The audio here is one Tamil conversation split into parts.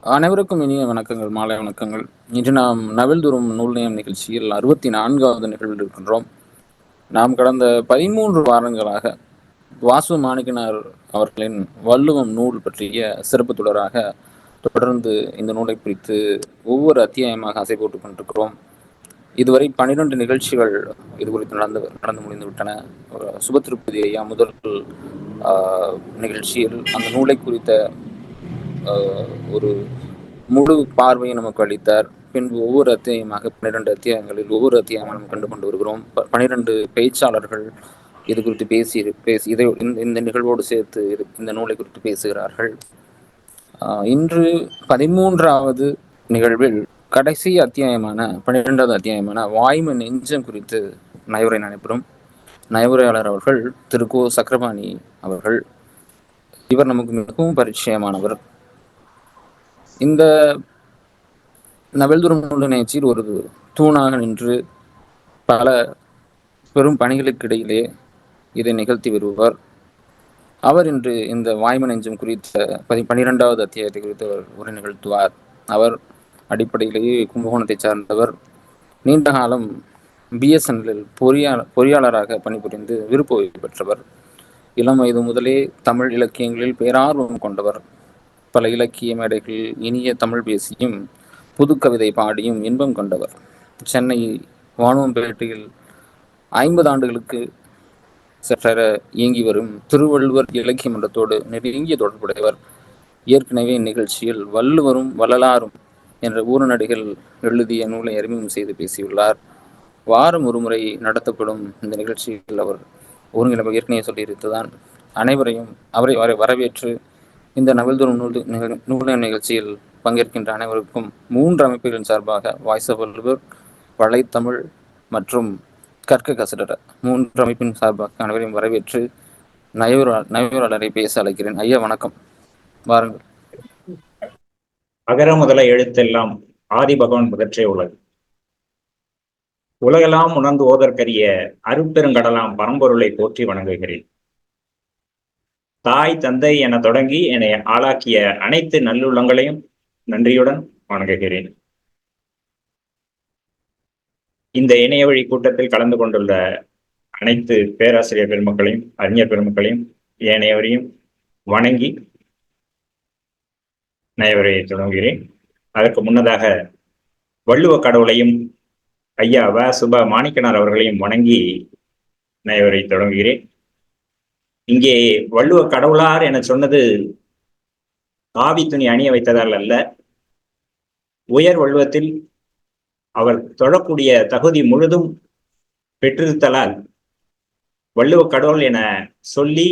அனைவருக்கும் இனிய வணக்கங்கள், மாலை வணக்கங்கள். இன்று நாம் நவில்துறும் நூல் நேயம் நிகழ்ச்சியில் 64வது நிகழ்வில் இருக்கின்றோம். நாம் கடந்த 13 வாரங்களாக வாசு மாணிக்கனார் அவர்களின் வள்ளுவம் நூல் பற்றிய சிறப்பு தொடராக தொடர்ந்து இந்த நூலை குறித்து ஒவ்வொரு அத்தியாயமாக அசை போட்டுக் கொண்டிருக்கிறோம். இதுவரை 12 நிகழ்ச்சிகள் இது குறித்து நடந்து முடிந்துவிட்டன. சுபத்திருப்பதி ஐயா முதல் நிகழ்ச்சியில் அந்த நூலை குறித்த ஒரு முழு பார்வையை நமக்கு அளித்தார். பின்பு ஒவ்வொரு அத்தியாயமாக 12 அத்தியாயங்களில் ஒவ்வொரு அத்தியாயமாக நாம் கண்டு கொண்டு வருகிறோம். 12 பேச்சாளர்கள் இது குறித்து பேசி இதை இந்த நிகழ்வோடு சேர்த்து இந்த நூலை குறித்து பேசுகிறார்கள். இன்று 13வது நிகழ்வில் கடைசி அத்தியாயமான 12வது அத்தியாயமான வாய்மை நெஞ்சம் குறித்து நயவுரை நடைபெறும். நயவுரையாளர் அவர்கள் திரு கோ சக்கரபாணி அவர்கள். இவர் நமக்கு மிகவும் பரிச்சயமானவர். இந்த நவல்துறும் நூல் நிகழ்ச்சியில் ஒரு தூணாக நின்று பல பெரும் பணிகளுக்கு இடையிலே இதை நிகழ்த்தி வருவார். அவர் இன்று இந்த வாய்மை நெஞ்சம் குறித்த 12வது அத்தியாயத்தை குறித்து அவர் உரை நிகழ்த்துவார். அவர் அடிப்படையிலேயே கும்பகோணத்தை சார்ந்தவர். நீண்ட காலம் பிஎஸ்என்எல்லில் பொறியாளராக பணிபுரிந்து விருப்ப ஓய்வு பெற்றவர். இளம் வயது முதலே தமிழ் இலக்கியங்களில் பேரார்வம் கொண்டவர். பல இலக்கிய மேடைகளில் இனிய தமிழ் பேசியும் புதுக்கவிதை பாடியும் இன்பம் கொண்டவர். சென்னை வானுவம்பேட்டையில் 50 ஆண்டுகளுக்கு சற்றர இயங்கி வரும் திருவள்ளுவர் இலக்கிய மன்றத்தோடு நெருங்கிய தொடர்புடையவர். ஏற்கனவே இந்நிகழ்ச்சியில் வள்ளுவரும் வள்ளலாரும் என்ற ஊரநடிகள் எழுதிய நூலை அறிமுகம் செய்து பேசியுள்ளார். வாரம் ஒருமுறை நடத்தப்படும் இந்த நிகழ்ச்சியில் அவர் ஒருங்கிணைப்பு ஏற்கனவே சொல்லியிருத்துதான் அனைவரையும் அவரை வரவேற்று இந்த நவல்துறும் நூல் நிகழ்ச்சியில் பங்கேற்கின்ற அனைவருக்கும் 3 அமைப்புகளின் சார்பாக வாய்ஸ் ஆஃப் வள்ளுவர், வலைத்தமிழ் மற்றும் கற்க கசடர 3 அமைப்பின் சார்பாக அனைவரையும் வரவேற்று நயவராளரை பேச அழைக்கிறேன். ஐயா வணக்கம், வாருங்கள். அகர முதல எழுத்தெல்லாம் ஆதி பகவான் முதற்றே உலகு. உலகெல்லாம் உணர்ந்து ஓதற்கரிய அருட்பெருங்கடலாம் பரம்பொருளை போற்றி வணங்குகிறேன். தாய் தந்தை என தொடங்கி என்னை ஆளாக்கிய அனைத்து நல்லுள்ளங்களையும் நன்றியுடன் வணங்குகிறேன். இந்த இணைய வழி கூட்டத்தில் கலந்து கொண்டுள்ள அனைத்து பேராசிரியர் பெருமக்களையும் அறிஞர் பெருமக்களையும் ஏனையவரையும் வணங்கி நயவரையை தொடங்குகிறேன். அதற்கு முன்னதாக வள்ளுவ கடவுளையும் ஐயா சுப மாணிக்கனார் அவர்களையும் வணங்கி நயவரை தொடங்குகிறேன். இங்கே வள்ளுவ கடவுளார் என சொன்னது காவி துணி அணிய வைத்ததால் அல்ல, உயர் வள்ளுவத்தில் அவர் தொழக்கூடிய தகுதி முழுதும் பெற்றிருத்தலால் வள்ளுவ கடவுள் என சொல்லி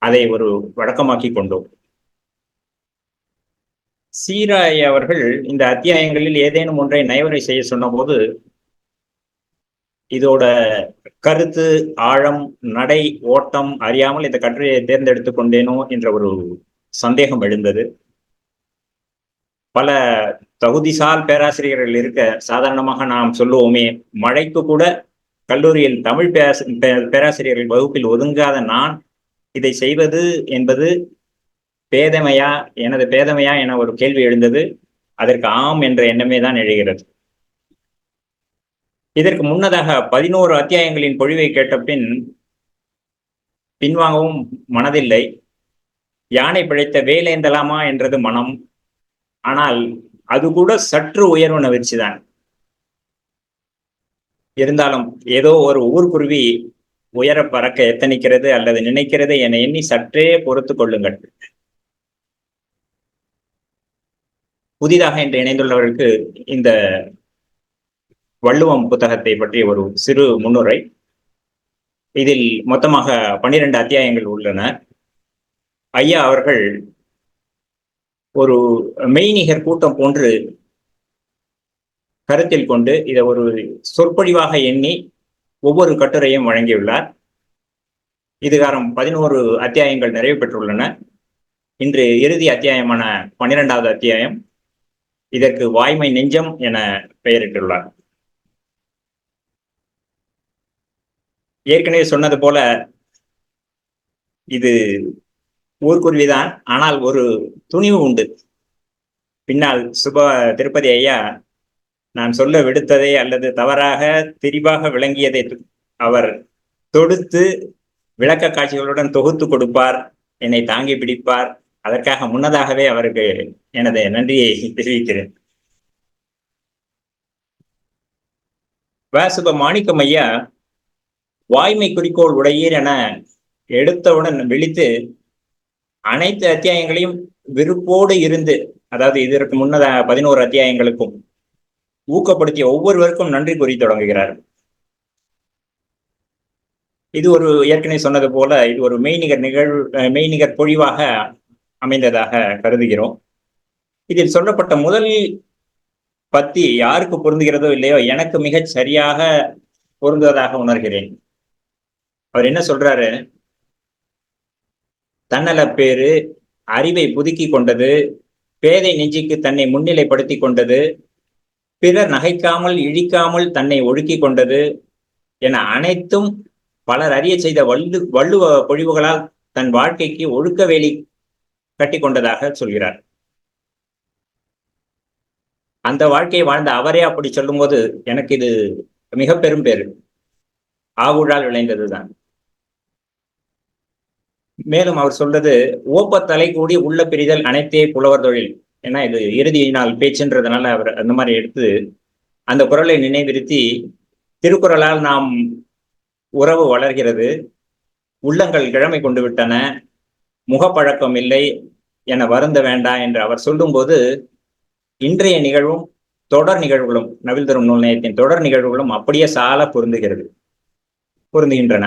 அதை ஒரு வழக்கமாக்கி கொண்டோம். சீராய் அவர்கள் இந்த அத்தியாயங்களில் ஏதேனும் ஒன்றை நயவரை செய்ய சொன்னபோது இதோட கருத்து, ஆழம், நடை, ஓட்டம் அறியாமல் இந்த கட்டுரையை தேர்ந்தெடுத்துக் கொண்டேனோ என்ற ஒரு சந்தேகம் எழுந்தது. பல தகுதிசால் பேராசிரியர்கள் இருக்க சாதாரணமாக நாம் சொல்லுவோமே, மழைக்கு கூட கல்லூரியில் தமிழ் பேராசிரியர்கள் வகுப்பில் ஒதுங்காத நான் இதை செய்வது என்பது பேதமையா, எனது பேதமையா என ஒரு கேள்வி எழுந்தது. அதற்கு ஆம் என்ற எண்ணமே தான் எழுகிறது. இதற்கு முன்னதாக 11 அத்தியாயங்களின் பொழிவை கேட்ட பின்வாங்கவும் மனதில்லை. யானை பிழைத்த வேலேந்தலாமா என்றது மனம். ஆனால் அது கூட சற்று உயர்வு நவிர்ச்சிதான். இருந்தாலும் ஏதோ ஒரு ஊர்க்குருவி உயர பறக்க எத்தனிக்கிறது அல்லது நினைக்கிறது என எண்ணி சற்றே பொறுத்து கொள்ளுங்கள். புதிதாக இன்று இணைந்துள்ளவர்களுக்கு இந்த வள்ளுவம் புத்தகத்தை பற்றிய ஒரு சிறு முன்னுரை. இதில் மொத்தமாக 12 அத்தியாயங்கள் உள்ளன. ஐயா அவர்கள் ஒரு மெய்நிகர் கூட்டம் போன்று கருத்தில் கொண்டு இதை ஒரு சொற்பொழிவாக எண்ணி ஒவ்வொரு கட்டுரையும் வழங்கியுள்ளார். இதுகாரம் 11 அத்தியாயங்கள் நிறைவு பெற்றுள்ளன. இன்று இறுதி அத்தியாயமான 12வது அத்தியாயம். இதற்கு வாய்மை நெஞ்சம் என பெயரிட்டுள்ளார். ஏற்கனவே சொன்னது போல இது ஊர்க்குருவிதான், ஆனால் ஒரு துணிவு உண்டு. பின்னால் திருப்பதி ஐயா நான் சொல்ல விடுத்ததை அல்லது தவறாக திரிவாக விளங்கியதை அவர் தொடுத்து விளக்க காட்சிகளுடன் தொகுத்து கொடுப்பார், என்னை தாங்கி பிடிப்பார். அதற்காக முன்னதாகவே அவருக்கு எனது நன்றியை தெரிவிக்கிறேன். மாணிக்கம் ஐயா வாய்மை குறிக்கோள் உடையீர் என எடுத்தவுடன் விழித்து அனைத்து அத்தியாயங்களையும் விருப்போடு இருந்து, அதாவது இதற்கு முன்னதாக 11 அத்தியாயங்களுக்கும் ஊக்கப்படுத்திய ஒவ்வொருவருக்கும் நன்றி கூறி தொடங்குகிறார். இது ஒரு ஏற்கனவே சொன்னது போல இது ஒரு மெய்நிகர் பொழிவாக அமைந்ததாக கருதுகிறோம். இதில் சொல்லப்பட்ட முதல் பத்தி யாருக்கு பொருந்துகிறதோ இல்லையோ எனக்கு மிகச் சரியாக பொருந்துவதாக உணர்கிறேன். அவர் என்ன சொல்றாரு? தன்னலப்பேறு அறிவை புதுக்கி கொண்டது, பேதை நெஞ்சுக்கு தன்னை முன்னிலைப்படுத்தி கொண்டது, பிறர் நகைக்காமல் இழிக்காமல் தன்னை ஒழுக்கி கொண்டது என அனைத்தும் பலர் அறிய செய்த வள்ளுவ பொழிவுகளால் தன் வாழ்க்கைக்கு ஒழுக்க வேலி கட்டி கொண்டதாக சொல்கிறார். அந்த வாழ்க்கையை வாழ்ந்த அவரே அப்படி சொல்லும்போது எனக்கு இது மிக பெரும் பேரு, ஆகுழால் விளைந்ததுதான். மேலும் அவர் சொல்றது ஓப்பத்தலை கூடி உள்ள பிரிதல் அனைத்தே புலவர் தொழில். ஏன்னா இது இறுதி நாள் பேச்சுன்றதுனால அவர் அந்த மாதிரி எடுத்து அந்த குரலை நினைவிருத்தி, திருக்குறளால் நாம் உறவு வளர்கிறது, உள்ளங்கள் கிழமை கொண்டு விட்டன, முகப்பழக்கம் இல்லை என வருந்த வேண்டாம் என்று அவர் சொல்லும்போது இன்றைய நிகழ்வும் தொடர் நிகழ்வுகளும், நவில் தரும் நூல் நேயத்தின் தொடர் நிகழ்வுகளும் அப்படியே சால பொருந்துகின்றன.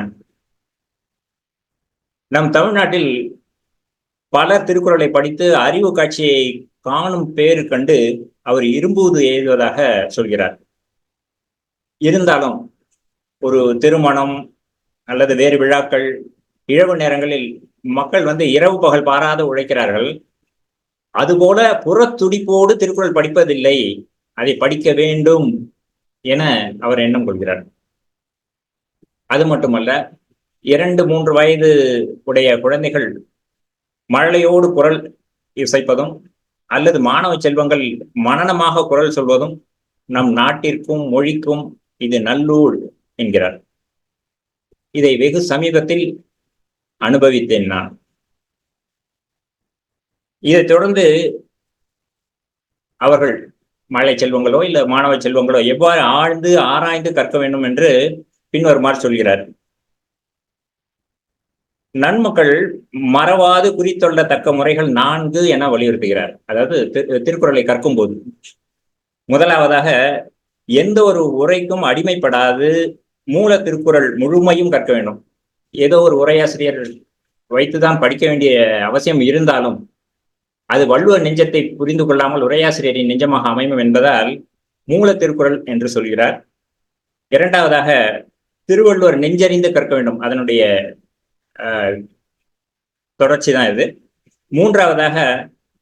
நம் தமிழ்நாட்டில் பலர் திருக்குறளை படித்து அறிவு காட்சியை காணும் பேறு கண்டு அவர் இரும்புவது எழுதுவதாக சொல்கிறார். இருந்தாலும் ஒரு திருமணம் அல்லது வேறு விழாக்கள், இழவு நேரங்களில் மக்கள் இரவு பகல் பாராது உழைக்கிறார்கள். அதுபோல புறத்துடிப்போடு திருக்குறள் படிப்பதில்லை, அதை படிக்க வேண்டும் என அவர் எண்ணம் கொள்கிறார். அது மட்டுமல்ல, 2-3 வயது உடைய குழந்தைகள் மழலையோடு குரல் இசைப்பதும் அல்லது மாணவ செல்வங்கள் மனனமாக குரல் சொல்வதும் நம் நாட்டிற்கும் மொழிக்கும் இது நல்லூழ் என்கிறார். இதை வெகு சமீபத்தில் அனுபவித்தேன் நான். இதைத் தொடர்ந்து அவர்கள் மழலை செல்வங்களோ இல்ல மாணவ செல்வங்களோ எவ்வாறு ஆழ்ந்து ஆராய்ந்து கற்க வேண்டும் என்று பின்வருமாறு சொல்கிறார். நன்மக்கள் மறவாது குறித்தொள்ளத்தக்க முறைகள் 4 என வலியுறுத்துகிறார். அதாவது திருக்குறளை கற்கும் போது முதலாவதாக எந்த ஒரு உரைக்கும் அடிமைப்படாது மூல திருக்குறள் முழுமையும் கற்க வேண்டும். ஏதோ ஒரு உரையாசிரியர் வைத்துதான் படிக்க வேண்டிய அவசியம் இருந்தாலும் அது வள்ளுவர் நெஞ்சத்தை புரிந்து கொள்ளாமல் உரையாசிரியரின் நெஞ்சமாக அமையும் என்பதால் மூல திருக்குறள் என்று சொல்கிறார். இரண்டாவதாக திருவள்ளுவர் நெஞ்சறிந்து கற்க வேண்டும், அதனுடைய தொடர்ச்சி தான் இது. மூன்றாவதாக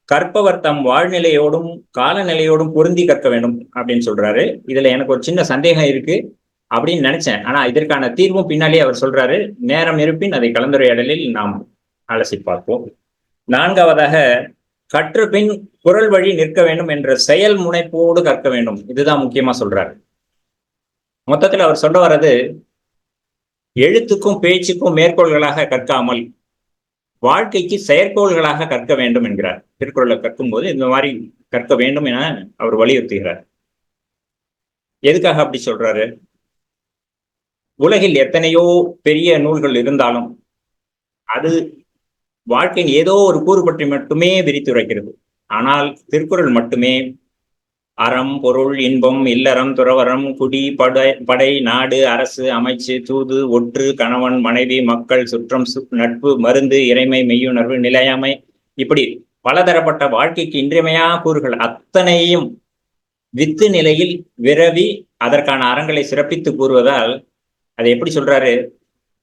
கற்பவர் தம் வாழ்நிலையோடும் காலநிலையோடும் பொருந்தி கற்க வேண்டும் அப்படின்னு சொல்றாரு. இதுல எனக்கு ஒரு சின்ன சந்தேகம் இருக்கு அப்படின்னு நினைச்சேன். ஆனா இதற்கான தீர்வும் பின்னாலே அவர் சொல்றாரு. நேரம் இருப்பின் அதை கலந்துரையாடலில் நாம் அலசி பார்ப்போம். நான்காவதாக கற்ற பின் குரல் வழி நிற்க வேண்டும் என்ற செயல் முனைப்போடு கற்க வேண்டும். இதுதான் முக்கியமா சொல்றாரு. மொத்தத்தில் அவர் சொல்ல வர்றது, எழுத்துக்கும் பேச்சுக்கும் மேற்கோள்களாக கற்காமல் வாழ்க்கைக்கு செயற்கோள்களாக கற்க வேண்டும் என்கிறார். திருக்குறளை கற்கும் போது இந்த மாதிரி கற்க வேண்டும் என அவர் வலியுறுத்துகிறார். எதுக்காக அப்படி சொல்றாரு? உலகில் எத்தனையோ பெரிய நூல்கள் இருந்தாலும் அது வாழ்க்கையின் ஏதோ ஒரு கூறு பற்றி மட்டுமே விரித்துரைக்கிறது. ஆனால் திருக்குறள் மட்டுமே அறம், பொருள், இன்பம், இல்லறம், துறவறம், குடி, படை, நாடு, அரசு, அமைச்சு, தூது, ஒற்று, கணவன், மனைவி, மக்கள், சுற்றம், நட்பு, மருந்து, இறைமை, மெய்யுணர்வு, நிலையாமை, இப்படி பலதரப்பட்ட வாழ்க்கைக்கு இன்றியமையா கூறுகள் அத்தனையும் வித்து நிலையில் விரவி அதற்கான அறங்களை சிறப்பித்து கூறுவதால் அதை எப்படி சொல்றாரு?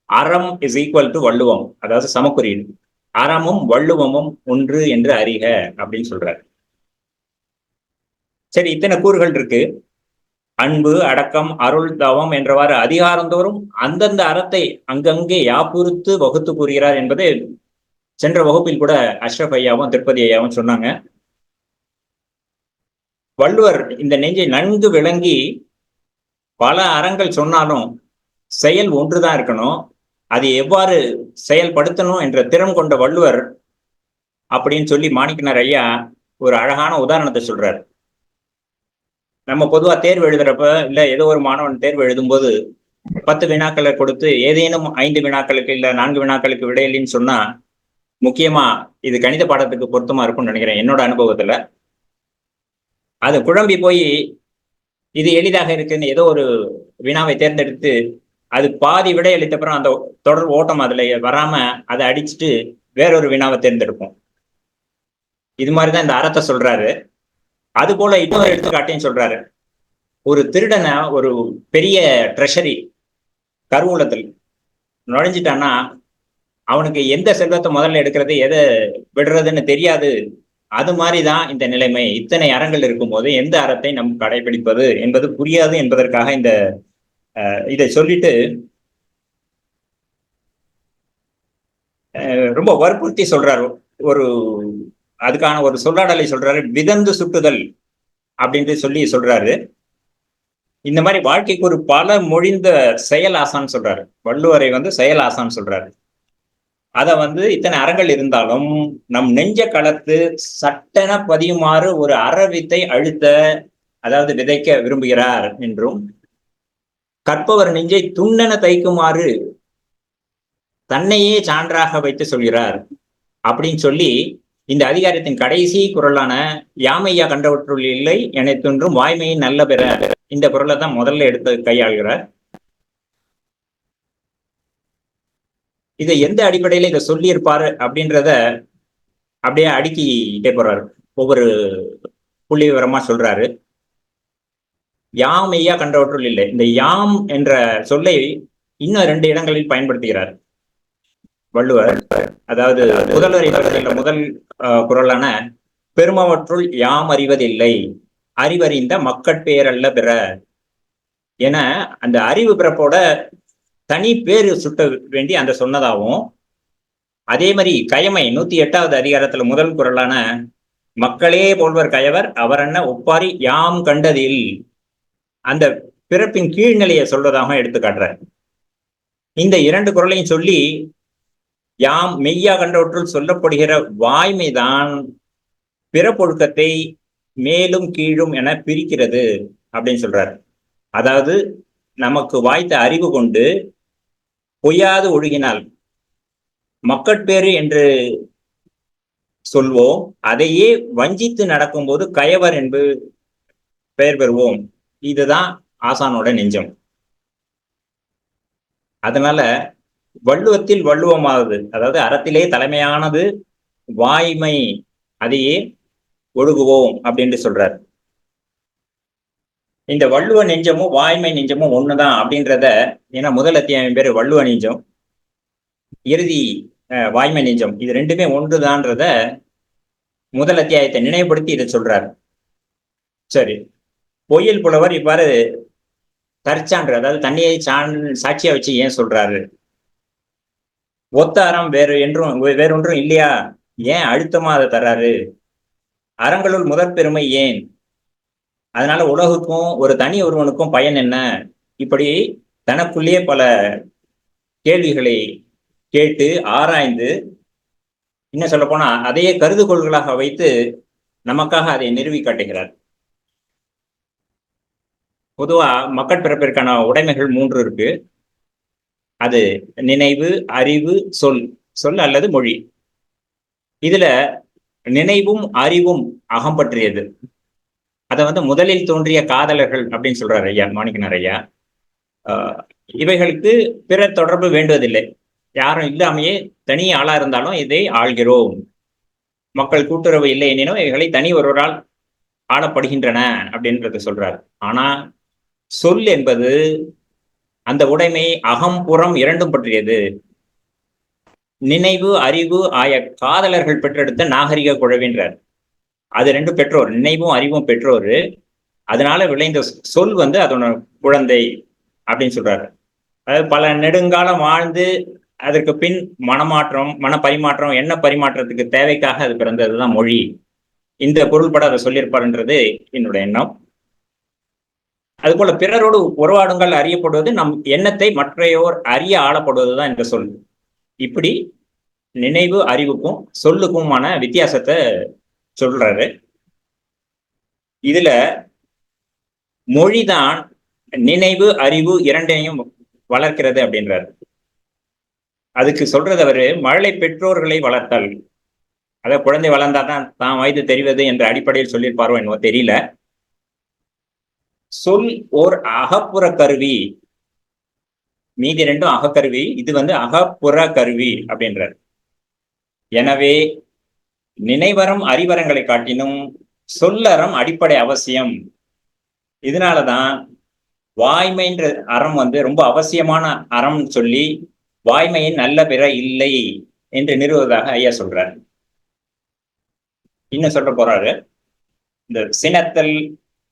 அறம் இஸ் ஈக்குவல் டு வள்ளுவம், அதாவது சமக்குறியீடு. அறமும் வள்ளுவமும் ஒன்று என்று அறிக அப்படின்னு சொல்றாரு. சரி, இத்தனை கூறுகள் இருக்கு. அன்பு, அடக்கம், அருள், தவம் என்றவாறு அதிகாரந்தோறும் அந்தந்த அறத்தை அங்கங்கே யாப்புறுத்து வகுத்து கூறுகிறார் என்பது சென்ற வகுப்பில் கூட அஷ்ரப் ஐயாவும் திருப்பதி ஐயாவும் சொன்னாங்க. வள்ளுவர் இந்த நெஞ்சை நன்கு விளங்கி பல அறங்கள் சொன்னாலும் செயல் ஒன்றுதான் இருக்கணும், அது எவ்வாறு செயல்படுத்தணும் என்ற திறம் கொண்ட வள்ளுவர் அப்படின்னு சொல்லி மாணிக்கனார் ஐயா ஒரு அழகான உதாரணத்தை சொல்றாரு. நம்ம பொதுவா தேர்வு எழுதுறப்ப இல்ல ஏதோ ஒரு மாணவன் தேர்வு எழுதும்போது 10 வினாக்களை கொடுத்து ஏதேனும் 5 வினாக்களுக்கு இல்ல 4 வினாக்களுக்கு விடையில்லைன்னு சொன்னா, முக்கியமா இது கணித பாடத்துக்கு பொருத்தமா இருக்கும்னு நினைக்கிறேன் என்னோட அனுபவத்துல. அது குழம்பி போய் இது எளிதாக இருக்குன்னு ஏதோ ஒரு வினாவை தேர்ந்தெடுத்து அது பாதி விடை அளித்த அப்புறம் அந்த தொடர் ஓட்டம் அதுல வராம அதை அடிச்சுட்டு வேறொரு வினாவை தேர்ந்தெடுப்போம். இது மாதிரிதான் இந்த அறத்தை சொல்றாரு. அது போல இன்னொரு எடுத்துக்காட்டையும் சொல்றாரு. ஒரு திருடனை ஒரு பெரிய ட்ரெஷரி கருவூலத்தில் நுழைஞ்சிட்டான்னா அவனுக்கு எந்த செல்வத்தை முதல்ல எடுக்கிறது எதை விடுறதுன்னு தெரியாது. அது மாதிரிதான் இந்த நிலைமை. இத்தனை அறங்கள் இருக்கும்போது எந்த அறத்தை நம் கடைபிடிப்பது என்பது புரியாது என்பதற்காக இந்த இதை சொல்லிட்டு ரொம்ப வற்புறுத்தி சொல்றாரு. ஒரு அதுக்கான ஒரு சொல்லாடலை சொல்றாரு, விதந்து சுட்டுதல் அப்படின்ட்டு சொல்லி சொல்றாரு. இந்த மாதிரி வாழ்க்கைக்கு ஒரு பல மொழிந்த செயல் ஆசான்னு சொல்றாரு. வள்ளுவரை செயல் ஆசான்னு சொல்றாரு. அத இத்தனை அறங்கள் இருந்தாலும் நம் நெஞ்ச களத்து சட்டென பதியுமாறு ஒரு அறவித்தை அழுத்த, அதாவது விதைக்க விரும்புகிறார் என்றும், கற்பவர் நெஞ்சை துண்ணென தைக்குமாறு தன்னையே சான்றாக வைத்து சொல்கிறார் அப்படின்னு சொல்லி இந்த அதிகாரத்தின் கடைசி குரலான யாமையா கண்டவற்றுள் இல்லை என தோன்றும் வாய்மையின் நல்ல பெற இந்த குரலை தான் முதல்ல எடுத்து கையாளுகிறார். இதை எந்த அடிப்படையில இதை சொல்லியிருப்பாரு அப்படின்றத அப்படியே அடுக்கிட்டே போறாரு. ஒவ்வொரு புள்ளி விவரமா சொல்றாரு. யாம் ஐயா கண்டவற்றுள் இல்லை, இந்த யாம் என்ற சொல்லை இன்னும் 2 இடங்களில் பயன்படுத்துகிறார் வள்ளுவர். அதாவது முதல்வரை முதல் குரலான பெருமவற்றுள் யாம் அறிவதில்லை, அறிவறிந்த மக்கட்பேரல்ல பிற என அந்த அறிவு பிறப்போட தனி பேரு சுட்ட வேண்டி அந்த சொன்னதாகவும், அதே மாதிரி கயமை 108வது அதிகாரத்துல முதல் குரலான மக்களே போல்வர் கயவர் அவரன்ன ஒப்பாரி யாம் கண்டதில் அந்த பிறப்பின் கீழ்நிலையை சொல்றதாக எடுத்து காட்டுறார். இந்த 2 குரலையும் சொல்லி யாம் மெய்யா கண்டவற்றுள் சொல்லப்படுகிற வாய்மைதான் பிறப்பொழுக்கத்தை மேலும் கீழும் என பிரிக்கிறது அப்படின்னு சொல்றாரு. அதாவது நமக்கு வாய்த்த அறிவு கொண்டு பொய்யாது ஒழுகினால் மக்கட்பேறு என்று சொல்வோம், அதையே வஞ்சித்து நடக்கும்போது கயவர் என்று பெயர் பெறுவோம். இதுதான் ஆசானோட நெஞ்சம். அதனால வள்ளுவத்தில் வள்ளுவமாவது, அதாவது அறத்திலே தலைமையானது வாய்மை, அதையே ஒழுகுவோம் அப்படின்னு சொல்றார். இந்த வள்ளுவ நெஞ்சமும் வாய்மை நெஞ்சமும் ஒண்ணுதான் அப்படின்றத, ஏன்னா முதல் அத்தியாயம் பேரு வள்ளுவ நெஞ்சம், இறுதி வாய்மை நெஞ்சம், இது 2மே ஒன்றுதான்றத முதல் அத்தியாயத்தை நினைவுபடுத்தி இதை சொல்றாரு. சரி, பொய்யல் புலவர் இவ்வாறு தற்சான்று, அதாவது தன்னையை சாட்சியா வச்சு ஏன் சொல்றாரு? ஒத்த அறம் வேறொன்றும் இல்லையா? ஏன் அழுத்தமா அதை தர்றாரு? அறங்களுள் முதற் பெருமை ஏன்? அதனால உலகுக்கும் ஒரு தனி ஒருவனுக்கும் பயன் என்ன? இப்படி தனக்குள்ளேயே பல கேள்விகளை கேட்டு ஆராய்ந்து, இன்னும் சொல்ல போனா அதையே கருதுகோள்களாக வைத்து நமக்காக அதை நிறுவி காட்டுகிறார். பொதுவா மக்கட் பிறப்பிற்கான உடைமைகள் 3 இருக்கு. அது நினைவு, அறிவு, சொல் அல்லது மொழி. இதுல நினைவும் அறிவும் அகம் பற்றியது. அதை முதலில் தோன்றிய காதலர்கள் அப்படின்னு சொல்றாரு ஐயா மாணிக்கனார் ஐயா. இவைகளுக்கு பிறர் தொடர்பு வேண்டுவதில்லை. யாரும் இல்லாமையே தனி ஆளா இருந்தாலும் இதை ஆள்கிறோம். மக்கள் கூட்டுறவு இல்லை எனினும் இவைகளை தனி ஒருவரால் ஆளப்படுகின்றன அப்படின்றத சொல்றாரு. ஆனா சொல் என்பது அந்த உடைமை அகம்புறம் 2ம் பற்றியது. நினைவு, அறிவு ஆய காதலர்கள் பெற்றெடுத்த நாகரிக குழவின்றார். அது 2 பெற்றோர், நினைவும் அறிவும் பெற்றோர். அதனால விளைந்த சொல் அதோட குழந்தை அப்படின்னு சொல்றாரு. அதாவது பல நெடுங்காலம் வாழ்ந்து அதற்கு பின் மனமாற்றம், மன பரிமாற்றம், எண்ண பரிமாற்றத்துக்கு தேவைக்காக அது பிறந்ததுதான் மொழி. இந்த பொருள்பட அதை சொல்லியிருப்பார்ன்றது என்னுடைய எண்ணம். அதுபோல பிறரோடு உறவாடுங்கள் அறியப்படுவது நம் எண்ணத்தை மற்றையோர் அறிய ஆளப்படுவதுதான் இந்த சொல். இப்படி நினைவு அறிவுக்கும் சொல்லுக்குமான வித்தியாசத்தை சொல்றாரு. இதுல மொழிதான் நினைவு அறிவு இரண்டையும் வளர்க்கிறது அப்படின்றாரு. அதுக்கு சொல்றது அவரு மழலை பெற்றோர்களை வளர்த்தல். அதாவது குழந்தை வளர்ந்தாதான் தான் வயது தெரிவது என்ற அடிப்படையில் சொல்லியிருப்பாரோ என்னவோ தெரியல. சொல் ஓர் அகப்புற கருவி, மீதி ரெண்டும் அகக்கருவி, இது அகப்புற கருவி அப்படின்றார். எனவே நினைவரம் அறிவரங்களை காட்டினும் சொல்லறம் அடிப்படை அவசியம். இதனாலதான் வாய்மைன்ற அறம் ரொம்ப அவசியமான அறம் சொல்லி வாய்மையின் நல்ல பிற இல்லை என்று நிறுவுவதாக ஐயா சொல்றார். இன்னும் சொல்ல போறாரு, இந்த சினத்தல்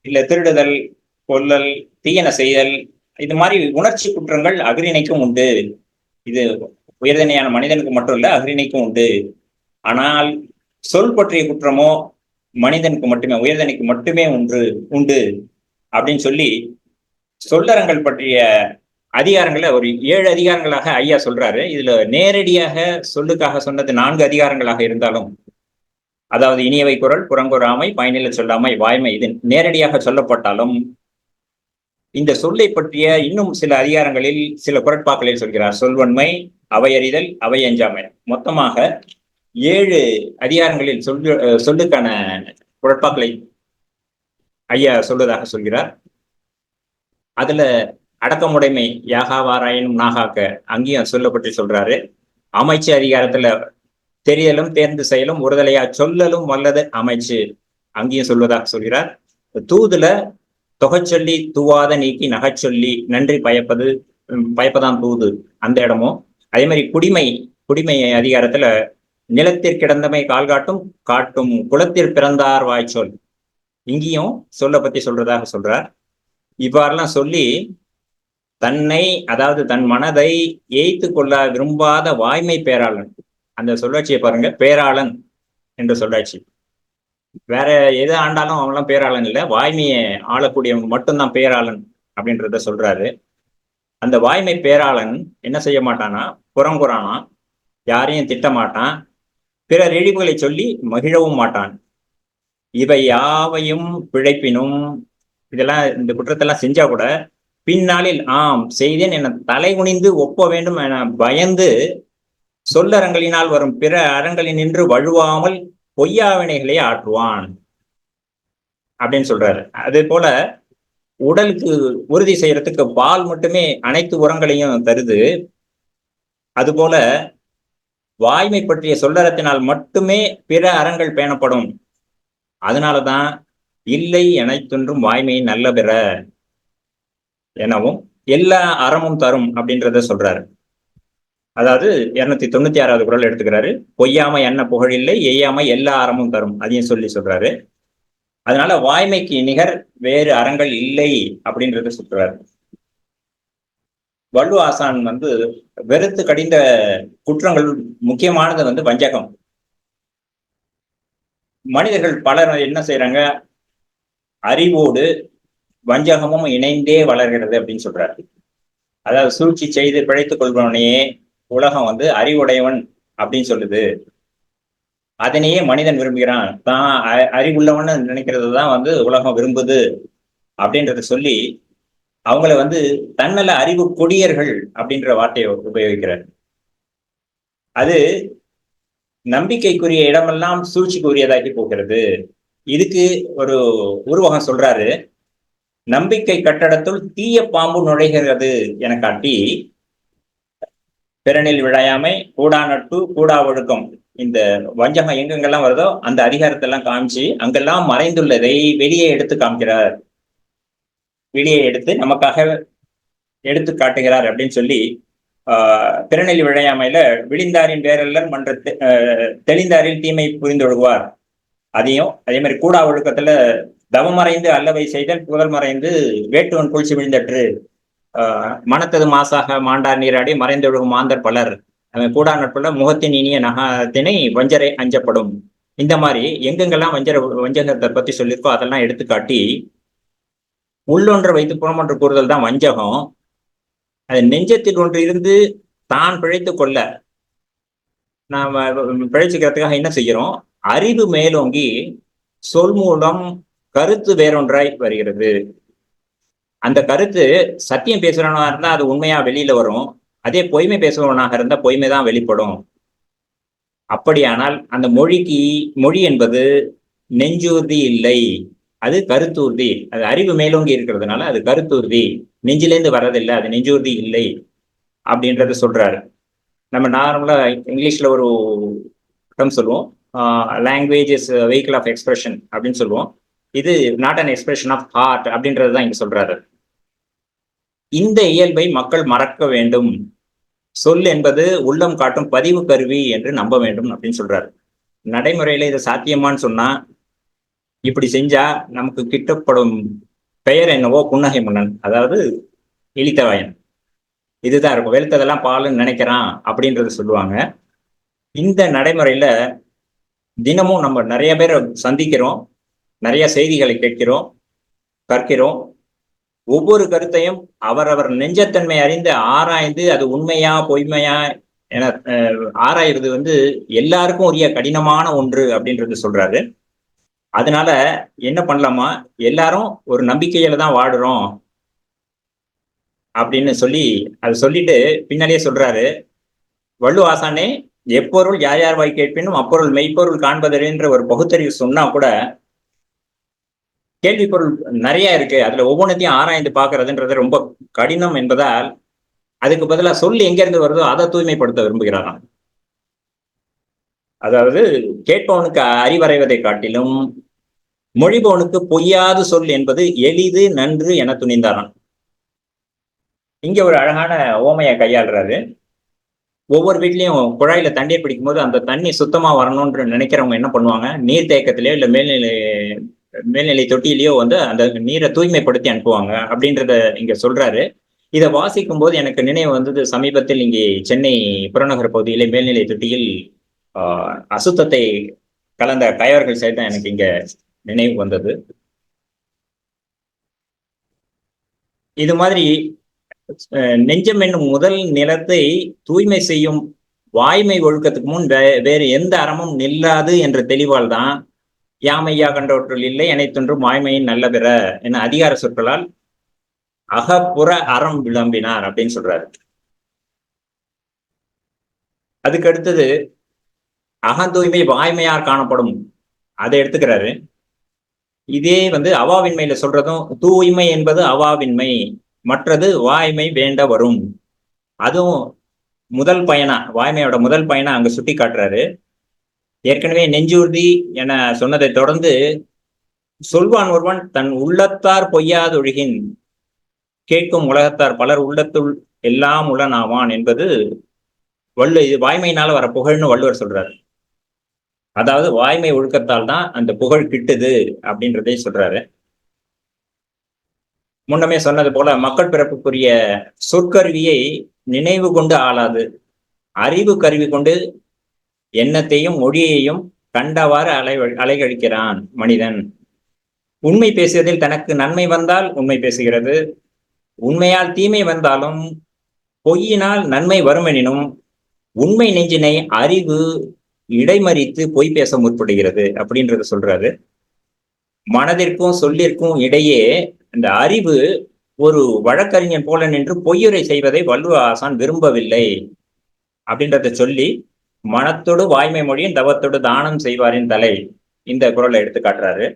இல்ல திருடுதல், கொல்லல், தீயன செய்தல், இது மாதிரி உணர்ச்சி குற்றங்கள் அஃறிணைக்கும் உண்டு. இது உயர்தனையான மனிதனுக்கு மட்டும் இல்ல, அஃறிணைக்கும் உண்டு. ஆனால் சொல் பற்றிய குற்றமோ மனிதனுக்கு மட்டுமே, உயர்தனைக்கு மட்டுமே உண்டு அப்படின்னு சொல்லி சொல்லறங்கள் பற்றிய அதிகாரங்களை ஒரு 7 அதிகாரங்களாக ஐயா சொல்றாரு. இதுல நேரடியாக சொல்லுக்காக சொன்னது 4 அதிகாரங்களாக இருந்தாலும், அதாவது இனியவை குரல், புறங்கூறாமை, பயனில சொல்லாமை, வாய்மை, இது நேரடியாக சொல்லப்பட்டாலும் இந்த சொல்லை பற்றிய இன்னும் சில அதிகாரங்களில் சில குரட்பாக்களில் சொல்கிறார். சொல்வன்மை, அவையறிதல், அவை அஞ்சாமை, மொத்தமாக 7 அதிகாரங்களில் சொல்லுக்கான குரட்பாக்களை ஐயா சொல்வதாக சொல்கிறார். அதுல அடக்கமுடைமை, யாகாவாராயினும் நாகாக்க, அங்கேயும் சொல்லப்பட்டு சொல்றாரு. அமைச்சு அதிகாரத்துல தெரியலும் தேர்ந்து செயலும் ஒருதலையா சொல்லலும் வல்லது அமைச்சு, அங்கேயும் சொல்வதாக சொல்கிறார். தூதுல தொகைச்சொல்லி தூவாத நீக்கி நகைச்சொல்லி நன்றி பயப்பதான் தூது, அந்த இடமும். அதே மாதிரி குடிமை அதிகாரத்துல நிலத்திற்கிடந்தமை காட்டும் குலத்திற் பிறந்தார் வாய்ச்சொல், இங்கேயும் சொல்ல பத்தி சொல்றதாக சொல்றார். இவ்வாறெல்லாம் சொல்லி தன்னை, அதாவது தன் மனதை ஏய்த்து கொள்ள விரும்பாத வாய்மை பேராளன், அந்த சொல்லாட்சியை பாருங்க, பேராளன் என்று சொல்லாட்சி. வேற எது ஆண்டாலும் அவங்களாம் பேராளன் இல்லை, வாய்மையை ஆளக்கூடியவங்க மட்டும்தான் பேராளன் அப்படின்றத சொல்றாரு. அந்த வாய்மை பேராளன் என்ன செய்ய மாட்டானா, புறங்குறானா, யாரையும் திட்ட மாட்டான், பிறர் இழிவுகளை சொல்லி மகிழவும் மாட்டான். இவை யாவையும் பிழைப்பினும், இதெல்லாம் இந்த குற்றத்தெல்லாம் செஞ்சா கூட பின்னாளில் ஆம் செய்தேன் என தலை குனிந்து ஒப்ப வேண்டும் என பயந்து சொல்லறங்களினால் வரும் பிற அறங்களில் நின்று வழுவாமல் பொய்யாவினைகளை ஆற்றுவான் அப்படின்னு சொல்றாரு. அதே போல உடலுக்கு உறுதி செய்யறதுக்கு பால் மட்டுமே அனைத்து உரங்களையும் தருது. அதுபோல வாய்மை பற்றிய சொல்லறத்தினால் மட்டுமே பிற அறங்கள் பேணப்படும். அதனாலதான் இல்லை அனைத்தொன்றும் வாய்மையின் நல்ல பிற எனவும் எல்லா அறமும் தரும் அப்படின்றத சொல்றாரு. அதாவது 296வது குறள் எடுத்துக்கிறாரு. பொய்யாமை என்ன புகழில்லை, எய்யாமை எல்லா அறமும் தரும், அதையும் சொல்றாரு. அதனால வாய்மைக்கு நிகர் வேறு அறங்கள் இல்லை அப்படின்றத சொல்றாரு. வள்ளுவ ஆசான் வெறுத்து கடிந்த குற்றங்கள் முக்கியமானது வஞ்சகம். மனிதர்கள் பலர் என்ன செய்யறாங்க, அறிவோடு வஞ்சகமும் இணைந்தே வளர்கிறது அப்படின்னு சொல்றாரு. அதாவது சூழ்ச்சி செய்து பிழைத்துக் கொள்பவனையே உலகம் அறிவுடையவன் அப்படின்னு சொல்லுது. அதனையே மனிதன் விரும்புகிறான், தான் அறிவுள்ளவன் நினைக்கிறது தான் உலகம் விரும்புது அப்படின்றத சொல்லி அவங்கள தன்னல அறிவு கொடியர்கள் அப்படின்ற வார்த்தையை உபயோகிக்கிறார். அது நம்பிக்கைக்குரிய இடமெல்லாம் சூழ்ச்சிக்குரியதாக்கி போகிறது. இதுக்கு ஒரு உருவகம் சொல்றாரு. நம்பிக்கை கட்டடத்துள் தீய பாம்பு நுழைகிறது என காட்டி, பிறனில் விழையாமை, கூடா நட்பு, கூடா ஒழுக்கம், இந்த வஞ்சகம் எங்கெங்கெல்லாம் வருதோ அந்த அதிகாரத்தெல்லாம் காமிச்சு அங்கெல்லாம் மறைந்துள்ளதை வெளியே எடுத்து காமிக்கிறார், வெளியே எடுத்து நமக்காக எடுத்து காட்டுகிறார் அப்படின்னு சொல்லி பிறனில் விழையாமையில விழிந்தாரின் வேறல்லர் மன்ற தெளிந்தாரில் தீமை புரிந்தொழுகுவார், அதையும் அதே மாதிரி கூடா ஒழுக்கத்துல தவமறைந்து அல்லவை செய்தல் புகழ் மறைந்து வேட்டுவன் குளிச்சு விழுந்தற்று, மனத்தது மாசாக மாண்டார் நீராடி மறைந்தொழுகும் மாந்தர் பலர், கூடா நட்புல முகத்தின் இனிய நகத்தினை வஞ்சரை அஞ்சப்படும் இந்த மாதிரி எங்கெங்கெல்லாம் வஞ்சகத்தை பத்தி சொல்லியிருக்கோ அதெல்லாம் எடுத்துக்காட்டி உள்ளொன்றை வைத்து புறமொன்று கூறுதல் தான் வஞ்சகம். அது நெஞ்சத்தில் ஒன்று இருந்து தான் பிழைத்து கொள்ள நாம பிழைச்சிக்கிறதுக்காக என்ன செய்கிறோம்? அறிவு மேலோங்கி சொல் மூலம் கருத்து வேறொன்றாய் வருகிறது. அந்த கருத்து சத்தியம் பேசுறவனாக இருந்தா அது உண்மையா வெளியில வரும். அதே பொய்மை பேசுபவனாக இருந்தா பொய்மை தான் வெளிப்படும். அப்படியானால் அந்த மொழி என்பது நெஞ்சூர்தி இல்லை, அது கருத்தூர்தி. அது அறிவு மேலோங்கி இருக்கிறதுனால அது கருத்தூர்தி, நெஞ்சிலேருந்து வர்றதில்லை, அது நெஞ்சூர்தி இல்லை அப்படின்றத சொல்றாரு. நம்ம நார்மலா இங்கிலீஷ்ல ஒரு டேர்ம் சொல்லுவோம், language is vehicle of expression அப்படின்னு சொல்லுவோம். இது not an expression of heart அப்படின்றது தான் இங்க சொல்றாரு. இந்த இயல்பை மக்கள் மறக்க வேண்டும். சொல் என்பது உள்ளம் காட்டும் பதிவு கருவி என்று நம்ப வேண்டும் அப்படின்னு சொல்றாரு. நடைமுறையில இது சாத்தியமான்னு சொன்னா, இப்படி செஞ்சா நமக்கு கிட்டப்படும் பெயர் என்னவோ புன்னகை மன்னன், அதாவது இளித்தவாயன். இதுதான் இருக்கும். வெளுத்ததெல்லாம் பாலுன்னு நினைக்கிறான் அப்படின்றத சொல்லுவாங்க. இந்த நடைமுறையில தினமும் நம்ம நிறைய பேரை சந்திக்கிறோம், நிறைய செய்திகளை கேட்கிறோம், கற்கிறோம். ஒவ்வொரு கருத்தையும் அவரவர் நெஞ்சத்தன்மை அறிந்து ஆராய்ந்து அது உண்மையா பொய்மையா என ஆராய்வது எல்லாருக்கும் உரிய கடினமான ஒன்று அப்படின்றது சொல்றாரு. அதனால என்ன பண்ணலாமா, எல்லாரும் ஒரு நம்பிக்கையில தான் வாடுறோம் அப்படின்னு சொல்லி அது சொல்லிட்டு பின்னாலேயே சொல்றாரு, வள்ளு ஆசானே எப்பொருள் யார் யார் வாய் கேட்பினும் அப்பொருள் மெய்ப்பொருள் காண்பதறின்ற ஒரு பகுத்தறிவு சொன்னா கூட கேள்வி பொருள் நிறைய இருக்கு, அதுல ஒவ்வொன்றத்தையும் ஆராய்ந்து பார்க்கறதுன்றது ரொம்ப கடினம் என்பதால் அதுக்கு பதிலாக சொல் எங்க இருந்து வருதோ அதை தூய்மைப்படுத்த விரும்புகிறாராம். அதாவது கேட்பவனுக்கு அறிவறைவதை காட்டிலும் மொழிபவனுக்கு பொய்யாது சொல் என்பது எளிது நன்று என துணிந்தாராம். இங்க ஒரு அழகான ஓமையை கையாளுறாரு. ஒவ்வொரு வீட்லயும் குழாயில தண்ணீர் பிடிக்கும் போது அந்த தண்ணி சுத்தமா வரணும்னு நினைக்கிறவங்க என்ன பண்ணுவாங்க, நீர் தேக்கத்திலேயோ இல்ல மேல்நிலை தொட்டியிலேயோ அந்த நீரை தூய்மைப்படுத்தி அனுப்புவாங்க அப்படின்றத இங்க சொல்றாரு. இதை வாசிக்கும் போது எனக்கு நினைவு வந்தது, சமீபத்தில் இங்கே சென்னை புறநகர் பகுதியிலே மேல்நிலை தொட்டியில் அசுத்தத்தை கலந்த கயவர்கள் செய்தான் எனக்கு இங்க நினைவு வந்தது. இது மாதிரி நெஞ்சம் என்னும் முதல் நிலத்தை தூய்மை செய்யும் வாய்மை ஒழுக்கத்துக்கு முன் வேறு எந்த அறமும் நில்லாது என்ற தெளிவால் தான் யாமையா கண்டவற்றுள் இல்லை அனைத்தொன்றும் வாய்மையின் நல்ல பெற என அதிகார சொற்களால் அகப்புற அறம் விளம்பினார் அப்படின்னு சொல்றாரு. அதுக்கு அடுத்தது அகந்தூய்மை வாய்மையார் காணப்படும், அதை எடுத்துக்கிறாரு. இதே அவாவின்மையில சொல்றதும் தூய்மை என்பது அவாவின்மை, மற்றது வாய்மை வேண்ட வரும். அதுவும் முதல் பயனா, வாய்மையோட முதல் பயனா அங்க சுட்டி காட்டுறாரு. ஏற்கனவே நெஞ்சூர்தி என சொன்னதை தொடர்ந்து சொல்வான் ஒருவன் தன் உள்ளத்தார் பொய்யாதொழுகின் கேட்கும் உலகத்தார் பலர் உள்ளத்துள் எல்லாம் உளனாவான் என்பது இது வாய்மையினால வர புகழ்னு வள்ளுவர் சொல்றாரு. அதாவது வாய்மை ஒழுக்கத்தால் தான் அந்த புகழ் கிட்டுது அப்படின்றதே சொல்றாரு. முன்னமே சொன்னது போல மக்கள் பிறப்புக்குரிய சொற்கருவியை நினைவு கொண்டு ஆளாது அறிவு கருவி கொண்டு எண்ணத்தையும் மொழியையும் கண்டவாறு அலைகழிக்கிறான் மனிதன். உண்மை பேசுவதில் தனக்கு நன்மை வந்தால் உண்மை பேசுகிறது, உண்மையால் தீமை வந்தாலும் பொய்யினால் நன்மை வருமெனினும் உண்மை நெஞ்சினை அறிவு இடைமறித்து பொய் பேச முற்படுகிறது அப்படின்றது சொல்றாரு. மனதிற்கும் சொல்லிற்கும் இடையே இந்த அறிவு ஒரு வழக்கறிஞன் போல நின்று பொய்யுரை செய்வதை வள்ளுவ ஆசான் விரும்பவில்லை அப்படின்றத சொல்லி மனத்தோடு வாய்மை மொழியின் தவத்தோடு தானம் செய்வாரின் தலை இந்த குரலை எடுத்து காட்டுறாரு.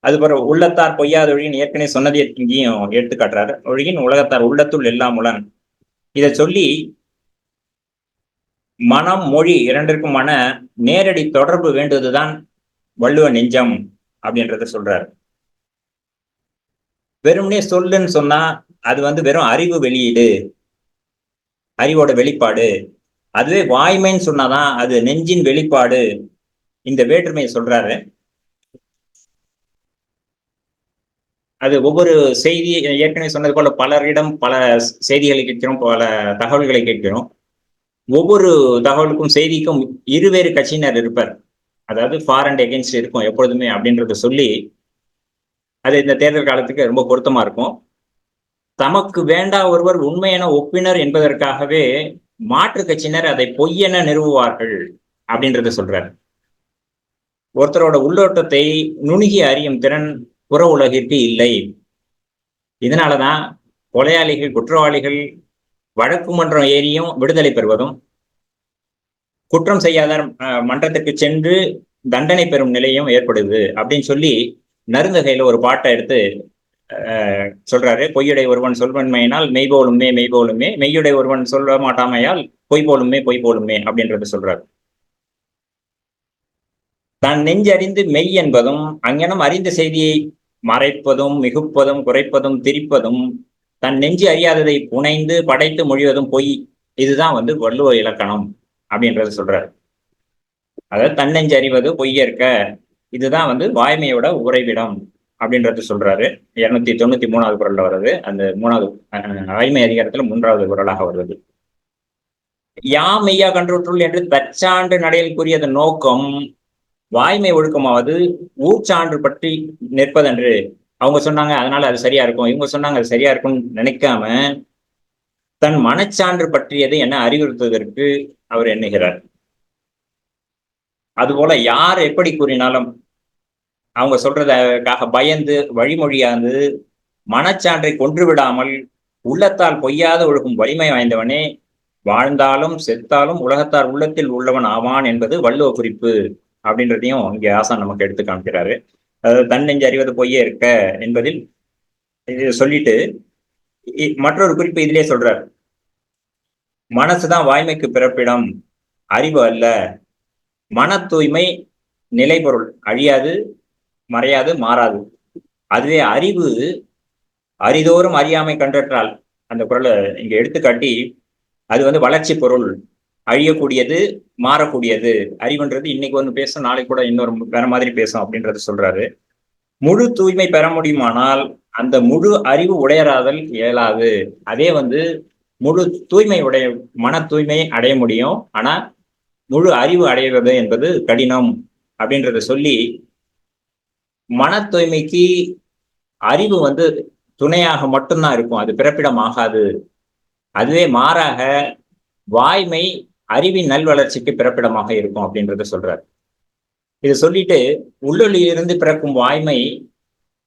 அதுபோல உள்ளத்தார் பொய்யாதொழியின் ஏற்கனவே சொன்னதை இங்கேயும் எடுத்து காட்டுறாரு. ஒழியின் உலகத்தார் உள்ளத்துள் எல்லாம் உளன். இதை சொல்லி மனம் மொழி இரண்டிற்குமான நேரடி தொடர்பு வேண்டுவதுதான் வள்ளுவ நெஞ்சம் அப்படின்றத சொல்றாரு. வெறும்னே சொல்லுன்னு சொன்னா அது வெறும் அறிவு வெளியீடு, அறிவோட வெளிப்பாடு. அதுவே வாய்மைன்னு சொன்னாதான் அது நெஞ்சின் வெளிப்பாடு. இந்த வேற்றுமையை சொல்றாரு. அது ஒவ்வொரு செய்தி ஏற்கனவே சொன்னது போல பலரிடம் பல செய்திகளை கேட்கிறோம், பல தகவல்களை கேட்கிறோம். ஒவ்வொரு தகவலுக்கும் செய்திக்கும் இருவேறு கட்சியினர் இருப்பர். அதாவது ஃபார் அண்ட் எகென்ஸ்ட் இருக்கும் எப்பொழுதுமே அப்படின்றத சொல்லி, அது இந்த தேர்தல் காலத்துக்கு ரொம்ப பொருத்தமா இருக்கும். தமக்கு வேண்டா ஒருவர் உண்மையென ஒப்பினர் என்பதற்காகவே மாற்று கட்சியினர் அதை பொய்யென நிறுவுவார்கள் அப்படின்றத சொல்றாரு. ஒருத்தரோட உள்ளோட்டத்தை நுணுகி அறியும் திறன் புற உலகிற்கு இல்லை. இதனாலதான் கொலையாளிகள், குற்றவாளிகள் வழக்கு மன்றம் ஏறியும் விடுதலை பெறுவதும், குற்றம் செய்யாத மன்றத்திற்கு சென்று தண்டனை பெறும் நிலையும் ஏற்படுது அப்படின்னு சொல்லி நருந்தகையில ஒரு பாட்டை எடுத்து சொல்றாரு. பொய்யுடை ஒருவன் சொல்வன்மையினால் மெய்போலுமே மெய்போலுமே, மெய்யுடை ஒருவன் சொல்ல மாட்டாமையால் பொய் போலுமே பொய் போலுமே அப்படின்றத சொல்றாரு. தான் நெஞ்சறிந்து மெய் என்பதும் அங்ஙனம் அறிந்த செய்தியை மறைப்பதும் மிகுப்பதும் குறைப்பதும் திரிப்பதும் தன் நெஞ்சு அறியாததை புனைந்து படைத்து மொழிவதும் பொய். இதுதான் வள்ளுவ இலக்கணம் அப்படின்றத சொல்றாரு. அதாவது தன்னெஞ்சு அறிவது பொய்யற்க, இதுதான் வாய்மையோட உறைவிடம் அப்படின்றது சொல்றாரு. 293வது குறள்ல வருது. அந்த 3வது வாய்மை அதிகாரத்துல 3வது குறளாக வருது. யாம் மெய்யா கன்றுற்றுள் என்று தற்சான்று நடையில் கூறியதன் நோக்கம் வாய்மை ஒழுக்கமாவது ஊர்ச்சான்று பற்றி நிற்பதென்று. அவங்க சொன்னாங்க அதனால அது சரியா இருக்கும், இவங்க சொன்னாங்க அது சரியா இருக்கும்னு நினைக்காம தன் மனச்சான்று பற்றியது என்ன அறிவுறுத்துவதற்கு அவர் எண்ணுகிறார். அதுபோல யார் எப்படி கூறினாலும் அவங்க சொல்றதுக்காக பயந்து வழிமொழியாந்து மனச்சான்றை கொன்று விடாமல் உள்ளத்தால் பொய்யாத ஒழுகும் வலிமை வாய்ந்தவனே வாழ்ந்தாலும் செத்தாலும் உலகத்தார் உள்ளத்தில் உள்ளவன் ஆவான் என்பது வள்ளுவ குறிப்பு அப்படின்றதையும் இங்க ஆசான் நமக்கு எடுத்து காமிக்கிறாரு. அதாவது தன்னெஞ்சு அறிவது பொய்யே இருக்க என்பதில் சொல்லிட்டு மற்றொரு குறிப்பு இதிலே சொல்றார். மனசுதான் வாய்மைக்கு பிறப்பிடம், அறிவு அல்ல. மன தூய்மை நிலைபொருள், அழியாது, மறையாது, மாறாது. அதுவே அறிவு அரிதோறும் அறியாமை கன்றற்றால். அந்த குறளை இங்க எடுத்துக்காட்டி அது வளர்ச்சி பொருள், அழியக்கூடியது, மாறக்கூடியது. அறிவுன்றது இன்னைக்கு பேசும், நாளைக்கு கூட இன்னொரு வேற மாதிரி பேசும் அப்படின்றது சொல்றாரு. முழு தூய்மை பெற முடியுமானால் அந்த முழு அறிவு உடையராதல் இயலாது. அதே முழு தூய்மை உடைய மன தூய்மை அடைய முடியும், ஆனா முழு அறிவு அடைவது என்பது கடினம் அப்படின்றத சொல்லி மன தூய்மைக்கு அறிவு துணையாக மட்டும்தான் இருக்கும், அது பிறப்பிடம் ஆகாது. அதுவே மாறாக வாய்மை அறிவின் நல் வளர்ச்சிக்கு பிறப்பிடமாக இருக்கும் அப்படின்றத சொல்றாரு. இது சொல்லிட்டு உள்ளொளியிலிருந்து பிறக்கும் வாய்மை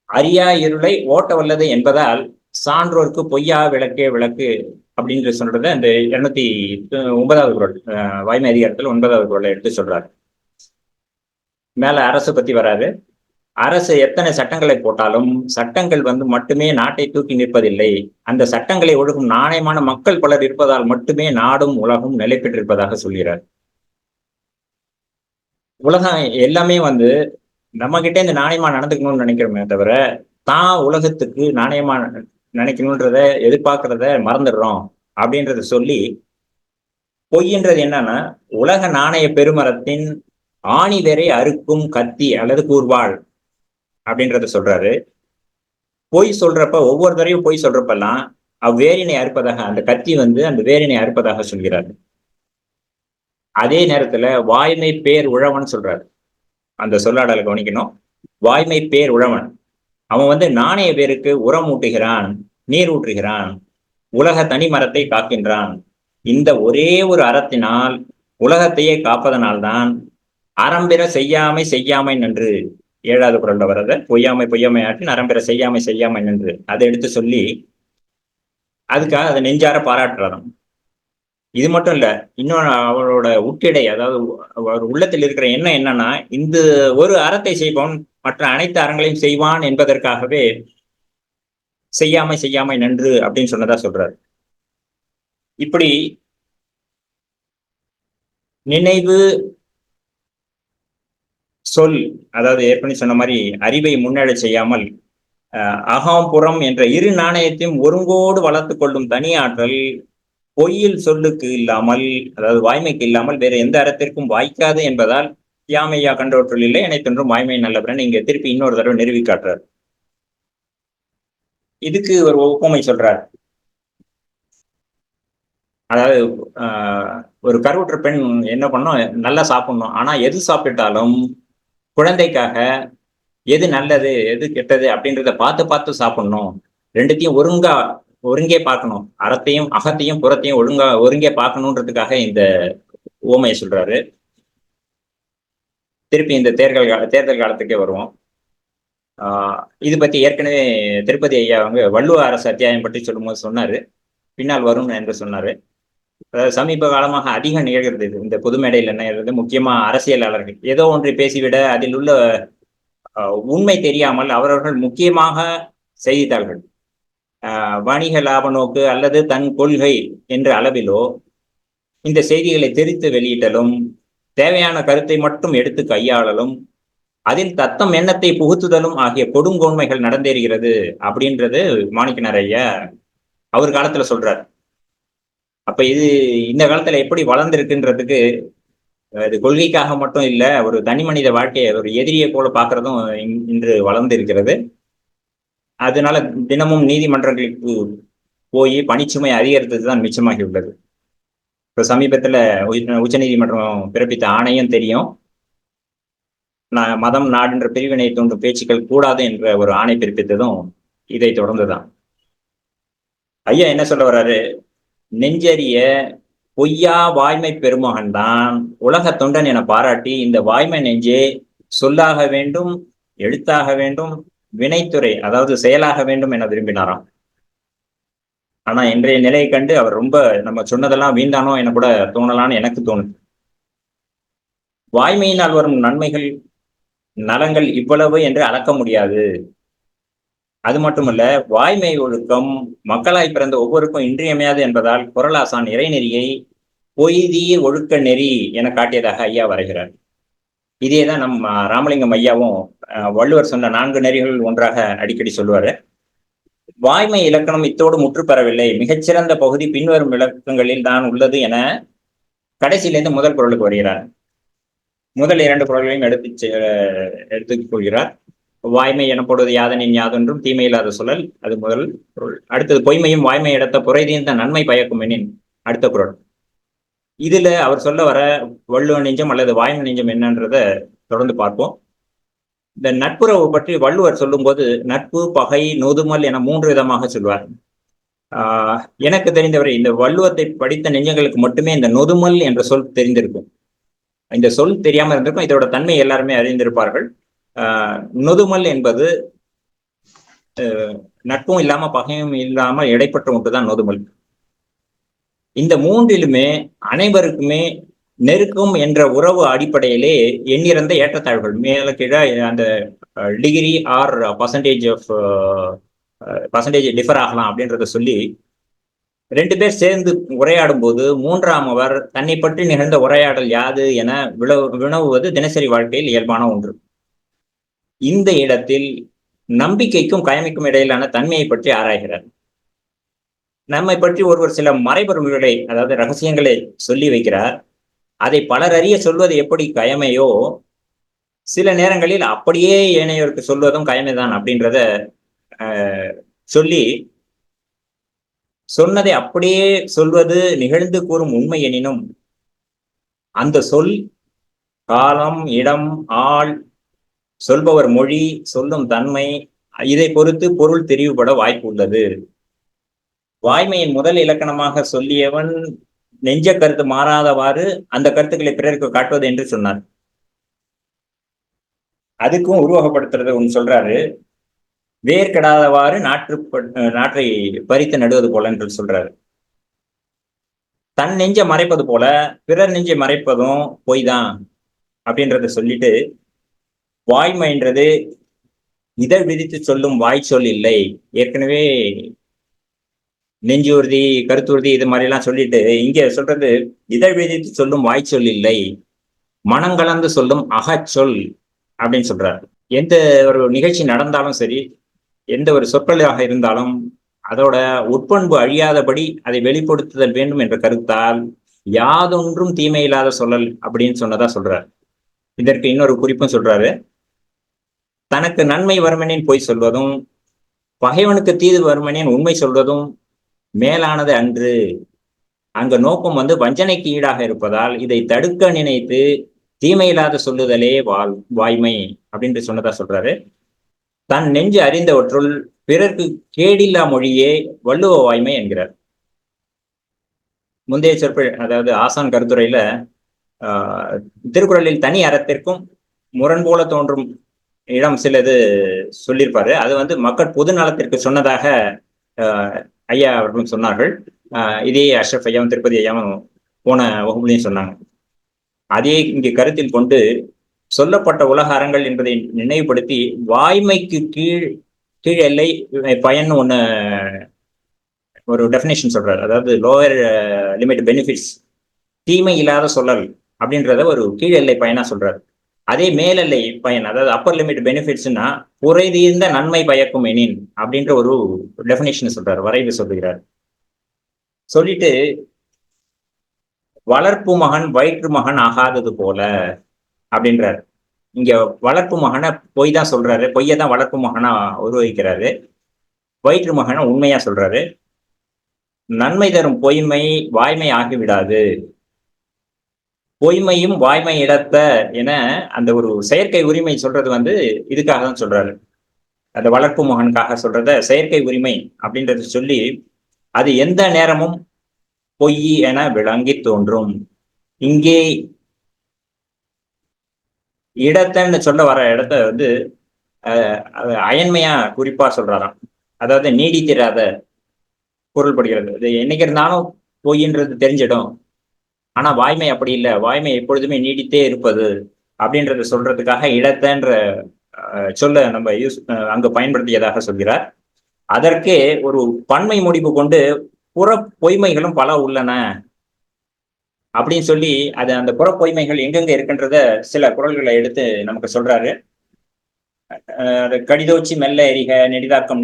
அறியா இருளை ஓட்ட வல்லது என்பதால் சான்றோருக்கு பொய்யா விளக்கே விளக்கு அப்படின்னு சொல்றத அந்த 209வது குறள் வாய்மை அதிகாரத்துல 9வது குறளை எடுத்து சொல்றாரு. மேல அரசு பத்தி வராது. அரசு எத்தனை சட்டங்களை போட்டாலும் சட்டங்கள் மட்டுமே நாட்டை தூக்கி நிற்பதில்லை. அந்த சட்டங்களை ஒழுகும் நாணயமான மக்கள் பலர் இருப்பதால் மட்டுமே நாடும் உலகும் நிலை பெற்றிருப்பதாக சொல்கிறார். உலகம் எல்லாமே நம்ம கிட்டே இந்த நாணயமா நடந்துக்கணும்னு நினைக்கிறோமே தவிர தான் உலகத்துக்கு நாணயமா நினைக்கணும்ன்றத எதிர்பார்க்கறத மறந்துடுறோம் அப்படின்றத சொல்லி பொய்ன்றது என்னன்னா உலக நாணய பெருமரத்தின் ஆணி வேரை அறுக்கும் கத்தி அல்லது கூர்வாள் அப்படின்றத சொல்றாரு. பொய் சொல்றப்ப ஒவ்வொரு தரையும் பொய் சொல்றப்பெல்லாம் அவ்வேரினை அறுப்பதாக அந்த கத்தி அந்த வேரினை அறுப்பதாக சொல்கிறார். அதே நேரத்துல வாய்மை பேர் உழவன் சொல்றாரு. அந்த சொல்லாடலை கவனிக்கணும். வாய்மை பேர் உழவன், அவன் நாணய பேருக்கு உரம் ஊட்டுகிறான், நீர் ஊற்றுகிறான், உலக தனி மரத்தை காக்கின்றான். இந்த ஒரே ஒரு அறத்தினால் உலகத்தையே காப்பதனால்தான் அறம்பிற செய்யாமை செய்யாமை நன்று. 7வது குறள்ல வர்றத பொய்யாமை பொய்யாமை ஆற்றி அறம்பிற செய்யாமை செய்யாமை நன்று அதை எடுத்து சொல்லி அதுக்காக அதை நெஞ்சார பாராட்டுறாராம். இது மட்டும் இல்ல, இன்னொன்று அவரோட உட்டிடை, அதாவது அவர் உள்ளத்தில் இருக்கிற எண்ணம் என்னன்னா இந்த ஒரு அறத்தை செய்பவன் மற்ற அனைத்து அறங்களையும் செய்வான் என்பதற்காகவே செய்யாமை செய்யாமை நன்று அப்படின்னு சொன்னதா சொல்றாரு. இப்படி நினைவு சொல், அதாவது ஏற்கனவே சொன்ன மாதிரி அறிவை முன்னெழ செய்யாமல் அகம்புறம் என்ற இரு நாணயத்தையும் ஒருங்கோடு வளர்த்து கொள்ளும் தனியாற்றல் பொய்யில் சொல்லுக்கு இல்லாமல், அதாவது வாய்மைக்கு இல்லாமல் வேற எந்த அறத்திற்கும் வாய்க்காது என்பதால் யாமையா கண்டோற்றில் இல்லை அனைத்தொன்றும் வாய்மை நல்லவரன் இங்க திருப்பி இன்னொரு தடவை நிறுவி காட்டுறார். இதுக்கு ஒரு ஒப்புமை சொல்றார். அதாவது ஒரு கருவுற்ற பெண் என்ன பண்ணும், நல்லா சாப்பிடணும். ஆனா எது சாப்பிட்டாலும் குழந்தைக்காக எது நல்லது எது கெட்டது அப்படின்றத பார்த்து பார்த்து சாப்பிடணும். ரெண்டுத்தையும் ஒருங்கே பார்க்கணும். அகத்தையும் புறத்தையும் ஒருங்கே பார்க்கணுன்றதுக்காக இந்த உவமையை சொல்றாரு. திருப்பி இந்த தேர்தல் காலத்துக்கே வருவோம். இது பத்தி ஏற்கனவே திருப்பதி ஐயா அவங்க வள்ளுவ அரசு அத்தியாயம் பற்றி சொல்லும்போது சொன்னாரு, பின்னால் வரும் என்று சொன்னாரு. அதாவது சமீப காலமாக அதிகம் நிகழ்கிறது இந்த பொது மேடையில் என்ன, முக்கியமா அரசியலாளர்கள் ஏதோ ஒன்றை பேசிவிட அதில் உள்ள உண்மை தெரியாமல் அவரவர்கள் முக்கியமாக செய்தித்தாள்கள் வணிக லாப நோக்கு அல்லது தன் கொள்கை என்ற அளவிலோ இந்த செய்திகளை திரித்து வெளியிட்டலும், தேவையான கருத்தை மட்டும் எடுத்து கையாளலும், அதில் தத்தம் எண்ணத்தை புகுத்துதலும் ஆகிய கொடுங்கோன்மைகள் நடந்தேறுகிறது அப்படின்றது மாணிக்கனார் ஐயா அவர் காலத்துல சொல்றார். அப்ப இது இந்த காலத்துல எப்படி வளர்ந்திருக்குன்றதுக்கு இது கொள்கைக்காக மட்டும் இல்ல, ஒரு தனி மனித வாழ்க்கையை ஒரு எதிரியை போல பாக்குறதும் இன்று வளர்ந்து இருக்கிறது. அதனால தினமும் நீதிமன்றங்களுக்கு போய் பணிச்சுமை அதிகரித்தது தான் மிச்சமாகி உள்ளது. இப்ப சமீபத்துல உச்ச நீதிமன்றம் பிறப்பித்த ஆணையம் தெரியும். மதம் நாடுன்ற பிரிவினை தோன்றும் பேச்சுக்கள் கூடாது என்ற ஒரு ஆணை பிறப்பித்ததும் இதை தொடர்ந்துதான். ஐயா என்ன சொல்ல வர்றாரு, நெஞ்சறிய பொய்யா வாய்மை பெருமகன் தான் உலக தொண்டன் என பாராட்டி இந்த வாய்மை நெஞ்சே சொல்லாக வேண்டும், எழுத்தாக வேண்டும், வினைத்துறை அதாவது செயலாக வேண்டும் என விரும்பினாராம். ஆனா இன்றைய நிலையை கண்டு அவர் ரொம்ப நம்ம சொன்னதெல்லாம் வீண்டானோ என கூட தோணலான்னு எனக்கு தோணுது. வாய்மையினால் வரும் நன்மைகள் நலங்கள் இவ்வளவு என்று அளக்க முடியாது. அது மட்டுமல்ல, வாய்மை ஒழுக்கம் மக்களாய் பிறந்த ஒவ்வொருக்கும் இன்றியமையாது என்பதால் குறளாசான் இறைநெறியை பொய்திய ஒழுக்க நெறி என காட்டியதாக ஐயா வரைகிறார். இதேதான் நம் ராமலிங்கம் ஐயாவும் வள்ளுவர் சொன்ன 4 நெறிகள் ஒன்றாக அடிக்கடி சொல்லுவாரு. வாய்மை இலக்கணம் இத்தோடு முற்று பெறவில்லை, மிகச்சிறந்த பகுதி பின்வரும் விளக்கங்களில் தான் உள்ளது என கடைசியிலிருந்து முதல் குறளுக்கு வருகிறார். முதல் 2 குறள்களையும் எடுத்துக் கொள்கிறார். வாய்மை எனப்படுவது யாதனின் யாதொன்றும் தீமை இல்லாத சொல்லல், அது முதல் குறள். அடுத்தது பொய்மையும் வாய்மை எடுத்த புரைதீர்ந்த நன்மை பயக்கும் எனின் அடுத்த குறள். இதுல அவர் சொல்ல வர வள்ளுவ நெஞ்சம் அல்லது வாய்மை நெஞ்சம் என்னன்றத தொடர்ந்து பார்ப்போம். இந்த நட்புறவு பற்றி வள்ளுவர் சொல்லும் போது நட்பு, பகை, நொதுமல் என 3 விதமாக சொல்வார். எனக்கு தெரிந்தவரை இந்த வள்ளுவத்தை படித்த நெஞ்சங்களுக்கு மட்டுமே இந்த நொதுமல் என்ற சொல் தெரிந்திருக்கும். இந்த சொல் தெரியாம இருந்திருக்கும். இதோட தன்மை எல்லாருமே அறிந்திருப்பார்கள். நொதுமல் என்பது நட்பும் இல்லாம பகையும் இல்லாம இடைப்பட்ட ஒன்றுதான் நொதுமல். இந்த 3லுமே அனைவருக்குமே நெருக்கம் என்ற உறவு அடிப்படையிலே எண்ணிறந்த ஏற்றத்தாழ்வுகள் மேல கீழே அந்த டிகிரி ஆர் பர்சன்டேஜ் டிஃபர் ஆகலாம் அப்படின்றத சொல்லி 2 பேர் சேர்ந்து உரையாடும் போது 3ஆமவர் தன்னை பற்றி நிகழ்ந்த உரையாடல் யாது என வினவுவது தினசரி வாழ்க்கையில் இயல்பான ஒன்று. இந்த இடத்தில் நம்பிக்கைக்கும் கயமைக்கும் இடையிலான தன்மையை பற்றி ஆராய்கிறார். நம்மை பற்றி ஒருவர் சில மறைபொருள்களை அதாவது ரகசியங்களை சொல்லி வைக்கிறார். அதை பலர் அறிய சொல்வது எப்படி கயமையோ, சில நேரங்களில் அப்படியே ஏனையோருக்கு சொல்வதும் கயமைதான் அப்படின்றத சொல்லி, சொன்னதை அப்படியே சொல்வது நிகழ்ந்து கூறும் உண்மை எனினும் அந்த சொல், காலம், இடம், ஆள், சொல்பவர் மொழி, சொல்லும் தன்மை இதை பொறுத்து பொருள் தெரிவுபட வாய்ப்பு உள்ளது. வாய்மையின் முதல் இலக்கணமாக சொல்லியவன் நெஞ்ச கருத்து மாறாதவாறு அந்த கருத்துக்களை பிறருக்கு காட்டுவது என்று சொன்னார். அதுக்கும் உருவகப்படுத்துறது ஒன்று சொல்றாரு, வேர்கெடாதவாறு நாற்றை பறித்து நடுவது போல என்று சொல்றாரு. தன் நெஞ்ச மறைப்பது போல பிறர் நெஞ்சை மறைப்பதும் பொய் தான் அப்படின்றத சொல்லிட்டு, வாய்மைன்றது இதழ் விதித்து சொல்லும் வாய் சொல் இல்லை. ஏற்கனவே நெஞ்சுறுதி, கருத்துறுதி இது மாதிரி எல்லாம் சொல்லிட்டு இங்க சொல்றது இதழ் விதித்து சொல்லும் வாய் சொல் இல்லை, மனங்கலந்து சொல்லும் அகச்சொல் அப்படின்னு சொல்றாரு. எந்த ஒரு நிகழ்ச்சி நடந்தாலும் சரி, எந்த ஒரு சொற்களாக இருந்தாலும் அதோட உட்பண்பு அழியாதபடி அதை வெளிப்படுத்துதல் வேண்டும் என்ற கருத்தால் யாதொன்றும் தீமை இல்லாத சொல்லல் அப்படின்னு சொன்னதா சொல்றாரு. இதற்கு இன்னொரு குறிப்பும் சொல்றாரு, தனக்கு நன்மை வருமனின் பொய் சொல்வதும் பகைவனுக்கு தீது வருமனின் உண்மை சொல்வதும் மேலானது அன்று. அங்க நோக்கம் வஞ்சனைக்கு ஈடாக இருப்பதால் இதை தடுக்க நினைத்து தீமையில்லாத சொல்லுதலே வாய்மை அப்படின்னு சொன்னதா சொல்றாரு. தன் நெஞ்சு அறிந்தவற்றுள் பிறர்க்கு கேடில்லா மொழியே வள்ளுவ வாய்மை என்கிறார். முந்தைய அதாவது ஆசான் கருத்துரையில திருக்குறளில் தனி அறத்திற்கும் முரண் போல தோன்றும் இடம் சிலது சொல்லியிருப்பாரு. அது மக்கள் பொது நலத்திற்கு சொன்னதாக ஐயா அவர்களும் சொன்னார்கள். இதே அஷ்ரஃப் ஐயாவும் திருப்பதி ஐயாவும் போன வகுப்புலையும் சொன்னாங்க. அதே இங்கு கருத்தில் கொண்டு சொல்லப்பட்ட உலக அறங்கள் என்பதை நினைவுபடுத்தி வாய்மைக்கு கீழ் எல்லை பயன் ஒரு டெஃபினேஷன் சொல்றாரு. அதாவது லோவர் லிமிட் பெனிஃபிட்ஸ், தீமை இல்லாத சொல்லல் அப்படின்றத ஒரு கீழ் எல்லை பயனா சொல்றாரு. அதே மேலெல்லை பயன், அதாவது அப்பர் லிமிட் பெனிஃபிட்ஸ்னா குறைதீர்ந்த நன்மை பயக்கும் எனின் அப்படின்ற ஒரு டெஃபினேஷன் சொல்றாரு, வரைவு சொல்லுகிறார். சொல்லிட்டு வளர்ப்பு மகன் வயிற்று மகன் ஆகாதது போல அப்படின்றாரு. இங்க வளர்ப்பு மகனை பொய் தான் சொல்றாரு, பொய்யை தான் வளர்ப்பு மகனா உருவகிக்கிறாரு. வயிற்று மகனை உண்மையா சொல்றாரு. நன்மை தரும் பொய்மை வாய்மை ஆகிவிடாது. பொய்மையும் வாய்மை இடத்த என அந்த ஒரு செயற்கை உரிமை சொல்றது இதுக்காக தான் சொல்றாரு. அந்த வளர்ப்பு மகனுக்காக சொல்றத செயற்கை உரிமை அப்படின்றத சொல்லி அது எந்த நேரமும் பொய் என விளங்கி தோன்றும். இங்கே இடத்தன்னு சொல்ல வர இடத்த அயன்மையா குறிப்பா சொல்றாராம். அதாவது நீடித்திராத பொருள்படுகிறது. இது என்னைக்கு இருந்தாலும் பொய்ன்றது தெரிஞ்சிடும். ஆனா வாய்மை அப்படி இல்லை, வாய்மை எப்பொழுதுமே நீடித்தே இருப்பது அப்படின்றத சொல்றதுக்காக இடத்தன்ற சொல்ல நம்ம அங்கு பயன்படுத்தியதாக சொல்கிறார். அதற்கே ஒரு பன்மை முடிவு கொண்டு புற பொய்மைகளும் பல உள்ளன அப்படின்னு சொல்லி அந்த புற பொய்மைகள் எங்கெங்க இருக்குன்றத சில குறள்களை எடுத்து நமக்கு சொல்றாரு. கடிதோச்சி மெல்ல எரிக நெடிதாக்கம்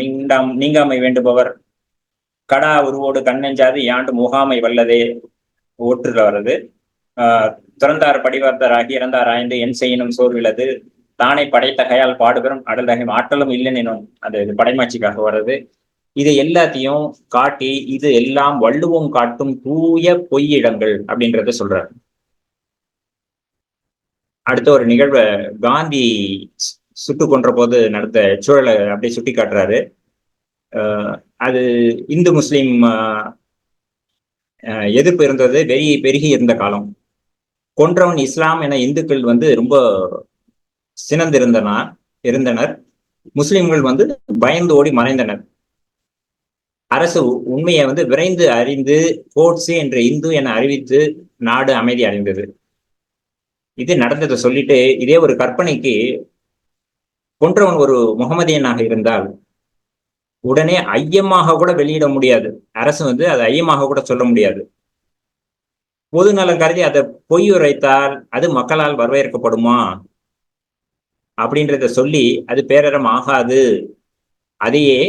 நீங்காமை வேண்டுபவர் கடா உருவோடு கண்ணெஞ்சாது யாண்டு முகாமை வல்லதே ஓட்டுல வருது. துறந்தார் படிவர்த்தராகி இறந்தார் ஆய்ந்து என் செய்யணும் சோர்விலது தானே படைத்த கையால் பாடுபெறும் அடல்தகை ஆற்றலும் இல்லைன்னும் அது படைமாட்சிக்காக வர்றது. இதை எல்லாத்தையும் காட்டி இது எல்லாம் வள்ளுவம் காட்டும் தூய பொய்யிடங்கள் அப்படின்றத சொல்றாரு. அடுத்த ஒரு நிகழ்வை காந்தி சுட்டு கொன்ற போது நடந்த சூழலை அப்படியே சுட்டி காட்டுறாரு. அது இந்து முஸ்லிம் எதிர்ப்பு இருந்தது, பெருகி இருந்த காலம். கொன்றவன் இஸ்லாம் என இந்துக்கள் ரொம்ப இருந்தனர். முஸ்லிம்கள் பயந்து ஓடி மறைந்தனர். அரசு உண்மையை விரைந்து அறிந்து கோட்ஸே என்ற இந்து என அறிவித்து நாடு அமைதி அடைந்தது. இது நடந்ததை சொல்லிட்டு இதே ஒரு கற்பனைக்கு கொன்றவன் ஒரு முகமதியனாக இருந்தால் உடனே ஐயமாக கூட வெளியிட முடியாது. அரசு அதை ஐயமாக கூட சொல்ல முடியாது. பொது நலம் கருதி அதை பொய் உரைத்தால் அது மக்களால் வரவேற்கப்படுமா அப்படின்றத சொல்லி அது பேரறம் ஆகாது. அதையே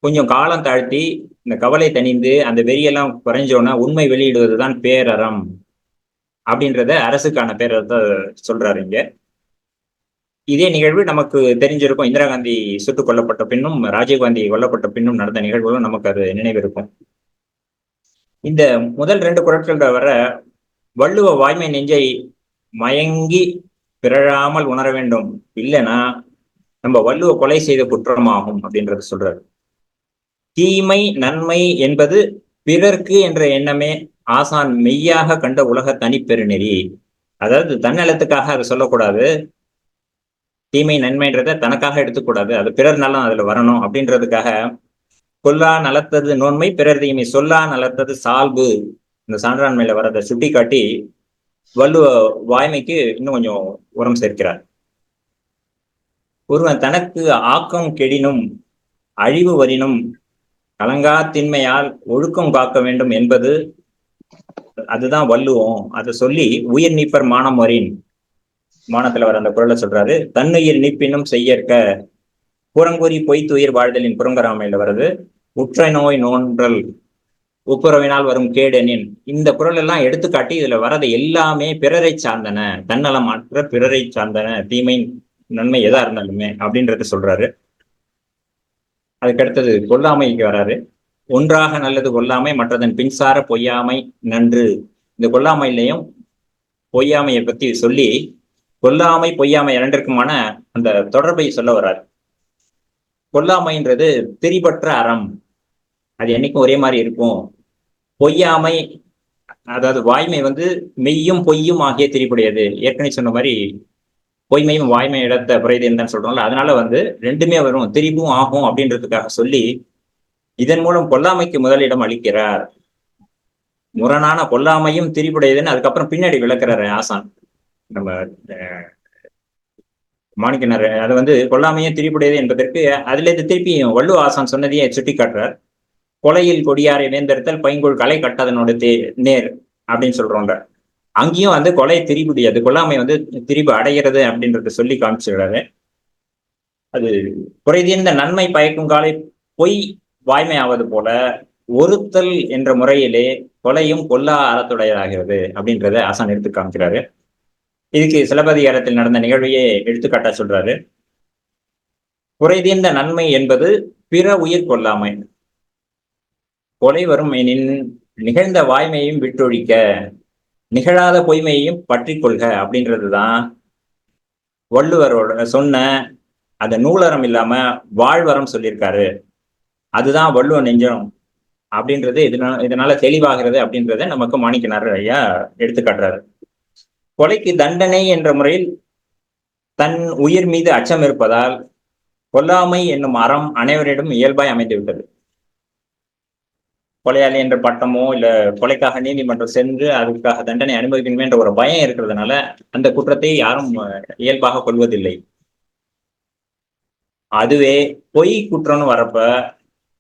கொஞ்சம் காலம் தாழ்த்தி இந்த கவலை தணிந்து அந்த வெறியெல்லாம் குறைஞ்சோன்னா உண்மை வெளியிடுவதுதான் பேரறம் அப்படின்றத அரசுக்கான பேரறத்தை சொல்றாரு இங்க. இதே நிகழ்வு நமக்கு தெரிஞ்சிருக்கும். இந்திரா காந்தி சுட்டுக் கொல்லப்பட்ட பின்னும் ராஜீவ்காந்தி கொல்லப்பட்ட பின்னும் நடந்த நிகழ்வுகளும் நமக்கு அது நினைவிருக்கும். இந்த முதல் 2 குறட்கள் வர வள்ளுவ வாய்மை நெஞ்சை மயங்கி பிறழாமல் உணர வேண்டும், இல்லைன்னா நம்ம வள்ளுவ கொலை செய்த குற்றமாகும் அப்படின்றத சொல்றாரு. தீமை நன்மை என்பது பிறர்க்கு என்ற எண்ணமே ஆசான் மெய்யாக கண்ட உலக தனிப்பெருநெறி. அதாவது தன்னலத்துக்காக அதை சொல்லக்கூடாது, தீமை நன்மைன்றத தனக்காக எடுத்துக்கூடாது, அது பிறர் நலம் அதுல வரணும் அப்படின்றதுக்காக கொல்லா நலத்தது நோன்மை பிறர் தீமை சொல்லா நலத்தது சால்பு இந்த சான்றாண்மையில வரதை சுட்டி காட்டி வள்ளுவ வாய்மைக்கு இன்னும் கொஞ்சம் உரம் சேர்க்கிறார். ஒருவன் தனக்கு ஆக்கம் கெடினும் அழிவு வரினும் கலங்கா திண்மையால் ஒழுக்கம் காக்க வேண்டும் என்பது அதுதான் வள்ளுவம். அதை சொல்லி உயிர் நீப்பர் மானம் வரின் மானத்துல வர அந்த குறளை சொல்றாரு. தன்னுயிர் நீப்பினும் செய்யற்க புறங்கூறி பொய்த்துயிர் வாழ்தலின் புறங்கராமையில வருது. உற்ற நோய் நோன்றல் ஒப்புரவினால் வரும் கேடெனின். இந்த குறள் எல்லாம் எடுத்துக்காட்டி இதுல வரது எல்லாமே பிறரை சார்ந்தன, தன்னலம் மற்ற பிறரை சார்ந்தன, தீமை நன்மை எதா இருந்தாலுமே அப்படின்றத சொல்றாரு. அதுக்கடுத்தது கொல்லாமைக்கு வராரு. ஒன்றாக நல்லது கொல்லாமை மற்றதன் பின்சார பொய்யாமை நன்று. இந்த கொல்லாமையிலையும் பொய்யாமையை பத்தி சொல்லி கொல்லாமை பொய்யாமை இரண்டிற்குமான அந்த தொடர்பை சொல்ல வர்றார். கொல்லாமைன்றது திரிபற்ற அறம், அது என்னைக்கும் ஒரே மாதிரி இருக்கும். பொய்யாமை, அதாவது வாய்மை மெய்யும் பொய்யும் ஆகிய திரிபுடையது. ஏற்கனவே சொன்ன மாதிரி பொய்மையும் வாய்மை இடத்த புரையதுன்னு சொல்றோம்ல, அதனால ரெண்டுமே வரும், திரிபும் ஆகும் அப்படின்றதுக்காக சொல்லி இதன் மூலம் கொல்லாமைக்கு முதலிடம் அளிக்கிறார். முரணான கொல்லாமையும் திரிபுடையதுன்னு அதுக்கப்புறம் பின்னாடி விளக்குறாரு ஆசான் நம்ம மாணிக்கனார். அது கொல்லாமையும் திரிபுடையது என்பதற்கு அதுல இருந்து திருப்பியும் வள்ளுவ ஆசான் சொன்னதையே சுட்டி காட்டுறார். கொலையில் கொடியாரை வேந்தெடுத்தல் பைங்குள் கலை கட்டதனோட நேர் அப்படின்னு சொல்றோம்ல, அங்கேயும் கொலை திரிபுடையது, கொல்லாமை திரிபு அடைகிறது அப்படின்றத சொல்லி காமிச்சுக்கிறாரு. அது குறைதீர்ந்த நன்மை பயக்கும் காலை பொய் வாய்மை ஆவது போல ஒருத்தல் என்ற முறையிலே கொலையும் கொல்லா அறத்துடையதாகிறது அப்படின்றத ஆசான் எடுத்து காமிக்கிறாரு. இதுக்கு சிலப்பதிகாரத்தில் நடந்த நிகழ்வையே எடுத்துக்காட்டா சொல்றாரு. குறைதீர்ந்த நன்மை என்பது பிற உயிர் கொல்லாமை. கொலை வரும் எனின் நிகழ்ந்த வாய்மையையும் விட்டொழிக்க, நிகழாத பொய்மையையும் பற்றி கொள்க அப்படின்றதுதான் வள்ளுவரோட சொன்ன அந்த நூலறம் இல்லாம வாழ்வரம் சொல்லியிருக்காரு. அதுதான் வள்ளுவ நெஞ்சம் அப்படின்றது இதனால தெளிவாகிறது அப்படின்றத நமக்கு மாணிக்கனார் ஐயா எடுத்துக்காட்டுறாரு. கொலைக்கு தண்டனை என்ற முறையில் தன் உயிர் மீது அச்சம் இருப்பதால் கொல்லாமை என்னும் அறம் அனைவரிடம் இயல்பாய் அமைந்து விட்டது. கொலையாளி என்ற பட்டமோ இல்ல கொலைக்காக நீதிமன்றம் சென்று அதுக்காக தண்டனை அனுபவிக்கணுமே என்ற ஒரு பயம் இருக்கிறதுனால அந்த குற்றத்தை யாரும் இயல்பாக கொள்வதில்லை. அதுவே பொய் குற்றம்னு வரப்ப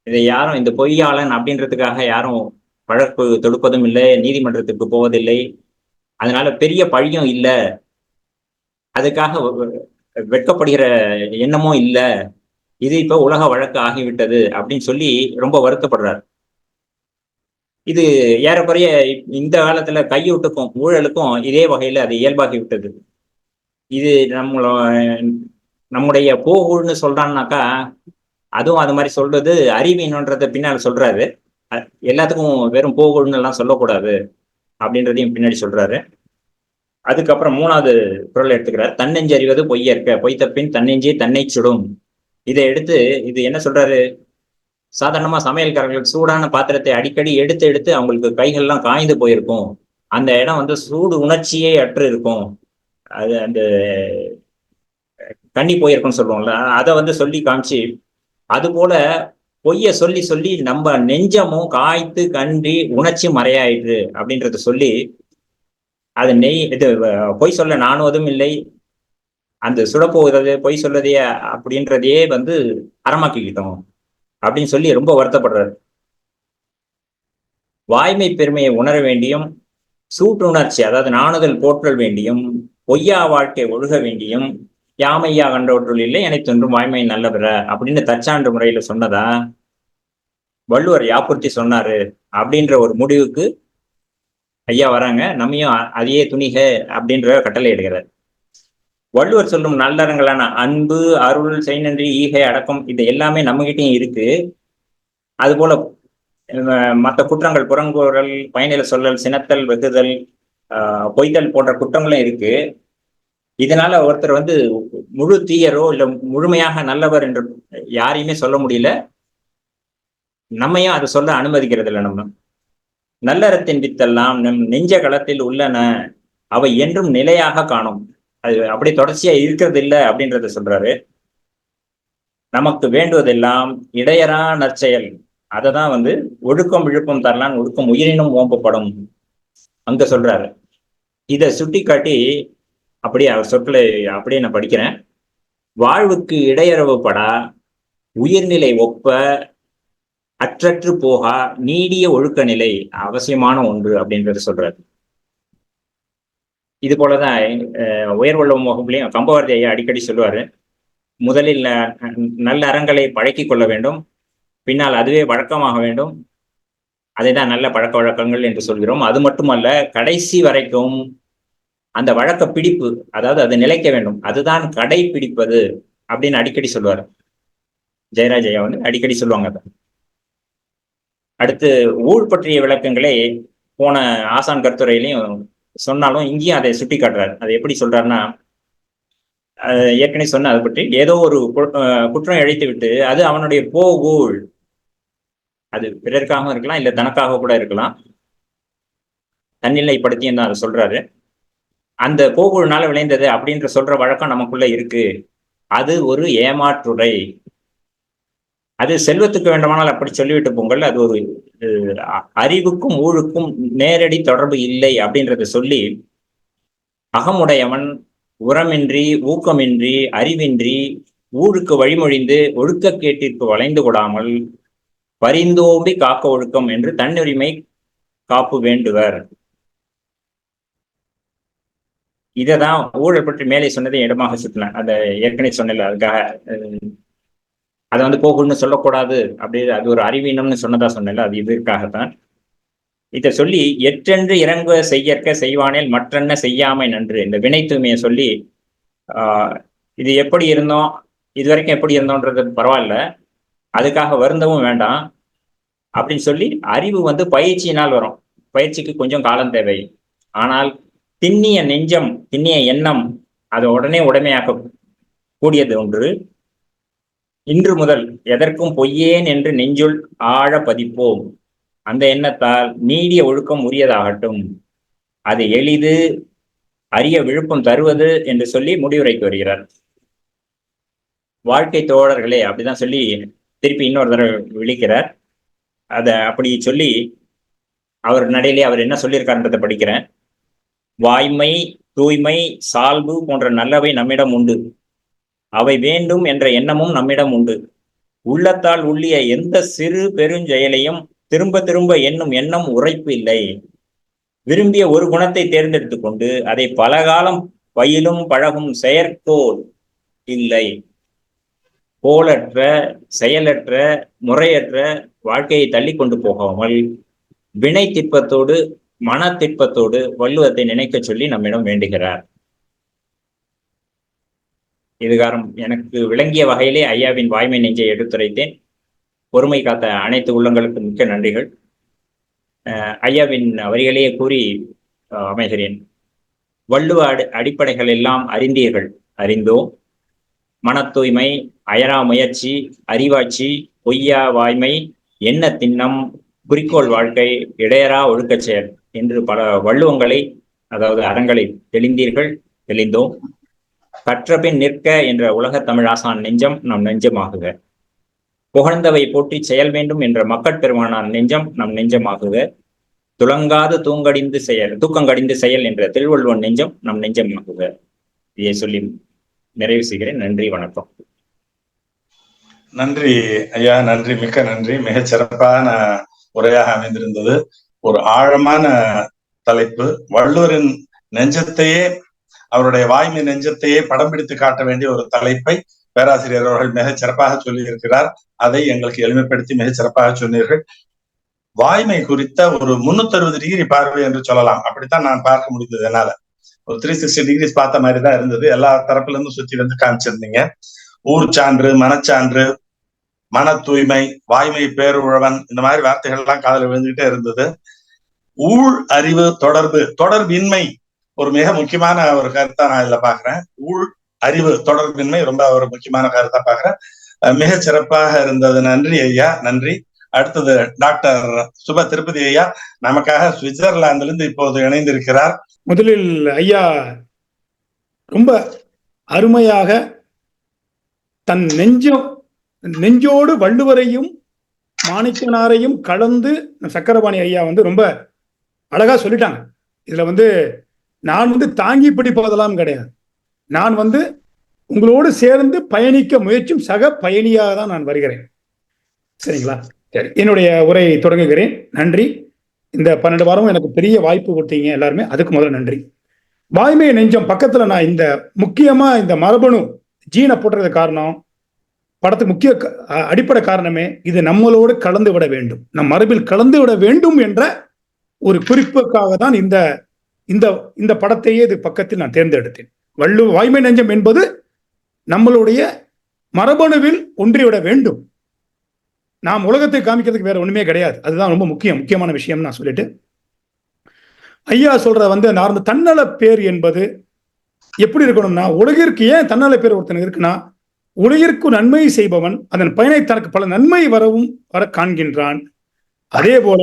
இதை யாரும், இந்த பொய்யாளன் அப்படின்றதுக்காக யாரும் வழக்கு தொடுப்பதும் இல்லை, நீதிமன்றத்துக்கு போவதில்லை. அதனால பெரிய பழியும் இல்லை, அதுக்காக வெட்கப்படுகிற எண்ணமும் இல்லை. இது இப்ப உலக வழக்கு ஆகிவிட்டது அப்படின்னு சொல்லி ரொம்ப வருத்தப்படுறார். இது ஏறக்குறைய இந்த காலத்துல கையூட்டுக்கும் ஊழலுக்கும் இதே வகையில அது இயல்பாகி விட்டது. இது நம்முடைய போகூழ்னு சொல்றான்னாக்கா அதுவும் அது மாதிரி சொல்றது அறிவீனன்றத பின்னால் சொல்றாரு. எல்லாத்துக்கும் வெறும் போகூழ்னு எல்லாம் சொல்லக்கூடாது அப்படின்றதையும் பின்னாடி சொல்றாரு. அதுக்கப்புறம் 3வது குறள் எடுத்துக்கிறார். தன்னெஞ்சு அறிவது பொய்யற்க, பொய்த்தப்பின் தன்னெஞ்சே தன்னை சுடும். இதை எடுத்து இது என்ன சொல்றாரு, சாதாரணமா சமையல்காரர்களுக்கு சூடான பாத்திரத்தை அடிக்கடி எடுத்து எடுத்து அவங்களுக்கு கைகள்லாம் காய்ந்து போயிருக்கும், அந்த இடம் சூடு உணர்ச்சியே அற்று இருக்கும், அது அந்த கண்ணி போயிருக்கும்னு சொல்லுவோம்ல, அதை சொல்லி காமிச்சு அது போல பொய்ய சொல்லி சொல்லி நம்ம நெஞ்சமும் காய்த்து கன்றி உணர்ச்சி மறையாயிற்று அப்படின்றத சொல்லி அது இது பொய் சொல்ல நாணுவதும் இல்லை, அந்த சுடப்போகிறது பொய் சொல்லதே அப்படின்றதையே அறமாக்கிக்கிட்டோம் அப்படின்னு சொல்லி ரொம்ப வருத்தப்படுறாரு. வாய்மை பெருமையை உணர வேண்டியும், சூட்டுணர்ச்சி அதாவது நாணுதல் போற்றல் வேண்டியும், பொய்யா வாழ்க்கை ஒழுக வேண்டியும், யாமையா கண்டவற்றுள் இல்லை அனைத்தொன்றும் வாய்மை நல்ல பெற அப்படின்னு தச்சான்று முறையில சொன்னதா வள்ளுவர் யாப்புறுத்தி சொன்னாரு அப்படின்ற ஒரு முடிவுக்கு ஐயா வராங்க. நம்மையும் அதையே துணிக அப்படின்ற கட்டளை எடுக்கிறார். வள்ளுவர் சொல்லும் நல்லறங்களான அன்பு, அருள், செய்நன்றி, ஈகை, அடக்கம் இது எல்லாமே நம்மகிட்டையும் இருக்கு. அது போல மற்ற குற்றங்கள் புறங்கூறல், பயனில சொல்லல், சினத்தல், வெகுதல், பொய்தல் போன்ற குற்றங்களும் இருக்கு. இதனால ஒருத்தர் முழு தீயரோ இல்ல முழுமையாக நல்லவர் என்று யாரையுமே சொல்ல முடியல, நம்மையும் அதை சொல்ல அனுமதிக்கிறது இல்லை. நம்ம நல்லறத்தின் வித்தெல்லாம் நம் நெஞ்ச களத்தில் உள்ளன, அவை என்றும் நிலையாக காணும், அது அப்படி தொடர்ச்சியா இருக்கிறது இல்லை அப்படின்றத சொல்றாரு. நமக்கு வேண்டுவதெல்லாம் இடையறா நற்செயல், அததான் ஒழுக்கம் விழுப்பம் தரலான் ஒழுக்கம் உயிரினும் ஓம்பப்படும் அங்க சொல்றாரு. இதை சுட்டி காட்டி அப்படியே அவர் சொற்களை அப்படியே நான் படிக்கிறேன். வாழ்வுக்கு இடையறவுப்படா உயிர்நிலை ஒப்ப அற்றற்று போகா நீடிய ஒழுக்க நிலை அவசியமான ஒன்று அப்படின்றத சொல்றாரு. இது போலதான் உயர்வள்ளுவம் வகுப்புலையும் கம்பவாரதி ஐயா அடிக்கடி சொல்லுவாரு, முதலில் நல்ல அறங்களை பழக்கி கொள்ள வேண்டும், பின்னால் அதுவே வழக்கமாக வேண்டும், அதை தான் நல்ல பழக்க வழக்கங்கள் என்று சொல்கிறோம். அது மட்டுமல்ல, கடைசி வரைக்கும் அந்த வழக்க பிடிப்பு, அதாவது அது நிலைக்க வேண்டும், அதுதான் கடைபிடிப்பது அப்படின்னு அடிக்கடி சொல்லுவார். ஜெயராஜ் ஐயா அடிக்கடி சொல்லுவாங்க. அடுத்து ஊழ் பற்றிய விளக்கங்களே போன ஆசான் கருத்துரையிலையும் சொன்னாலும் இங்கேயும் அதை சுட்டி காட்டுறாரு. அதை எப்படி சொல்றாருன்னா, ஏற்கனவே சொன்ன அதை பற்றி ஏதோ ஒரு குற்றம் இழைத்து விட்டு அது அவனுடைய போகூழ், அது பிறருக்காகவும் இருக்கலாம், இல்லை தனக்காக கூட இருக்கலாம், தன்னிலைப்படுத்தியும் தான் அதை சொல்றாரு. அந்த போகூழ்னால விளைந்தது அப்படின்ற சொல்ற வழக்கம் நமக்குள்ள இருக்கு. அது ஒரு ஏமாற்றுரை. அது செல்வத்துக்கு வேண்டுமானால் அப்படி சொல்லிவிட்டு போங்கள், அது ஒரு அறிவுக்கும் ஊழுக்கும் நேரடி தொடர்பு இல்லை அப்படின்றத சொல்லி, அகமுடையவன் உரமின்றி ஊக்கமின்றி அறிவின்றி ஊழுக்கு வழிமொழிந்து ஒழுக்கக்கேட்டிற்கு வளைந்து கொடாமல் பரிந்தோம்பி காக்க ஒழுக்கம் என்று தன்னுரிமை காப்பு வேண்டுவர். இததான் ஊழல் பற்றி மேலே சொன்னதை இடமாக சுற்றினேன். அதை ஏற்கனவே சொன்னல, அதுக்காக அதை போகுன்னு சொல்லக்கூடாது, அப்படி அது ஒரு அறிவீனம்னு சொன்னதா சொன்னல, அது இதற்காகத்தான். இதை சொல்லி எற்றென்று இறங்க செய்யற்க செய்வானேல் மற்றென்ன செய்யாமை நன்று, இந்த வினை தூய்மையை சொல்லி இது எப்படி இருந்தோம், இது வரைக்கும் எப்படி இருந்தோன்றது பரவாயில்ல, அதுக்காக வருந்தவும் வேண்டாம் அப்படின்னு சொல்லி, அறிவு பயிற்சியினால் வரும், பயிற்சிக்கு கொஞ்சம் காலம் தேவை. ஆனால் திண்ணிய நெஞ்சம், திண்ணிய எண்ணம் அதை உடனே உடைமையாக்க கூடியது ஒன்று. இன்று முதல் எதற்கும் பொய்யேன் என்று நெஞ்சுள் ஆழ பதிப்போம். அந்த எண்ணத்தால் நீடிய ஒழுக்கம் உரியதாகட்டும், அது எளிது அரிய விழுப்பம் தருவது என்று சொல்லி முடிவுரைக்கு வருகிறார். வாழ்க்கை தோழர்களே அப்படிதான் சொல்லி திருப்பி இன்னொரு தடவை விழிக்கிறார். அதை அப்படி சொல்லி அவர் நடையிலே அவர் என்ன சொல்லியிருக்காருன்றதை படிக்கிறேன். வாய்மை, தூய்மை, சால்பு போன்ற நல்லவை நம்மிடம் உண்டு. அவை வேண்டும் என்ற எண்ணமும் நம்மிடம் உண்டு. உள்ளத்தால் உள்ளிய எந்த சிறு பெருஞ்செயலையும் திரும்ப திரும்ப எண்ணும் எண்ணம் உரைப்பு இல்லை. விரும்பிய ஒரு குணத்தை தேர்ந்தெடுத்து கொண்டு அதை பல காலம் பயிலும் பழகும் செயற்கோள் இல்லை. கோலற்ற, செயலற்ற, முறையற்ற வாழ்க்கையை தள்ளி கொண்டு போகாமல் வினை திட்பத்தோடு மன திட்பத்தோடு வள்ளுவத்தை நினைக்க சொல்லி நம்மிடம் வேண்டுகிறார். இதுகாரம் எனக்கு விளங்கிய வகையிலே ஐயாவின் வாய்மை நெஞ்சை எடுத்துரைத்தேன். பொறுமை காத்த அனைத்து உள்ளங்களுக்கு மிக்க நன்றிகள். ஐயாவின் வரிகளையே கூறி அமைகிறேன். வள்ளுவ அடிப்படைகள் எல்லாம் அறிந்தீர்கள், அறிந்தோம். மன தூய்மை, அயரா முயற்சி, அறிவாட்சி, பொய்யா வாய்மை, எண்ண திண்ணம், குறிக்கோள் வாழ்க்கை, இடையரா ஒழுக்கச் செயல் என்று பல வள்ளுவங்களை, அதாவது அறங்களை தெளிந்தீர்கள், தெளிந்தோம். கற்றபின் நிற்க என்ற உலகத் தமிழ் ஆசான் நெஞ்சம் நம் நெஞ்சமாகுக. புகழ்ந்தவை போற்றி செயல் வேண்டும் என்ற மக்கட் பெருமானான் நெஞ்சம் நம் நெஞ்சமாகுக. துளங்காது தூக்கங்கடிந்து செயல் என்ற திருவள்ளுவன் நெஞ்சம் நம் நெஞ்சமாகுக. இதை சொல்லி நிறைவு செய்கிறேன். நன்றி, வணக்கம். நன்றி ஐயா, நன்றி, மிக்க நன்றி. மிகச் சிறப்பான உரையாக அமைந்திருந்தது. ஒரு ஆழமான தலைப்பு. வள்ளுவரின் நெஞ்சத்தையே, அவருடைய வாய்மை நெஞ்சத்தையே படம் பிடித்து காட்ட வேண்டிய ஒரு தலைப்பை பேராசிரியர் அவர்கள் மிகச் சிறப்பாக சொல்லி இருக்கிறார். அதை எங்களுக்கு எளிமைப்படுத்தி மிகச் சிறப்பாக சொன்னீர்கள். வாய்மை குறித்த ஒரு 360 டிகிரி பார்வை என்று சொல்லலாம். அப்படித்தான் நான் பார்க்க முடிந்தது. என்னால ஒரு 360 டிகிரிஸ் பார்த்த மாதிரி தான் இருந்தது. எல்லா தரப்புல இருந்து சுத்தி வந்து காமிச்சிருந்தீங்க. ஊர் சான்று, மனச்சான்று, மன தூய்மை, வாய்மை, பேருழவன், இந்த மாதிரி வார்த்தைகள் எல்லாம் காதல விழுந்துகிட்டே இருந்தது. ஊழ் அறிவு, தொடர்பின்மை ஒரு மிக முக்கியமான ஒரு கருத்தா நான் இதுல பாக்குறேன். ஊழ் அறிவு தொடர்பின்மை ரொம்ப ஒரு முக்கியமான கருத்தா பாக்குறேன். மிக சிறப்பாக இருந்தது. நன்றி ஐயா, நன்றி. அடுத்தது டாக்டர் சுப திருப்பதி ஐயா நமக்காக சுவிட்சர்லாந்துல இருந்து இப்போது இணைந்திருக்கிறார். முதலில் ஐயா ரொம்ப அருமையாக தன் நெஞ்சோடு வள்ளுவரையும் மாணிக்கனாரையும் கலந்து சக்கரபாணி ஐயா ரொம்ப அழகா சொல்லிட்டாங்க. இதுல நான் தாங்கி பிடிப்பதெல்லாம் கிடையாது. நான் உங்களோடு சேர்ந்து பயணிக்க முயற்சியும் சக பயணியாக தான் நான் வருகிறேன். சரிங்களா? சரி, என்னுடைய உரை தொடங்குகிறேன். நன்றி. இந்த 12 வாரமும் எனக்கு பெரிய வாய்ப்பு கொடுத்தீங்க எல்லாருமே, அதுக்கு முதல்ல நன்றி. வாய்மை நெஞ்சம் பக்கத்துல நான் இந்த முக்கியமா இந்த மரபணு ஜீனை போட்டுறது காரணம், படத்துக்கு முக்கிய அடிப்படை காரணமே இது நம்மளோடு கலந்து விட வேண்டும், நம் மரபில் கலந்து விட வேண்டும் என்ற ஒரு குறிப்புக்காக தான் இந்த படத்தையே இது பக்கத்தில் நான் தேர்ந்தெடுத்தேன். வாய்மை நெஞ்சம் என்பது நம்மளுடைய மரபணுவில் ஒன்றிவிட வேண்டும். நாம் உலகத்தை காமிக்கிறதுக்கு வேற ஒண்ணுமே கிடையாது. அதுதான் ரொம்ப முக்கியமான விஷயம் நான் சொல்லிட்டு, ஐயா சொல்ற வந்து அந்த தன்னல பேர் என்பது எப்படி இருக்கணும்னா, உலகிற்கு ஏன் தன்னல பேர் ஒருத்தன் இருக்குன்னா, உலகிற்கு நன்மை செய்பவன் அதன் பயனை தனக்கு பல நன்மை வர காண்கின்றான். அதே போல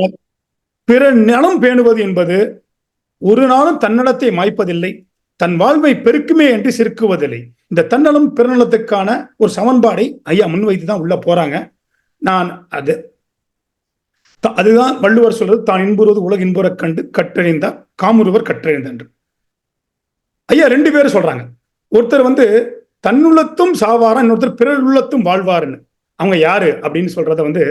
பிற நலம் பேணுவது என்பது ஒரு நாளும் தன்னலத்தை மாய்ப்பதில்லை, தன் வாழ்வை பெருக்குமே என்று சிறுக்குவதில்லை. இந்த தன்னலம் பிறநலத்துக்கான ஒரு சமன்பாடை ஐயா முன்வைத்து தான் உள்ள போறாங்க. நான் அதுதான் வள்ளுவர் சொல்றது, தான் இன்புறுவது உலக இன்புறக் கண்டு கற்றறிந்தார் காமுறுவர் கற்றறிந்த. ஐயா 2 பேரும் சொல்றாங்க. ஒருத்தர் வந்து தன்னுள்ளத்தும் சாவாரா, இன்னொருத்தர் பிறர் உள்ளத்தும் வாழ்வாருன்னு. அவங்க யாரு அப்படின்னு சொல்றத வந்து,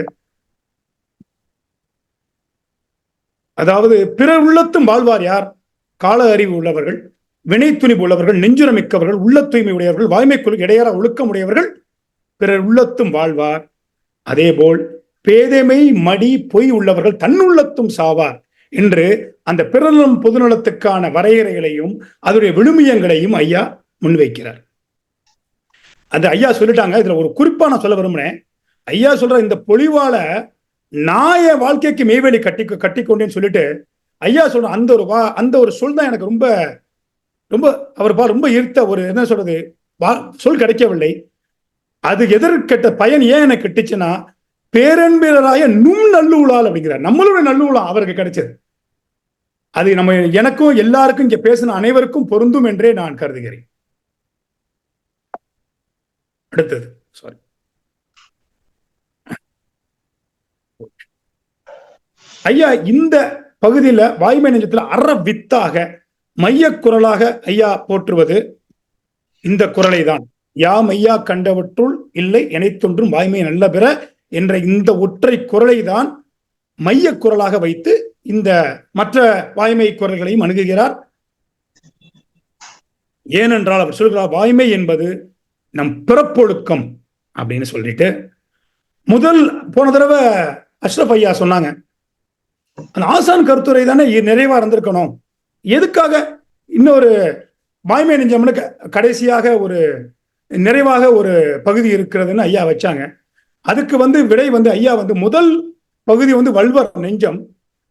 அதாவது பிறர் உள்ளத்தும் வாழ்வார் யார்? கால அறிவு உள்ளவர்கள், வினை துணிவு உள்ளவர்கள், நெஞ்சுரமிக்கவர்கள், உள்ள தூய்மை உடையவர்கள், வாய்மைக்குள் இடையற ஒழுக்கம் உடையவர்கள் பிறர் உள்ளத்தும் வாழ்வார். அதேபோல் பேதைமை மடி பொய் உள்ளவர்கள் தன்னுள்ளத்தும் சாவார் என்று அந்த பிறநலம் பொதுநலத்துக்கான வரையறைகளையும் அதனுடைய விழுமியங்களையும் ஐயா முன்வைக்கிறார். அது ஐயா சொல்லிட்டாங்க. இதுல ஒரு குறிப்பா நான் சொல்ல விரும்புறேன். ஐயா சொல்ற இந்த பொழிவால நாய வாழ்க்கைக்கு மெய்வேலி கட்டிக்கொண்டேன்னு சொல்லிட்டு ஐயா சொல்ற அந்த ஒரு சொல் தான் எனக்கு ரொம்ப ரொம்ப அவர் ரொம்ப ஈர்த்த ஒரு என்ன சொல்றது சொல் கிடைக்கவில்லை. அது எதற்கெட்ட பயன் ஏன் எனக்கு கிட்டுச்சுன்னா, பேரன்பினராய நும் நல்லூழால் அப்படிங்கிறார். நம்மளுடைய நல்லூழா அவருக்கு கிடைச்சது. அது நம்ம எனக்கும் எல்லாருக்கும் இங்க பேசின அனைவருக்கும் பொருந்தும் என்றே நான் கருதுகிறேன். அடுத்தது சாரி, ஐயா இந்த பகுதியில வாய்மை நெஞ்சத்துல அறவித்தாக மைய குரலாக ஐயா போற்றுவது இந்த குரலை தான். யாம் ஐயா கண்டவற்றுள் இல்லை எனைத்தொன்றும் வாய்மை நல்ல பெற என்ற இந்த ஒற்றை குரலை தான் மைய குரலாக வைத்து இந்த மற்ற வாய்மை குரல்களையும் அணுகுகிறார். ஏனென்றால் அவர் சொல்கிறார், வாய்மை என்பது நம் பிறப்பொழுக்கம் அப்படின்னு சொல்லிட்டு, போன தடவை அஷ்ரப் ஐயா சொன்னாங்க, அந்த ஆசான் கருத்துரை தானே நிறைவா இருந்திருக்கணும், எதுக்காக இன்னொரு வாய்மை நெஞ்சம்னு கடைசியாக ஒரு நிறைவாக ஒரு பகுதி இருக்கிறதுன்னு ஐயா வச்சாங்க. அதுக்கு விடை ஐயா முதல் பகுதி வள்ளுவர் நெஞ்சம்,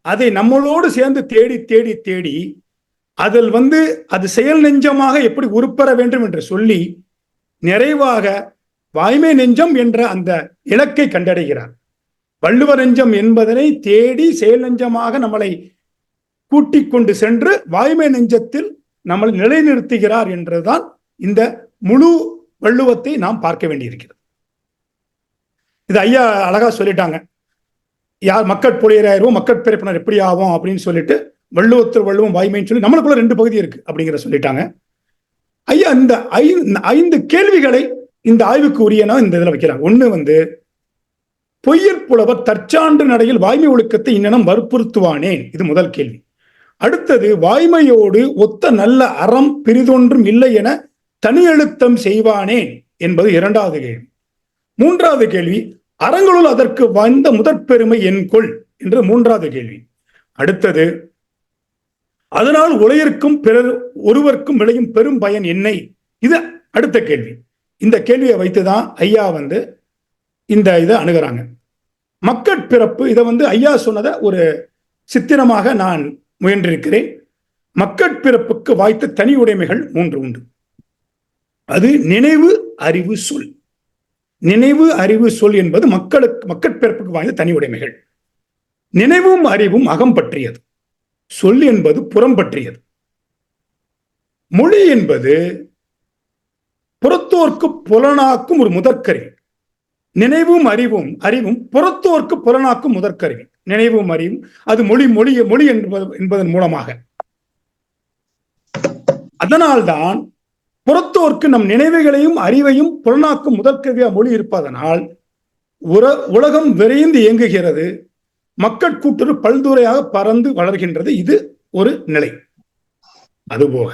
அதை நம்மளோடு சேர்ந்து தேடி தேடி தேடி அதில் அது செயல் நெஞ்சமாக எப்படி உருப்பெற வேண்டும் என்று சொல்லி நிறைவாக வாய்மை நெஞ்சம் என்ற அந்த இலக்கை கண்டடைகிறார். வள்ளுவர் நெஞ்சம் என்பதனை தேடி செயல் நெஞ்சமாக நம்மளை கூட்டிக் கொண்டு சென்று வாய்மை நெஞ்சத்தில் நம்மளை நிலைநிறுத்துகிறார் என்றுதான் இந்த முழு வள்ளுவத்தை நாம் பார்க்க வேண்டியிருக்கிறது. இது ஐயா அழகா சொல்லிட்டாங்க. யார் மக்கட்பொழியராயிருவோம் மக்கட்பிறப்பினர் எப்படி ஆகும் அப்படின்னு சொல்லிட்டு வள்ளுவத்தில் வள்ளுவம் வாய்மைன்னு சொல்லி நம்மளுக்குள்ள 2 பகுதி இருக்கு அப்படிங்கிற சொல்லிட்டாங்க. ஐயா இந்த 5 கேள்விகளை இந்த ஆய்வுக்கு உரியனா இந்த இதுல வைக்கிறாங்க. ஒண்ணு பொய்யற் புலவர் தற்சான்று நடையில் வாய்மை ஒழுக்கத்தை இன்னும் வற்புறுத்துவானேன், இது முதல் கேள்வி. அடுத்தது வாய்மையோடு ஒத்த நல்ல அறம் பிரிதொன்றும் இல்லை என தனி எழுத்தம் செய்வானேன் என்பது 2வது கேள்வி. 3வது கேள்வி, அறங்களுள் அதற்கு வந்த முதற்பெருமை என்கொள் என்று 3வது கேள்வி. அடுத்தது, அதனால் உலகிற்கும் பிறர் ஒருவருக்கும் விளையும் பெரும் பயன் என்னை, இது அடுத்த கேள்வி. இந்த கேள்வியை வைத்துதான் ஐயா இந்த இதை அணுகிறாங்க. மக்கட்பிறப்பு, இதை ஐயா சொன்னதை ஒரு சித்திரமாக நான் முயன்றிருக்கிறேன். மக்கட்பிறப்புக்கு வாய்த்த தனி உடைமைகள் 3 உண்டு. அது நினைவு அறிவு சொல். நினைவு அறிவு சொல் என்பது மக்கட்பிறப்புக்கு வாய்ந்த தனி உடைமைகள். நினைவும் அறிவும் அகம் பற்றியது, சொல் என்பது புறம் பற்றியது. மொழி என்பது புறத்தோர்க்கு புலனாக்கும் ஒரு முதற்கருவி. நினைவும் அறிவும் புறத்தோர்க்கு புலனாக்கும் முதற்கருவி. நினைவும் அறிவும் அது மொழி என்பதன் மூலமாக. அதனால்தான் புறத்தோர்க்கு நம் நினைவுகளையும் அறிவையும் புலனாக்கும் முதற்கருவியா மொழி இருப்பதனால் உலகம் விரைந்து இயங்குகிறது, மக்கட்கூட்டுறு பல்துறையாக பறந்து வளர்கின்றது. இது ஒரு நிலை. அதுபோக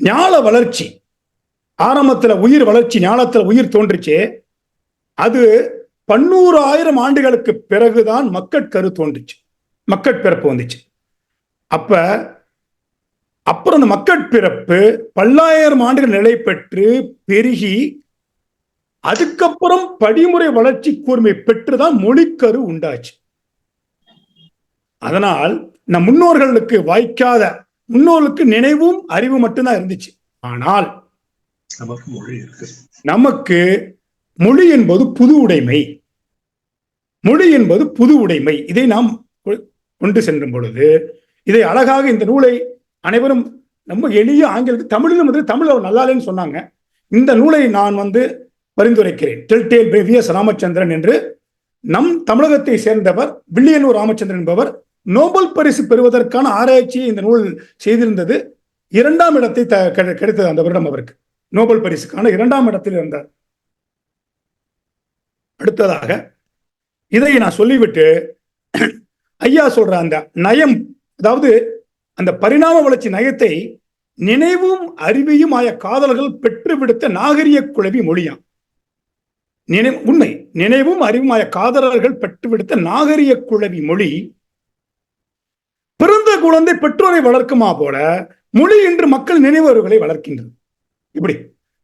ஞான வளர்ச்சி, ஆரம்பத்துல உயிர் வளர்ச்சி, ஞானத்துல உயிர் தோன்றுச்சே, அது 100,000 ஆண்டுகளுக்கு பிறகுதான் மக்கட்கரு தோன்றுச்சு, மக்கட்பிறப்பு வந்துச்சு. அப்புறம் அந்த மக்கட்பிறப்பு 10,000 ஆண்டுகள் நிலை பெற்று பெருகி அதுக்கப்புறம் படிமுறை வளர்ச்சி கூர்மை பெற்றுதான் மொழிக்கரு உண்டாச்சு. அதனால் நம் முன்னோர்களுக்கு வாய்க்காத, முன்னோர்களுக்கு நினைவும் அறிவு மட்டும்தான் இருந்துச்சு. ஆனால் நமக்கு மொழி என்பது புது உடைமை. மொழி என்பது புது உடைமை. இதை நாம் கொண்டு செல்லும் பொழுது இதை அழகாக இந்த நூலை அனைவரும் ரொம்ப எளிய ஆங்கிலத்தில் தமிழிலும் வந்து தமிழ் அவர் நல்லாலேன்னு சொன்னாங்க. இந்த நூலை நான் பரிந்துரைக்கிறேன். டெல்டேல் பை வி.எஸ். ராமச்சந்திரன் என்று நம் தமிழகத்தை சேர்ந்தவர், வில்லியனூர் ராமச்சந்திரன் என்பவர் நோபல் பரிசு பெறுவதற்கான ஆராய்ச்சியை இந்த நூல் செய்திருந்தது. 2ஆம் இடத்தை கிடைத்தது அந்த வருடம். அவருக்கு நோபல் பரிசுக்கான 2ஆம் இடத்தில் இருந்தார். அடுத்ததாக இதை நான் சொல்லிவிட்டு ஐயா சொல்ற அந்த நயம், அதாவது அந்த பரிணாம வளர்ச்சி நயத்தை நினைவும் அறிவையும் ஆய காதலர்கள் பெற்று விடுத்த நாகரிக குழவி மொழியாம். உண்மை, நினைவும் அறிவும் ஆய காதலர்கள் பெற்று விடுத்த நாகரிக குழவி மொழி பிறந்த குழந்தை பெற்றோரை வளர்க்குமா போல மொழி இன்று மக்கள் நினைவர்களை வளர்க்கின்றது. இப்படி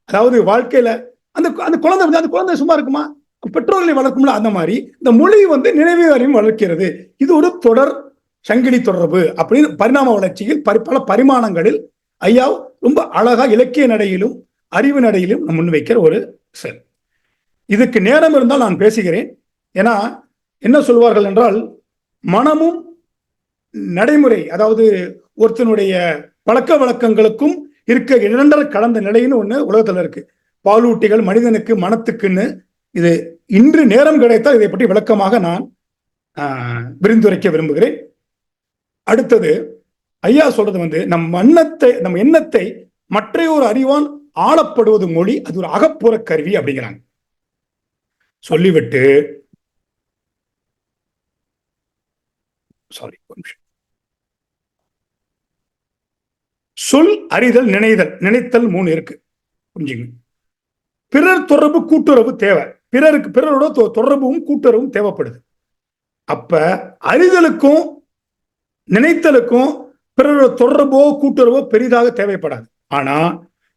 அதாவது வாழ்க்கையில அந்த குழந்தை சும்மா இருக்குமா, பெற்றோர்களை வளர்க்கும்ல, அந்த மாதிரி இந்த மொழி நினைவு அறிவும் வளர்க்கிறது. இது ஒரு தொடர் சங்கிலி தொடர்பு அப்படின்னு பரிணாம வளர்ச்சியில் பல பரிமாணங்களில் ஐயா ரொம்ப அழகா இலக்கிய நடையிலும் அறிவு நடையிலும் நம்ம முன்வைக்கிற ஒரு செயல். இதுக்கு நேரம் இருந்தால் நான் பேசுகிறேன். ஏன்னா என்ன சொல்வார்கள் என்றால், மனமும் நடைமுறை, அதாவது ஒருத்தனுடைய பழக்க வழக்கங்களுக்கும் இருக்க இரண்டரை கலந்த நிலைன்னு ஒண்ணு உலகத்துல இருக்கு. பாலூட்டிகள் மனிதனுக்கு மனத்துக்குன்னு. இது இன்று நேரம் கிடைத்தால் இதை பற்றி விளக்கமாக நான் விரிந்துரைக்க விரும்புகிறேன். அடுத்தது ஐயா சொல்றது நம் எண்ணத்தை மற்றையோர் அறிவான் ஆளப்படுவது மொழி, அது ஒரு அகப்புற கருவி அப்படிங்கிறாங்க. சொல்லிவிட்டு சொல் அறிதல் நினைத்தல் 3 இருக்கு, புரிஞ்சுங்க. பிறர் தொடர்பு கூட்டுறவு தேவை. பிறரோட தொடர்பும் கூட்டுறவும் தேவைப்படுது. அப்ப அறிதலுக்கும் நினைத்தலுக்கும் பிறரோட தொடர்போ கூட்டுறவோ பெரிதாக தேவைப்படாது. ஆனா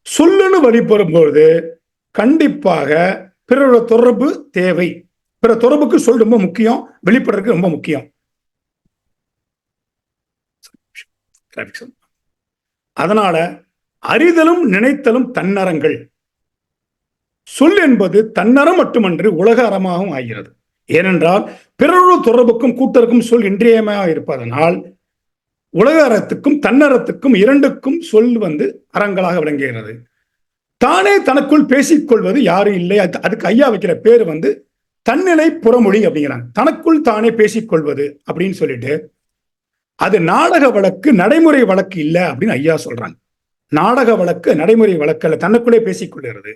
சொல்லுன்னு வழிபடும்போது கண்டிப்பாக பிறரோட தொடர்பு தேவை. பிற தொடர்புக்கு சொல் ரொம்ப முக்கியம், வெளிப்படுறதுக்கு ரொம்ப முக்கியம். அதனால அறிதலும் நினைத்தலும் தன்னறங்கள். சொல் என்பது தன்னறம் மட்டுமன்று உலக அறமாகவும் ஆகிறது. ஏனென்றால் பிறரோட தொடர்புக்கும் கூட்டருக்கும் சொல் இன்றியமையாக இருப்பதனால் உலக அறத்துக்கும் தன்னறத்துக்கும் இரண்டுக்கும் சொல் அறங்களாக விளங்குகிறது. தானே தனக்குள் பேசிக்கொள்வது யாரும் இல்லை. அதுக்கு ஐயா வைக்கிற பேர் தன்னிலை புறமொழி அப்படிங்கிறாங்க. தனக்குள் தானே பேசிக்கொள்வது அப்படின்னு சொல்லிட்டு, அது நாடக வழக்கு, நடைமுறை வழக்கு இல்லை அப்படின்னு ஐயா சொல்றாங்க. நாடக வழக்கு நடைமுறை வழக்கு அல்ல, தனக்குள்ளே பேசிக்கொள்கிறது.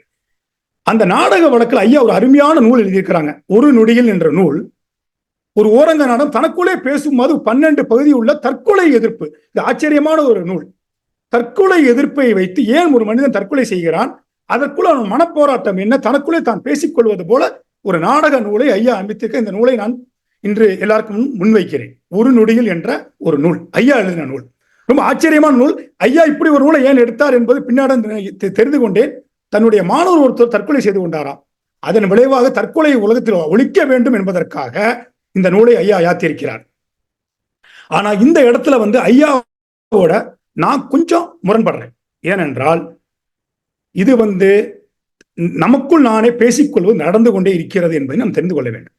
அந்த நாடக வழக்கில் ஐயா ஒரு அருமையான நூல் எழுதியிருக்கிறாங்க. ஒரு நொடியில் என்ற நூல். ஒரு ஓரங்க நாடம் தனக்குள்ளே பேசும்போது 12 பகுதி உள்ள தற்கொலை எதிர்ப்பு. இது ஆச்சரியமான ஒரு நூல். தற்கொலை எதிர்ப்பை வைத்து ஏன் ஒரு மனிதன் தற்கொலை செய்கிறான், அதற்குள்ள அவன் மனப்போராட்டம் என்ன, தனக்குள்ளே தான் பேசிக்கொள்வது போல ஒரு நாடக நூலை ஐயா அமைத்திருக்க. இந்த நூலை நான் இன்று எல்லாருக்கும் முன்வைக்கிறேன். ஒரு நொடியில் என்ற ஒரு நூல், ஐயா எழுதின நூல். ரொம்ப ஆச்சரியமான நூல். ஐயா இப்படி ஒரு நூலை ஏன் எடுத்தார் என்பது பின்னாடி தெரிந்து கொண்டேன். தன்னுடைய மாணவர் ஒருத்தர் தற்கொலை செய்து கொண்டாராம். அதன் விளைவாக தற்கொலை உலகத்தில் ஒழிக்க வேண்டும் என்பதற்காக இந்த நூலை ஐயா யாத்திருக்கிறார். ஆனா இந்த இடத்துல ஐயாவோட நான் கொஞ்சம் முரண்படுறேன். ஏனென்றால் இது நமக்குள் நானே பேசிக்கொள்வது நடந்து கொண்டே இருக்கிறது என்பதை நாம் தெரிந்து கொள்ள வேண்டும்.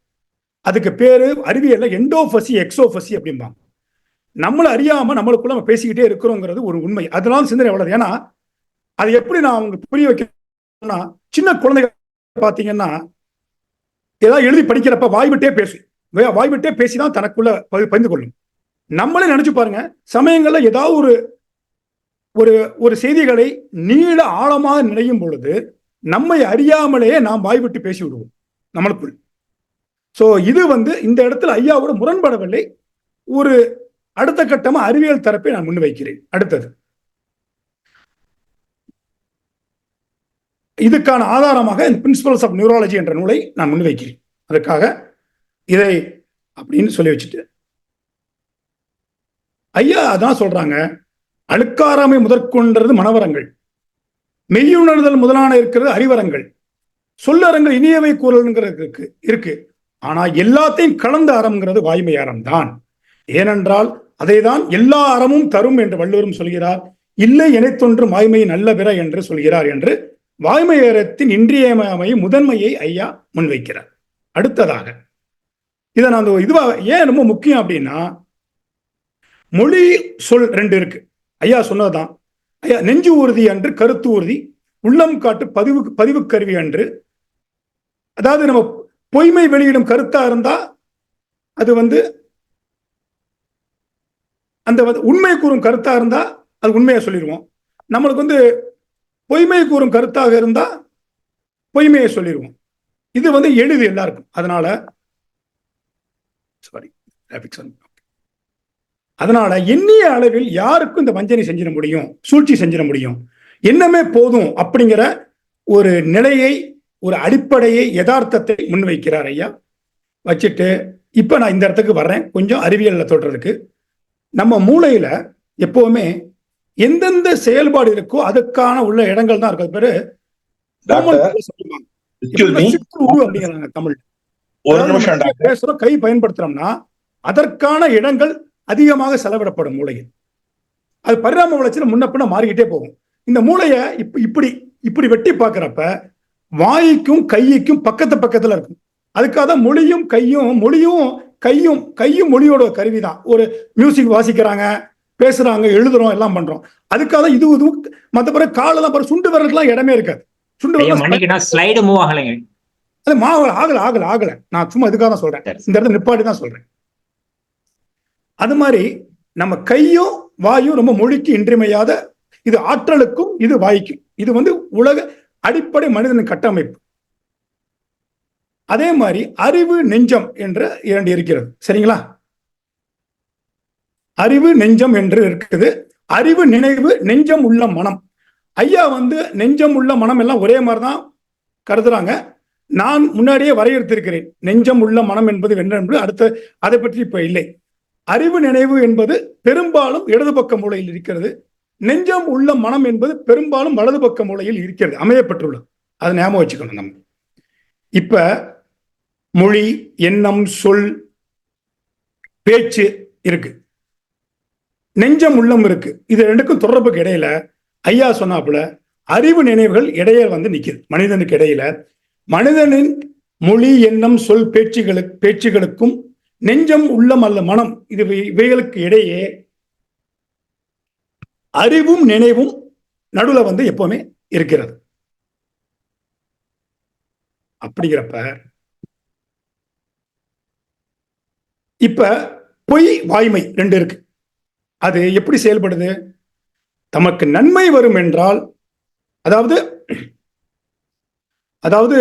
அதுக்கு பேரு அறிவியல்ல எண்டோபசி எக்ஸோபசி அப்படிம்பாங்க. நம்மளை அறியாம நம்மளுக்குள்ள நம்ம பேசிக்கிட்டே இருக்கிறோங்கிறது ஒரு உண்மை. அதனால சிந்தனை வளருது. ஏன்னா அது எப்படி நான் உங்களுக்கு புரிய வைக்கணும்னா, சின்ன குழந்தைகள் பாத்தீங்கன்னா ஏதாவது எழுதி படிக்கிறப்ப வாய்விட்டே பேசும். வாய்விட்டே பேசிதான் தனக்குள்ள பகிர்ந்து கொள்ளும். நம்மளே நினைச்சு பாருங்க, சமயங்கள்ல ஏதாவது ஒரு செய்திகளை நீள ஆழமாக நினையும் பொழுது நம்மை அறியாமலேயே நாம் வாய்விட்டு பேசி விடுவோம் நம்மளுக்குள். சோ இது இந்த இடத்துல ஐயாவோட முரண்படவில்லை. ஒரு அடுத்த கட்டமா அறிவியல் தரப்பை நான் முன்வைக்கிறேன். அடுத்தது இதுக்கான ஆதாரமாக இந்த பிரின்சிபல்ஸ் ஆஃப் நியூராலஜி என்ற நூலை நான் முன்வைக்கிறேன். அதுக்காக இதை அப்படின்னு சொல்லி வச்சுட்டு ஐயா அதான் சொல்றாங்க, அழுக்காராமை முதற்கொண்டது மனவரங்கள், மெய்யுணர்தல் முதலான இருக்கிறது அறிவரங்கள், சொல்லறங்கள் இனியவை கூறல்ங்கிறது இருக்கு. ஆனா எல்லாத்தையும் கலந்த அறம்ங்கிறது வாய்மை அறம் தான். ஏனென்றால் அதைதான் எல்லா அறமும் தரும் என்று வள்ளுவரும் சொல்கிறார். இல்லை எனைத்தொன்று வாய்மை நல்ல பிற என்று சொல்கிறார் என்று வாய்மை அறத்தின் இன்றியமையும் முதன்மையை ஐயா முன்வைக்கிறார். அடுத்ததாக இதை நான் இதுவா ஏன் ரொம்ப முக்கியம் அப்படின்னா, மொழி சொல் ரெண்டு இருக்கு. ஐயா சொன்னதுதான். ஐயா நெஞ்சு ஊர்தி அன்று கருத்து ஊர்தி, உள்ளம் காட்டு பதிவு கருவி அன்று. அதாவது நம்ம பொய்மை வெளியிடும் கருத்தா இருந்தா அது அந்த உண்மை கூறும் கருத்தா இருந்தா அது உண்மையா சொல்லிடுவோம். நம்மளுக்கு பொய்மை கூறும் கருத்தாக இருந்தா பொய்மையை சொல்லிடுவோம். இது எளிது எல்லாருக்கும். அதனால எண்ணிய அளவில் யாருக்கும் இந்த வஞ்சனை செஞ்சிட முடியும், சூழ்ச்சி செஞ்சிட முடியும். என்னமே போதும் அப்படிங்கிற ஒரு நிலையை, ஒரு அடிப்படையை, யதார்த்தத்தை முன்வைக்கிறார் ஐயா. வச்சுட்டு இப்ப நான் இந்த இடத்துக்கு வர்றேன், கொஞ்சம் அறிவியல்ல தொடர்றதுக்கு. நம்ம மூளையில எப்பவுமே எந்தெந்த செயல்பாடு இருக்கோ அதுக்கான உள்ள இடங்கள் தான் இருக்கு. பேரு அப்படிங்கிறாங்க தமிழ். பேசுறோம், கை பயன்படுத்துறோம்னா அதற்கான இடங்கள் அதிகமாக செலவிடப்படும் மூளையில். அது பரிணாம வளர்ச்சியில முன்ன பின்ன மாறிக்கிட்டே போகும். இந்த மூளைய இப்படி இப்படி வெட்டி பார்க்கிறப்ப வாய்க்கும் கைக்கும் பக்கத்துல இருக்கும். அதுக்காக தான் மொழியும் கையும் மொழியோட கருவிதான். ஒரு மியூசிக் வாசிக்கிறாங்க, பேசுறாங்க, எழுதுறோம், எல்லாம் பண்றோம். அதுக்காக இது மத்த பிறகு காலெல்லாம் பாரு, சுண்டு வரலாம் இடமே இருக்காது. ஸ்லைடு மூவ் ஆகலைங்க. அது ஆகல. நான் சும்மா இதுக்காக தான் சொல்றேன், இந்த இடத்துல நிப்பாட்டி தான் சொல்றேன். அது மாதிரி நம்ம கையும் வாயும் ரொம்ப மொழிக்கு இன்றியமையாத, இது ஆற்றலுக்கும் இது வாய்க்கும். இது உலக அடிப்படை மனிதனின் கட்டமைப்பு. அதே மாதிரி அறிவு நெஞ்சம் என்ற இரண்டு இருக்கிறது. சரிங்களா? அறிவு நெஞ்சம் என்று இருக்குது. அறிவு நினைவு, நெஞ்சம் உள்ள மனம். ஐயா நெஞ்சம் உள்ள மனம் எல்லாம் ஒரே மாதிரிதான் கருதுறாங்க. நான் முன்னாடியே வரையறுத்திருக்கிறேன். நெஞ்சம் உள்ள மனம் என்பது என்ன என்று அடுத்த அதை பற்றி இப்ப இல்லை. அறிவு நினைவு என்பது பெரும்பாலும் இடது பக்க மூலையில் இருக்கிறது. நெஞ்சம் உள்ள மனம் என்பது பெரும்பாலும் வலது பக்க மூலையில் இருக்கிறது, அமையப்பட்டுள்ளது. அதை ஞாபகம் வச்சுக்கணும். நம்ம இப்ப மொழி, எண்ணம், சொல், பேச்சு இருக்கு, நெஞ்சம் உள்ளம் இருக்கு. இது ரெண்டுக்கும் தொடர்புக்கு இடையில ஐயா சொன்னாப்புல அறிவு நினைவுகள் இடையே நிக்குது. மனிதனுக்கு இடையில மனிதனின் மொழி, எண்ணம், சொல், பேச்சுகளுக்கும் நெஞ்சம், உள்ளம் அல்ல மனம், இவைகளுக்கு இடையே அறிவும் நினைவும் நடுவுல எப்பவுமே இருக்கிறது. அப்படிங்கிறப்ப இப்ப பொய், வாய்மை ரெண்டு இருக்கு. அது எப்படி செயல்படுது? தமக்கு நன்மை வரும் என்றால், அதாவது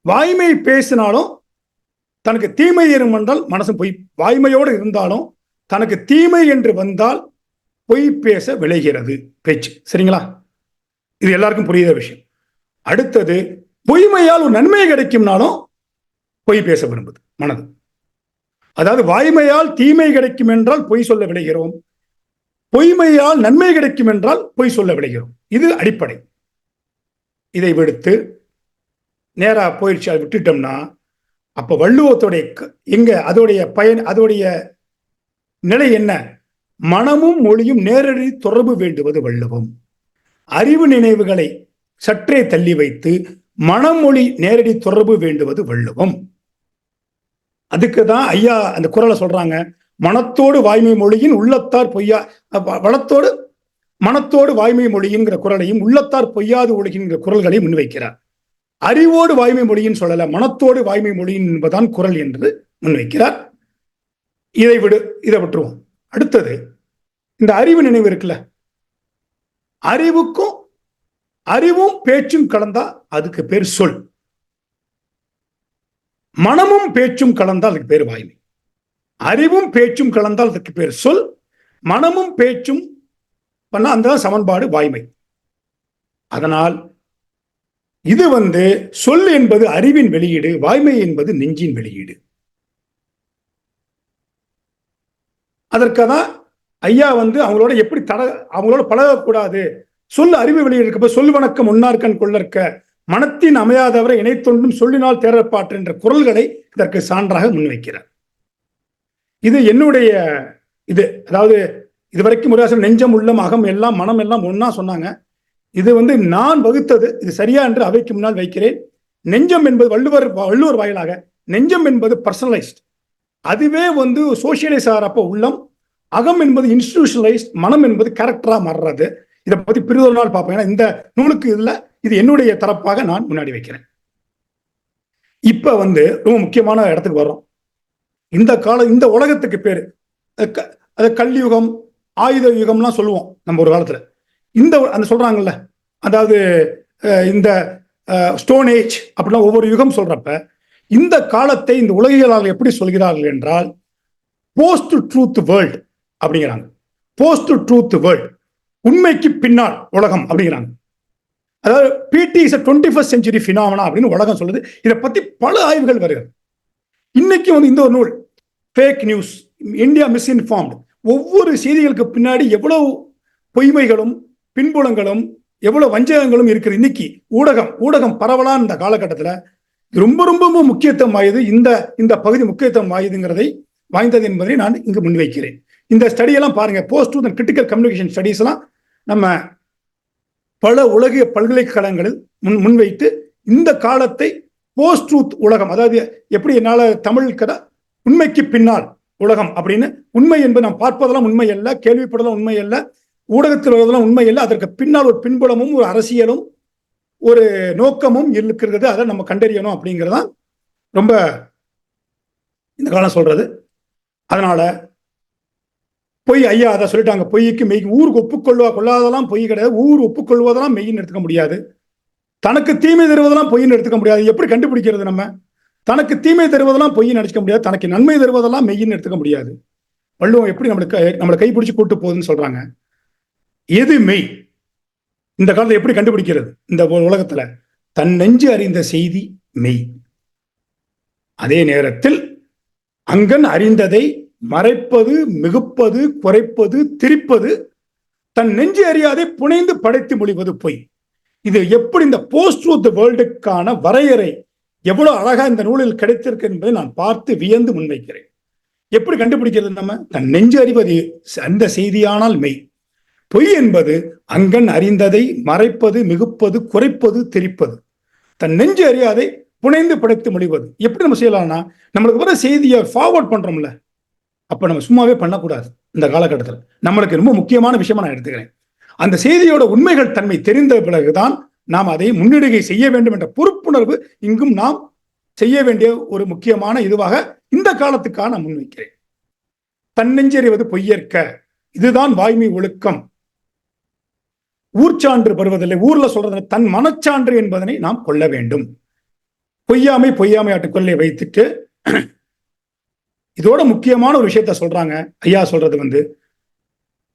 வாய்மை பேசினாலும் தனக்கு தீமை ஏறும் என்றால் மனசு பொய். வாய்மையோடு இருந்தாலும் தனக்கு தீமை என்று வந்தால் பொய் பேச விளைகிறது பேச்சு. சரிங்களா? இது எல்லாருக்கும் புரியுத விஷயம். அடுத்தது, பொய்மையால் ஒரு நன்மை கிடைக்கும்னாலும் பொய் பேச விரும்புது மனது. அதாவது வாய்மையால் தீமை கிடைக்கும் என்றால் பொய் சொல்ல விளைகிறோம், பொய்மையால் நன்மை கிடைக்கும் என்றால் பொய் சொல்ல விளைகிறோம். இது அடிப்படை. இதை விடுத்து நேரா போயிடுச்சு, அதை விட்டுட்டோம்னா அப்ப வள்ளுவத்துடைய அதோடைய நிலை என்ன? மனமும் மொழியும் நேரடி தொடர்பு வேண்டுவது வள்ளுவம். அறிவு நினைவுகளை சற்றே தள்ளி வைத்து மனமொழி நேரடி தொடர்பு வேண்டுவது வள்ளுவம். அதுக்குதான் ஐயா அந்த குறளை சொல்றாங்க. மனத்தோடு வாய்மை மொழியின் உள்ளத்தார் பொய்யா, மனத்தோடு வாய்மை மொழியின்கிற குறளையும் உள்ளத்தார் பொய்யாது ஒழுகின்ற குறள்களையும் முன்வைக்கிறார். அறிவோடு வாய்மை மொழியின் சொல்லல, மனத்தோடு வாய்மை மொழியின் என்பதான் குறள் என்று முன்வைக்கிறார். இதை விட்டுருவோம். அடுத்தது, இந்த அறிவு நினைவு இருக்குல்ல, அறிவும் பேச்சும் கலந்தா அதுக்கு பேர் சொல். மனமும் பேச்சும் கலந்தால் அதுக்கு பேர் வாய்மை. அறிவும் பேச்சும் கலந்தால் அதுக்கு பேர் சொல். மனமும் பேச்சும் பண்ணா அந்த சமன்பாடு வாய்மை. அதனால் இது சொல் என்பது அறிவின் வெளியீடு, வாய்மை என்பது நெஞ்சின் வெளியீடு. அதற்காக ஐயா அவங்களோட எப்படி அவங்களோட பழகக்கூடாது, சொல் அறிவு வெளியீடு இருக்கப்ப சொல் வணக்கம் உன்னார்கண் கொள்ளற்க, மனத்தின் அமையாதவரை இணைத்தொன்றும் சொல்லினால் தேரப்பாற்று என்ற குரல்களை இதற்கு சான்றாக முன்வைக்கிறார். இது என்னுடைய அதாவது இதுவரைக்கும் முருகாசன் நெஞ்சம் உள்ளம் அகம் எல்லாம் மனம் எல்லாம் ஒன்னா சொன்னாங்க. இது நான் வகுத்தது, இது சரியா என்று அவைக்கு முன்னால் வைக்கிறேன். நெஞ்சம் என்பது வள்ளுவர் வாயிலாக நெஞ்சம் என்பது பர்சனலைஸ்ட், அதுவே சோசியலைஸ் ஆகிறப்ப உள்ளம், அகம் என்பது இன்ஸ்டிடியூஷனலைஸ்ட், மனம் என்பது கேரக்டரா மாறுறது. இதை பத்தி பிரிதொரு நாள் பார்ப்போம். ஏன்னா இந்த நூலுக்கு இது என்னுடைய தரப்பாக நான் முன்னாடி வைக்கிறேன். இப்ப ரொம்ப முக்கியமான இடத்துக்கு வர்றோம். இந்த உலகத்துக்கு பேரு அது கல்யுகம், ஆயுத யுகம்லாம் சொல்லுவோம் நம்ம ஒரு காலத்துல. அந்த சொல்றாங்கல்ல, அதாவது இந்த ஸ்டோன் ஏஜ் அப்படிலாம் ஒவ்வொரு யுகம் சொல்றப்ப இந்த காலத்தை இந்த உலகியலாளர்கள் எப்படி சொல்கிறார்கள் என்றால் போஸ்ட் ட்ரூத் வேர்ல்ட் அப்படிங்கிறாங்க. போஸ்ட் ட்ரூத் வேர்ல்ட், உண்மைக்கு பின்னால் உலகம் அப்படிங்கிறாங்க. அதாவது பிடி இஸ் 21st century ஃபினாமினா அப்படின்னு உலகம் சொல்லுது. இதை பத்தி பல ஆய்வுகள் வருகிறது. இன்னைக்கு இந்த ஒரு நூல் ஃபேக் நியூஸ், இந்தியா மிஸ்இன்ஃபார்ம்டு, ஒவ்வொரு செய்திகளுக்கு பின்னாடி எவ்வளவு பொய்மைகளும் பின்புலங்களும் எவ்வளவு வஞ்சகங்களும் இருக்குது. இன்னைக்கு ஊடகம் பரவலான இந்த காலகட்டத்தில் ரொம்ப ரொம்ப முக்கியத்துவம் வாய்ந்தது. இந்த பகுதி முக்கியத்துவம் வாய்ந்தது என்பதை நான் இங்கு முன்வைக்கிறேன். இந்த ஸ்டடியெல்லாம் பாருங்க, post truth and critical communication studies எல்லாம் நம்ம பல உலகிய பல்கலைக்கழகங்களில் முன்வைத்து இந்த காலத்தை போஸ்ட் ட்ரூத் உலகம், அதாவது எப்படி என்னால தமிழ் கதை உண்மைக்கு பின்னால் உலகம் அப்படின்னு, உண்மை என்பது நாம் பார்ப்பதெல்லாம் உண்மை அல்ல, கேள்விப்படுறதெல்லாம் உண்மை அல்ல, ஊடகத்தில் வருவதெல்லாம் உண்மை அல்ல, அதற்கு பின்னால் ஒரு பின்புலமும் ஒரு அரசியலும் ஒரு நோக்கமும் இருக்கிறது, அதை நம்ம கண்டறியணும் அப்படிங்கிறதான் ரொம்ப இந்த காலம் சொல்றது. அதனால பொய், ஐயா அதை சொல்லிட்டாங்க, பொய்க்கு மெய், ஊருக்கு கொள்ளாதெல்லாம் பொய் கிடையாது, ஊர் ஒப்புக்கொள்வதெல்லாம் மெய்ன்னு எடுத்துக்க முடியாது, தனக்கு தீமை தருவதெல்லாம் பொய்ன்னு எடுத்துக்க முடியாது. எப்படி கண்டுபிடிக்கிறது? நம்ம தனக்கு தீமை தருவதெல்லாம் பொய்ன்னு நினைச்சுக்க முடியாது, தனக்கு நன்மை தருவதெல்லாம் மெய்ன்னு எடுத்துக்க முடியாது. வள்ளுவம் எப்படி நம்மளை கைப்பிடிச்சு கூட்டு போகுதுன்னு சொல்றாங்க. எது மெய்? இந்த காலத்துல எப்படி கண்டுபிடிக்கிறது? இந்த உலகத்துல தன் நெஞ்சு அறிந்த செய்தி மெய். அதே நேரத்தில் அங்கன் அறிந்ததை மறைப்பது, மிகுப்பது, குறைப்பது, திரிப்பது, தன் நெஞ்சு அறியாதை புனைந்து படைத்து மொழிவது பொய். இது எப்படி இந்த போஸ்ட் ட்ரூத் வேர்ல்டுக்கான வரையறை எவ்வளவு அழகா இந்த நூலில் கிடைத்திருக்கு என்பதை நான் பார்த்து வியந்து முன்வைக்கிறேன். எப்படி கண்டுபிடிக்கிறது? நம்ம தன் நெஞ்சு அறிவது அந்த செய்தியானால் மெய். பொய் என்பது அங்கன் அறிந்ததை மறைப்பது, மிகுப்பது, குறைப்பது, திரிப்பது, தன் நெஞ்சு அறியாதை புனைந்து படைத்து மொழிவது. எப்படி நம்ம செய்யலாம்னா, நம்மளுக்கு வர செய்தியை ஃபார்வர்ட் பண்றோம்ல, அப்ப நம்ம சும்மாவே பண்ணக்கூடாது. இந்த காலகட்டத்தில் நம்மளுக்கு ரொம்ப முக்கியமான விஷயமா நான் எடுத்துக்கிறேன். அந்த செய்தியோட உண்மைகள் தன்மை தெரிந்த பிறகுதான் நாம் அதை முன்னிடுகை செய்ய வேண்டும் என்ற பொறுப்புணர்வு இங்கும் நாம் செய்ய வேண்டிய ஒரு முக்கியமான இதுவாக இந்த காலத்துக்காக நான் முன்வைக்கிறேன். தன்னெஞ்சறிவது பொய்யற்க, இதுதான் வாய்மை ஒழுக்கம். ஊர்ச்சான்று பெறுவதில்லை, ஊர்ல சொல்றது தன் மனச்சான்று என்பதனை நாம் கொள்ள வேண்டும். பொய்யாமை ஆட்டு கொள்ளையை வைத்துட்டு இதோட முக்கியமான ஒரு விஷயத்த சொல்றாங்க ஐயா. சொல்றது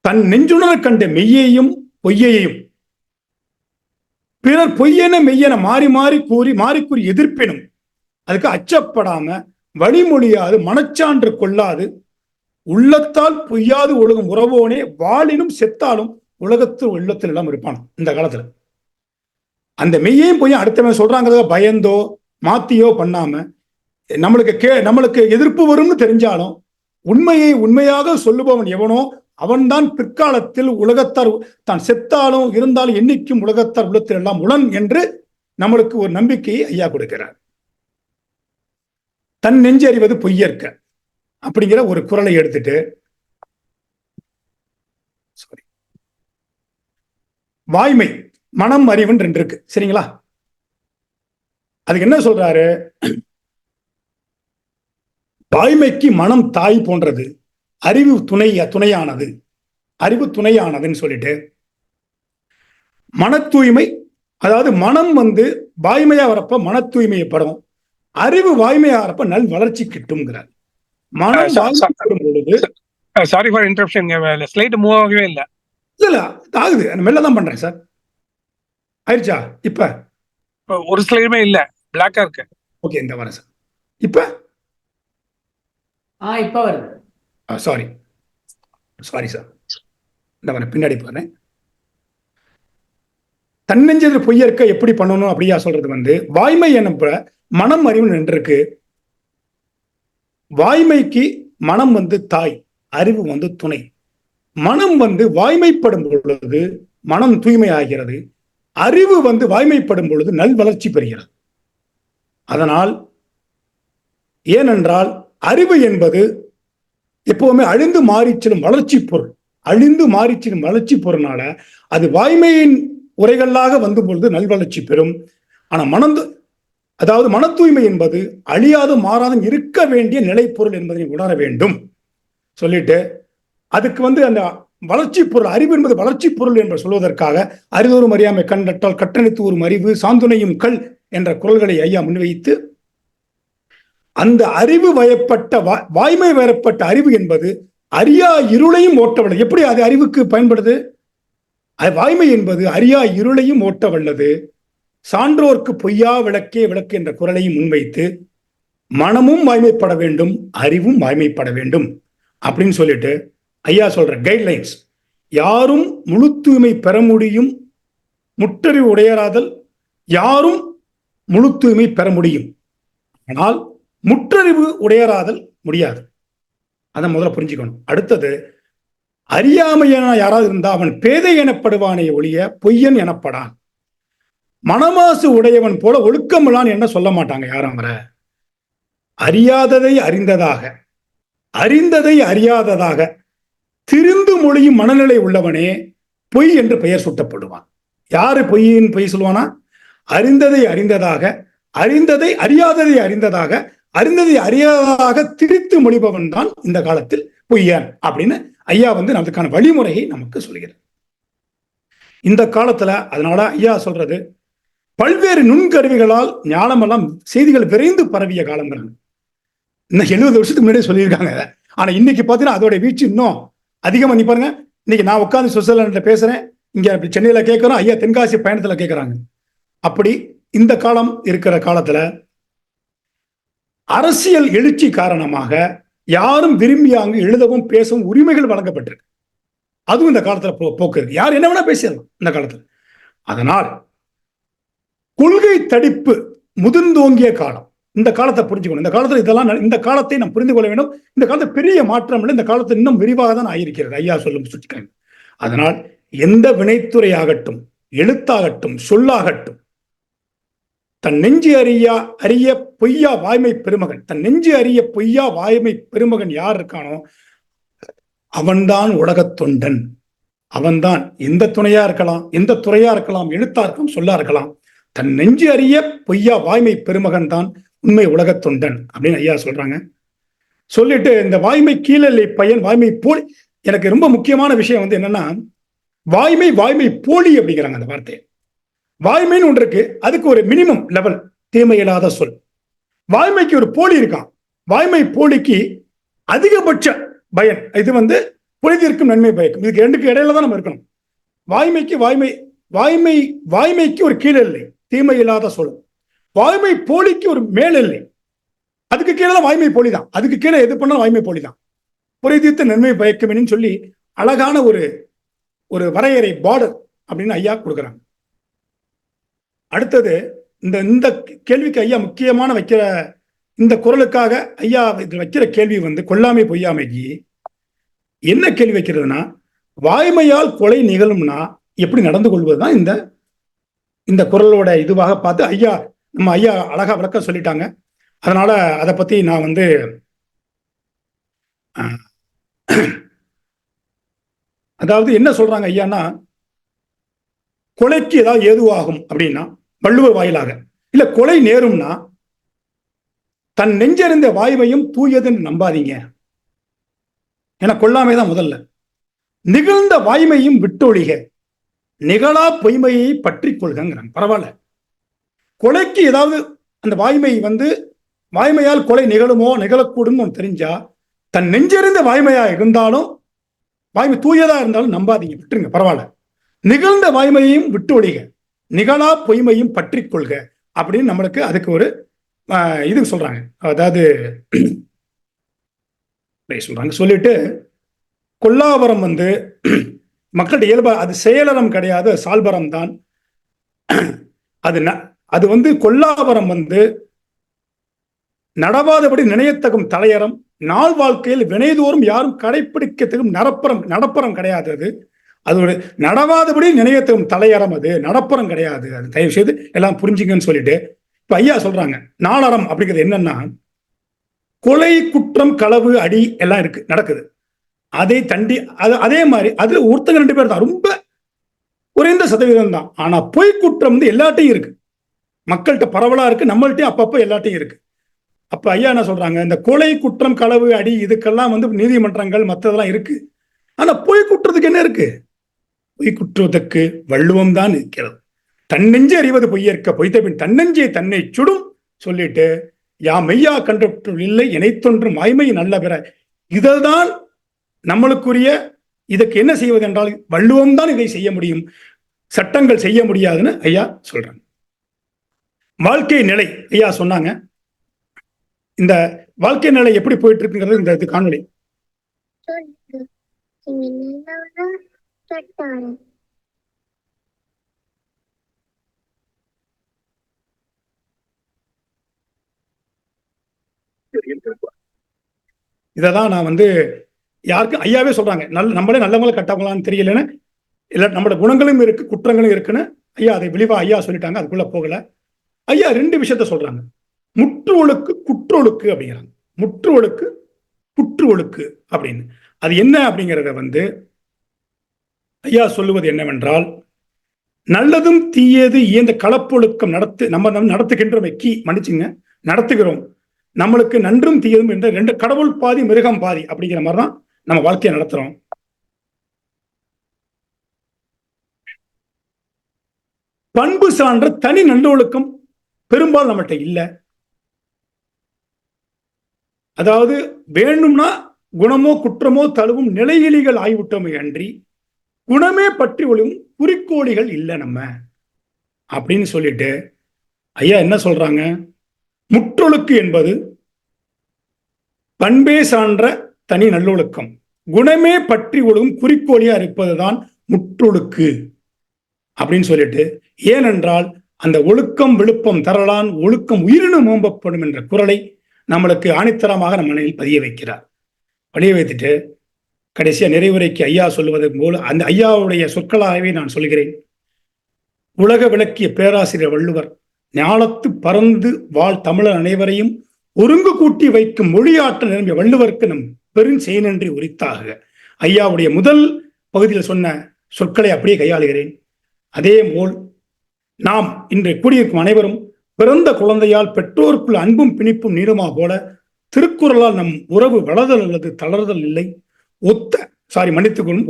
தன் நெஞ்சுணர கண்ட மெய்யையும் பொய்யையும் பிறர் பொய்யென மெய்யென மாறி கூறி எதிர்ப்பினும் அதுக்கு அச்சப்படாம வழிமொழியாது மனச்சான்று கொள்ளாது உள்ளத்தால் பொய்யாது ஒழுகும் உறவோனே வாழினும் செத்தாலும் உலகத்தில் உள்ளத்தில் எல்லாம் இருப்பானோ. இந்த காலத்துல அந்த மெய்யையும் பொய்யும் அடுத்தவன் சொல்றாங்கிறத பயந்தோ மாத்தியோ பண்ணாம, நம்மளுக்கு எதிர்ப்பு வரும்னு தெரிஞ்சாலும் உண்மையை உண்மையாக சொல்லுபவன் எவனோ அவன்தான் பிற்காலத்தில் உலகத்தார் தான் செத்தாலும் இருந்தாலும் என்னைக்கும் உலகத்தார் உள்ளத்தில் எல்லாம் உளன் என்று நம்மளுக்கு ஒரு நம்பிக்கையை ஐயா கொடுக்கிறார். தன் நெஞ்சு அறிவது பொய்யற்க அப்படிங்கிற ஒரு குறளை எடுத்துட்டு, வாய்மை மனம் அறிவுன்னு ரெண்டு இருக்கு, சரிங்களா? அதுக்கு என்ன சொல்றாரு? வாய்மைக்கு மனம் தாய் போன்றது, அறிவு துணையானது, அறிவு துணையானதுன்னு சொல்லிட்டு, மன தூய்மை, அதாவது மனம் வாய்மையா வரப்ப மன தூய்மையப்படும், அறிவு வாய்மையா வரப்ப நல் வளர்ச்சி கிட்டும்ங்கிறார். மனம் பொழுது sorry for interruption, slide move ஆகவே இல்லை. இல்ல ஆகுது, மெல்லதான் பண்றேன் சார். ஆயிடுச்சா? இப்ப ஒரு ஸ்லைடுமே இல்ல, பிளாக்கா இருக்கு. ஓகே, இந்த வரேன் சார். இப்ப வருது. சாரி சார், இந்த வரேன், பின்னாடி போறேன். தன்னெஞ்சது பொய்யற்க எப்படி பண்ணணும் அப்படியா சொல்றது வந்து வாய்மை எனப்ப மனம் அறிவு நின்றிருக்கு. வாய்மைக்கு மனம் வந்து தாய், அறிவு வந்து துணை. மனம் வந்து வாய்மைப்படும் பொழுது மனம் தூய்மை ஆகிறது, அறிவு வந்து வாய்மைப்படும் பொழுது நல் வளர்ச்சி பெறுகிறது. அதனால் ஏனென்றால் அறிவு என்பது எப்பவுமே அழிந்து மாறிச்செல்லும் வளர்ச்சி பொருள். அழிந்து மாறிச்செல்லும் வளர்ச்சி பொருள்னால அது வாய்மையின் உரைகளாக வந்து பொழுது நல்வளர்ச்சி பெறும். ஆனா அதாவது மன தூய்மை என்பது அழியாது மாறாதும் இருக்க வேண்டிய நிலைப்பொருள் என்பதை உணர வேண்டும் சொல்லிட்டு, அதுக்கு வந்து அந்த வளர்ச்சி பொருள் அறிவு என்பது வளர்ச்சி பொருள் என்று சொல்வதற்காக அறிதோறும் அறியாமை கண்டட்டால் கட்டணித்து ஒரு அறிவு சாந்துணையும் கல் என்ற குரல்களை ஐயா முன்வைத்து, அந்த அறிவு வயப்பட்ட வாய்மை வயப்பட்ட அறிவு என்பது அறியா இருளையும் ஓட்டவல்லது. எப்படி அது அறிவுக்கு பயன்படுது? வாய்மை என்பது அறியா இருளையும் ஓட்ட வல்லது. சான்றோர்க்கு பொய்யா விளக்கே விளக்கு என்ற குரலையும் முன்வைத்து மனமும் வாய்மைப்பட வேண்டும், அறிவும் வாய்மைப்பட வேண்டும் அப்படின்னு சொல்லிட்டு ஐயா சொல்ற கைட்லைன்ஸ். யாரும் முழு தூய்மை பெற முடியும், முற்றறிவு உடையராதல் யாரும் முழு தூய்மை பெற முடியும், ஆனால் முற்றறிவு உடையராதல் முடியாது. அதை முதல்ல புரிஞ்சுக்கணும். அடுத்தது, அறியாமையான யாராவது இருந்தா அவன் பேதை எனப்படுவானே ஒழிய பொய்யன் எனப்படான். மனமாசு உடையவன் போல ஒழுக்கமில்லான் என்ன சொல்ல மாட்டாங்க யாரும். அவரை அறியாததை அறிந்ததாக, அறிந்ததை அறியாததாக திரிந்து மொழியும் மனநிலை உள்ளவனே பொய் என்று பெயர் சூட்டப்படுவான். யாரு பொய்யின் பொய் சொல்லுவானா? அறிந்ததை அறிந்ததாக, அறிந்ததை அறியாததை அறிந்ததாக, அறிந்ததை அறியாததாக திரித்து மொழிபவன் தான் இந்த காலத்தில் பொய்யன் அப்படின்னு ஐயா வந்து அதுக்கான வழிமுறையை நமக்கு சொல்கிறது இந்த காலத்துல. அதனால ஐயா சொல்றது, பல்வேறு நுண்கருவிகளால் ஞானமெல்லாம் செய்திகள் விரைந்து பரவிய காலங்கள். இன்னும் 70 வருஷத்துக்கு முன்னாடியே சொல்லியிருக்காங்க. ஆனா இன்னைக்கு பாத்தீங்கன்னா அதோட வீச்சு இன்னும் அதிகமா. நீ பாருங்க, இன்னைக்கு நான் உட்காந்து சுவிட்சர்லாந்துல பேசுறேன், இங்க சென்னையில கேட்கிறோம், ஐயா தென்காசி பயணத்துல கேட்கிறாங்க. அப்படி இந்த காலம் இருக்கிற காலத்துல அரசியல் எழுச்சி காரணமாக யாரும் விரும்பி அங்கு எழுதவும் பேசவும் உரிமைகள் வழங்கப்பட்டிருக்கு. அதுவும் இந்த காலத்துல போக்கு. யார் என்ன வேணா பேசிடலாம் இந்த காலத்துல. அதனால் கொள்கை தடிப்பு முதிர்ந்தோங்கிய காலம். இந்த காலத்தை புரிஞ்சுக்கணும். இந்த காலத்துல இதெல்லாம், இந்த காலத்தை நாம் புரிந்து கொள்ள வேண்டும். இந்த காலத்துல பெரிய மாற்றம் இல்லை, இந்த காலத்தில் இன்னும் விரிவாக தான் ஆகியிருக்கிறது ஐயா சொல்லும் சுட்டிக்காங்க. அதனால் எந்த வினைத்துறை ஆகட்டும், எழுத்தாகட்டும், சொல்லாகட்டும், தன் நெஞ்சு அறிய பொய்யா வாய்மை பெருமகன், தன் நெஞ்சு அறிய பொய்யா வாய்மை பெருமகன் யார் இருக்கானோ அவன்தான் உலகத் தொண்டன். அவன்தான் எந்த துணையா இருக்கலாம், எந்த துறையா இருக்கலாம், எழுத்தா இருக்கலாம், சொல்லா இருக்கலாம், தன் நெஞ்சு அறிய பொய்யா வாய்மை பெருமகன் தான் உண்மை உலகத் தொண்டன் அப்படின்னு ஐயா சொல்றாங்க. சொல்லிட்டு இந்த வாய்மை கீழலை பயன் வாய்மை போலி. எனக்கு ரொம்ப முக்கியமான விஷயம் வந்து என்னன்னா, வாய்மை போலி அப்படிங்கிறாங்க அந்த வார்த்தையை. வாய்மைன்னு ஒன்று இருக்கு, அதுக்கு ஒரு மினிமம் லெவல் தீமையில்லாத சொல். வாய்மைக்கு ஒரு போலி இருக்கான். வாய்மை போலிக்கு அதிகபட்ச பயன். இது வந்து பொழுதிற்கும் நன்மை பயக்கும். இதுக்கு ரெண்டுக்கு இடையில தான் நம்ம இருக்கணும். வாய்மைக்கு ஒரு கீழ் எல்லை தீமை இல்லாத சொல். வாய்மை போலிக்கு ஒரு மேல் எல்லை, அதுக்கு கீழே தான் வாய்மை போலி தான். அதுக்கு கீழே எது பண்ணாலும் வாய்மை போலி தான். பொழுதித்து நன்மை பயக்கும்னு சொல்லி அழகான ஒரு வரையறை, பார்டர் அப்படின்னு ஐயா கொடுக்குறாங்க. அடுத்தது இந்த கேள்விக்கு ஐயா முக்கியமான வைக்கிற இந்த குரலுக்காக ஐயா வைக்கிற கேள்வி வந்து கொல்லாமை பொய்யாமைக்கு என்ன கேள்வி வைக்கிறதுனா, வாய்மையால் கொலை நிகழும்னா எப்படி நடந்து கொள்வதுதான் இந்த குரலோட இதுவாக பார்த்து நம்ம ஐயா அழகா விளக்கம் சொல்லிட்டாங்க. அதனால அதை பத்தி நான் வந்து அதாவது என்ன சொல்றாங்க ஐயான்னா, கொலைக்கு ஏதாவது ஏதுவாகும் அப்படின்னா வள்ளுவர் வாயிலாக, இல்ல கொலை நேரும்னா தன் நெஞ்சறிந்த வாய்மையும் தூயதுன்னு நம்பாதீங்க. ஏன்னா கொல்லாமைதான் முதல்ல. நிகழ்ந்த வாய்மையும் விட்டொழிக, நிகழா பொய்மையை பற்றி கொள்கிறாங்க. பரவாயில்ல, கொலைக்கு ஏதாவது அந்த வாய்மை வந்து வாய்மையால் கொலை நிகழுமோ நிகழக்கூடும் தெரிஞ்சா தன் நெஞ்சறிந்த வாய்மையா இருந்தாலும், வாய்மை தூயதா இருந்தாலும் நம்பாதீங்க, விட்டுருங்க, பரவாயில்ல. நிகழ்ந்த வாய்மையையும் விட்டு ஒழிக, நிகழா பொய்மையும் பற்றி கொள்க அப்படின்னு நம்மளுக்கு அதுக்கு ஒரு இது சொல்றாங்க. அதாவது சொல்றாங்க. சொல்லிட்டு கொல்லாவரம் வந்து மக்களுடைய இயல்பா, அது செயலறம் கிடையாது, சால்பரம் தான். அது கொல்லாவரம் நடவாதபடி நினையத்தகும் தலையறம், நாள் வாழ்க்கையில் வினைதோறும் யாரும் கடைபிடிக்கத்தகும் நடப்பறம் கிடையாது. அது ஒரு நடவாதபடி நினையத்தகும் தலையறம், அது நடப்பறம் கிடையாது. அது தயவு செய்து எல்லாம் புரிஞ்சுங்கன்னு சொல்லிட்டு இப்ப ஐயா சொல்றாங்க நாளறம் அப்படிங்கிறது என்னன்னா, கொலை குற்றம் களவு அடி எல்லாம் இருக்கு நடக்குது, அதை தண்டி அதே மாதிரி அதுல ஒருத்தங்க 2 பேர் தான், ரொம்ப குறைந்த சதவீதம் தான். ஆனா பொய் குற்றம் எல்லாட்டையும் இருக்கு, மக்கள்கிட்ட பரவலா இருக்கு, நம்மள்ட்டையும் அப்பப்போ எல்லாட்டையும் இருக்கு. அப்ப ஐயா என்ன சொல்றாங்க, இந்த கொலை குற்றம் களவு அடி இதுக்கெல்லாம் நீதிமன்றங்கள் மற்றதெல்லாம் இருக்கு. ஆனா பொய் குற்றத்துக்கு என்ன இருக்கு? பொய் குற்றுவதற்கு வள்ளுவம் தான் இருக்கிறது. தன்னெஞ்சே அறிவது பொய்யற்க பொய்த்த பின் தன்னெஞ்சே தன்னை சுடும் சொல்லிட்டு, மெய்யா கண்டற்றுள் இல்லை இணைத்தொன்றும் வாய்மை நல்ல பிற, இதல்தான் நம்மளுக்குரிய. இதுக்கு என்ன செய்வது என்றால் வள்ளுவம் தான் இதை செய்ய முடியும், சட்டங்கள் செய்ய முடியாதுன்னு ஐயா சொல்றாங்க. வாழ்க்கை நிலை ஐயா சொன்னாங்க. இந்த வாழ்க்கை நிலை எப்படி போயிட்டு இருக்குங்கிறது இந்த காணொலி. இததான் நான் யாருக்கும் ஐயாவே சொல்றாங்க, நம்மளே நல்லவங்களை கட்டவங்களான்னு தெரியலன்னு, இல்ல நம்மளோட குணங்களும் இருக்கு குற்றங்களும் இருக்குன்னு ஐயா அதை விளிவா ஐயா சொல்லிட்டாங்க. அதுக்குள்ள போகல. ஐயா 2 விஷயத்த சொல்றாங்க, முற்று ஒழுக்கு குற்றொழுக்கு அப்படிங்கிறாங்க. முற்று ஒழுக்கு குற்று ஒழுக்கு அப்படின்னு அது என்ன அப்படிங்கிறத ஐயா சொல்லுவது என்னவென்றால், நல்லதும் தீயது இயந்த களப்பொழுக்கம் நம்ம நடத்துகின்றோம், மன்னிச்சுங்க, நடத்துகிறோம். நம்மளுக்கு நன்றும் தீயதும் என்ற 2 கடவுள் பாதி மிருகம் பாதி அப்படிங்கிற மாதிரிதான் நம்ம வாழ்க்கையை நடத்துறோம். பண்பு சான்ற தனி நல்லொழுக்கம் பெரும்பாலும் நம்மகிட்ட இல்லை. அதாவது வேணும்னா குணமோ குற்றமோ தழுவும் நிலையிலிகள் ஆய்விட்டோமே அன்றி குணமே பற்றி ஒழுகும் குறிக்கோளிகள் இல்லை நம்ம அப்படின்னு சொல்லிட்டு ஐயா என்ன சொல்றாங்க, முற்றொழுக்கு என்பது பண்பே சான்ற தனி நல்லொழுக்கம், குணமே பற்றி ஒழுகும் குறிக்கோளியா இருப்பதுதான் முற்றொழுக்கு அப்படின்னு சொல்லிட்டு, ஏனென்றால் அந்த ஒழுக்கம் விழுப்பம் தரலான் ஒழுக்கம் உயிரினும் மேம்பப்படும் என்ற குறளை நம்மளுக்கு ஆணித்தரமாக நம்ம மனதில் பதிய வைக்கிறார். பதிய வைத்துட்டு கடைசியா நிறைவுரைக்கு ஐயா சொல்லுவது போல அந்த ஐயாவுடைய சொற்களாகவே நான் சொல்கிறேன். உலக விளக்கிய பேராசிரியர் வள்ளுவர் ஞாலத்து பறந்து வாழ் தமிழர் அனைவரையும் ஒருங்கு கூட்டி வைக்கும் மொழியாற்றல் நிரம்பிய வள்ளுவருக்கு நம் பெருஞ்செயனன்றி உரித்தாக. ஐயாவுடைய முதல் பகுதியில் சொன்ன சொற்களை அப்படியே கையாளுகிறேன். அதே போல் நாம் இன்று கூடியிருக்கும் அனைவரும் பிறந்த குழந்தையால் பெற்றோருக்குள் அன்பும் பிணிப்பும் நீருமா போல திருக்குறளால் நம் உறவு வளர்தல் அல்லது தளர்தல் இல்லை,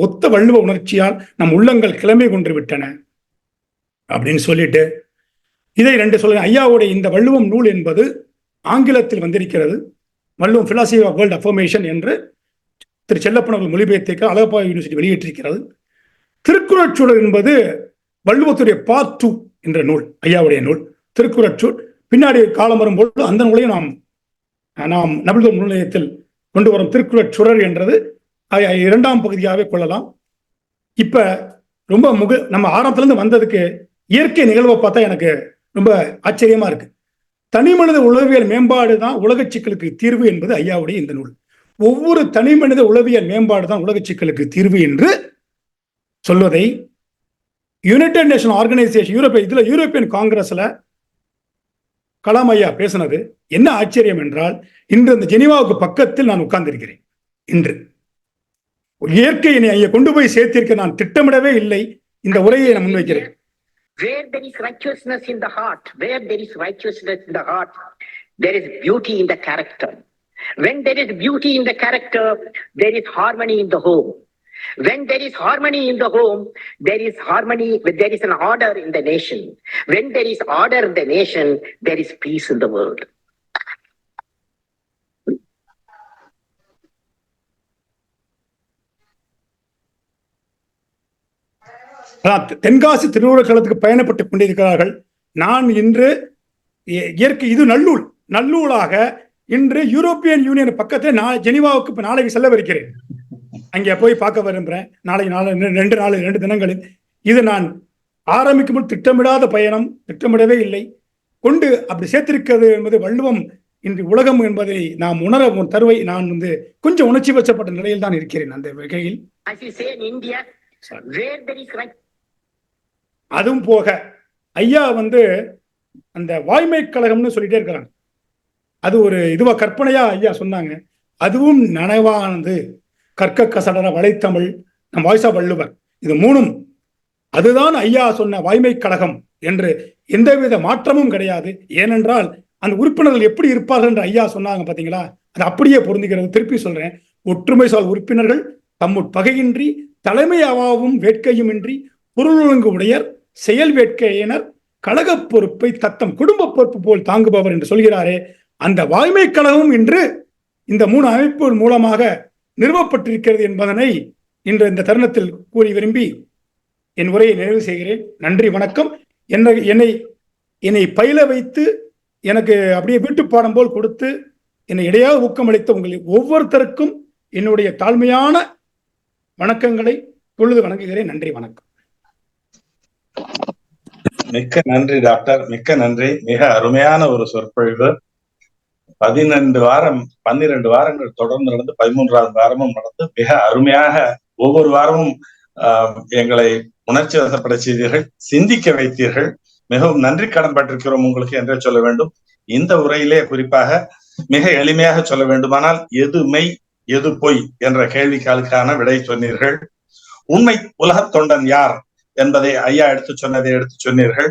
ஒத்த வள்ளுவ உணர்ச்சியால் நம் உள்ளங்கள் கிளம்பி கொண்டு விட்டன அப்படின்னு சொல்லிட்டு இதை 2 சொல்ல. ஐயாவுடைய இந்த வள்ளுவம் நூல் என்பது ஆங்கிலத்தில் வந்திருக்கிறது. வள்ளுவம் பிலாசபி ஆஃப் வேர்ல்ட் அஃபர்மேஷன் என்று திரு செல்லப்பனவர்கள் மொழிபெயர்த்திருக்க அழகப்பா யூனிவர்சிட்டி வெளியிட்டிருக்கிறது. திருக்குறட்சூழல் என்பது வள்ளுவத்துடைய பார்ட் 2 என்ற நூல், ஐயாவுடைய நூல் திருக்குறட்சூழ். பின்னாடி காலம் வரும்போது அந்த நூலையும் நாம் நபிகள் நூல் நிலையத்தில் கொண்டு வரும் திருக்குறட்சுரர் என்றது 2ஆம் பகுதியாகவே கொள்ளலாம். இப்ப ரொம்ப நம்ம ஆரம்பத்திலிருந்து வந்ததுக்கு இயற்கை நிகழ்வை பார்த்தா எனக்கு ரொம்ப ஆச்சரியமா இருக்கு. தனி மனித உளவியல் மேம்பாடு தான் உலக சிக்கலுக்கு தீர்வு என்பது ஐயாவுடைய இந்த நூல். ஒவ்வொரு தனி மனித உளவியல் மேம்பாடு தான் உலக சிக்கலுக்கு தீர்வு என்று சொல்வதை யுனைடெட் நேஷன் ஆர்கனைசேஷன் யூரோப்பியன் காங்கிரஸ்ல கலாம் ஐயா பேசினது என்ன ஆச்சரியம் என்றால், இன்று அந்த ஜெனீவாவுக்கு பக்கத்தில் நான் உட்கார்ந்திருக்கிறேன். இன்று இயற்கையை ஐயா கொண்டு போய் சேர்த்திருக்க நான் திட்டமிடவே இல்லை. இந்த உரையை நான் முன்வைக்கிறேன். Where there is righteousness in the heart, there is beauty in the character. When there is beauty in the character, there is harmony in the home. When there is harmony in the home, there is harmony, there is an order in the nation. When there is order in the nation, there is peace in the world. Tenkasi திருவுருக்களத்துக்கு பயணப்பட்டுக் கொண்டிருக்கிறார்கள். நான் இன்று இயற்கை இது நல்லூலாக இன்று யூரோப்பியன் யூனியன் பக்கத்தில் ஜெனீவாவுக்கு நாளைக்கு செல்லவிருக்கிறேன். அங்கே போய் பார்க்க விரும்புகிறேன். 2 தினங்களில் இது நான் ஆரம்பிக்கும் திட்டமிடாத பயணம், திட்டமிடவே இல்லை கொண்டு அப்படி சேர்த்திருக்கிறது என்பது வள்ளுவம் இன்று உலகம் என்பதை நாம் உணர தருவை நான் கொஞ்சம் உணர்ச்சி வச்சப்பட்ட நிலையில் தான் இருக்கிறேன் அந்த வகையில். அதுவும் போக ஐயா அந்த வாய்மை கழகம்னு சொல்லிட்டே இருக்கிறாங்க. அது ஒரு இதுவா கற்பனையா ஐயா சொன்னாங்க. அதுவும் நனவானது. கற்க கசடர வலைத்தமிழ், நம் வாய்ஸ் ஆஃப் வள்ளுவர், இது மூணும் அதுதான் ஐயா சொன்ன வாய்மை கழகம் என்று எந்தவித மாற்றமும் கிடையாது. ஏனென்றால் அந்த உறுப்பினர்கள் எப்படி இருப்பார்கள் என்று ஐயா சொன்னாங்க பாத்தீங்களா, அது அப்படியே பொருந்துகிறது. திருப்பி சொல்றேன், ஒற்றுமை சால் உறுப்பினர்கள் தம்முட்பகையின்றி தலைமையாவும் வேட்கையும் இன்றி பொருளொழுங்கு உடையர் செயல் வேட்கையினர் கழக பொறுப்பை தத்தம் குடும்ப பொறுப்பு போல் தாங்குபவர் என்று சொல்கிறாரே, அந்த வாய்மை கழகம் இன்று இந்த 3 அமைப்பு மூலமாக நிறுவப்பட்டிருக்கிறது என்பதனை இன்று இந்த தருணத்தில் கூறி விரும்பி என் உரையை நிறைவு செய்கிறேன். நன்றி, வணக்கம். என்னை பயில வைத்து எனக்கு அப்படியே வீட்டு பாடம் போல் கொடுத்து என்னை இடையாக ஊக்கமளித்த உங்களில் ஒவ்வொருத்தருக்கும் என்னுடைய தாழ்மையான வணக்கங்களை தொழுது வணங்குகிறேன். நன்றி, வணக்கம். மிக்க நன்றி டாக்டர், மிக்க நன்றி. மிக அருமையான ஒரு சொற்பொழிவு. 12 வாரங்கள் தொடர்ந்து நடந்து 13வது வாரமும் நடந்து மிக அருமையாக ஒவ்வொரு வாரமும் எங்களை உணர்ச்சி வசப்பட செய்தீர்கள், சிந்திக்க வைத்தீர்கள். மிகவும் நன்றி கடன் பட்டிருக்கிறோம் உங்களுக்கு என்றே சொல்ல வேண்டும். இந்த உரையிலே குறிப்பாக மிக எளிமையாக சொல்ல வேண்டுமானால் எது மெய் எது பொய் என்ற கேள்விக்கான விடை சொன்னீர்கள். உண்மை உலகத் தொண்டன் யார் என்பதை ஐயா எடுத்து சொன்னீர்கள்.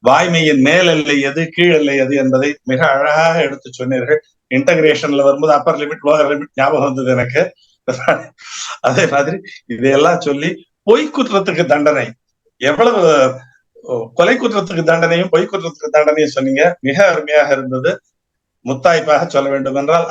வாய்மையின் மேல் எல்லை எது, கீழ் எல்லை எது என்பதை மிக அழகாக எடுத்து சொன்னீர்கள். இன்டகிரேஷன்ல வரும்போது அப்பர் லிமிட் லோவர் லிமிட் ஞாபகம் வந்தது எனக்கு. அதே மாதிரி இதையெல்லாம் சொல்லி பொய் குற்றத்துக்கு தண்டனை, எவ்வளவு கொலை குற்றத்துக்கு தண்டனையும் பொய் குற்றத்துக்கு தண்டனையும் சொன்னீங்க. மிக அருமையாக இருந்தது. முத்தாய்ப்பாக சொல்ல வேண்டும் என்றால்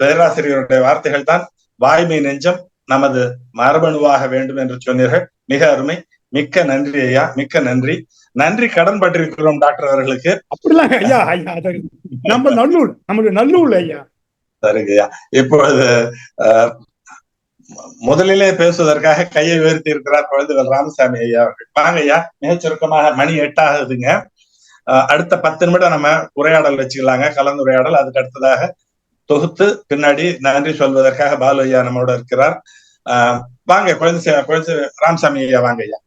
பேராசிரியருடைய வார்த்தைகள் தான் வாய்மை நெஞ்சம் நமது மரபணுவாக வேண்டும் என்று சொன்னீர்கள். மிக அருமை. மிக்க நன்றி ஐயா, மிக்க நன்றி. நன்றி கடன் பட்டிருக்கிறோம் டாக்டர் அவர்களுக்கு. அப்படிலாம் ஐயா, நம்ம நல்லூர், நம்மளுடைய நல்லூர் ஐயா. சரிங்க ஐயா. இப்பொழுது முதலிலே பேசுவதற்காக கையை உயர்த்தி இருக்கிறார் குழந்தைகள் ராமசாமி ஐயா அவர்கள். வாங்க ஐயா, மிகச் சுருக்கமாக. மணி 8 ஆகுதுங்க. அடுத்த 10 நிமிடம் நம்ம உரையாடல் வச்சுக்கலாங்க, கலந்துரையாடல். அதுக்கு அடுத்ததாக தொகுத்து பின்னாடி நன்றி சொல்வதற்காக பாலு ஐயா நம்மோட இருக்கிறார். வாங்க குழந்தை ராமசாமி ஐயா, வாங்க ஐயா.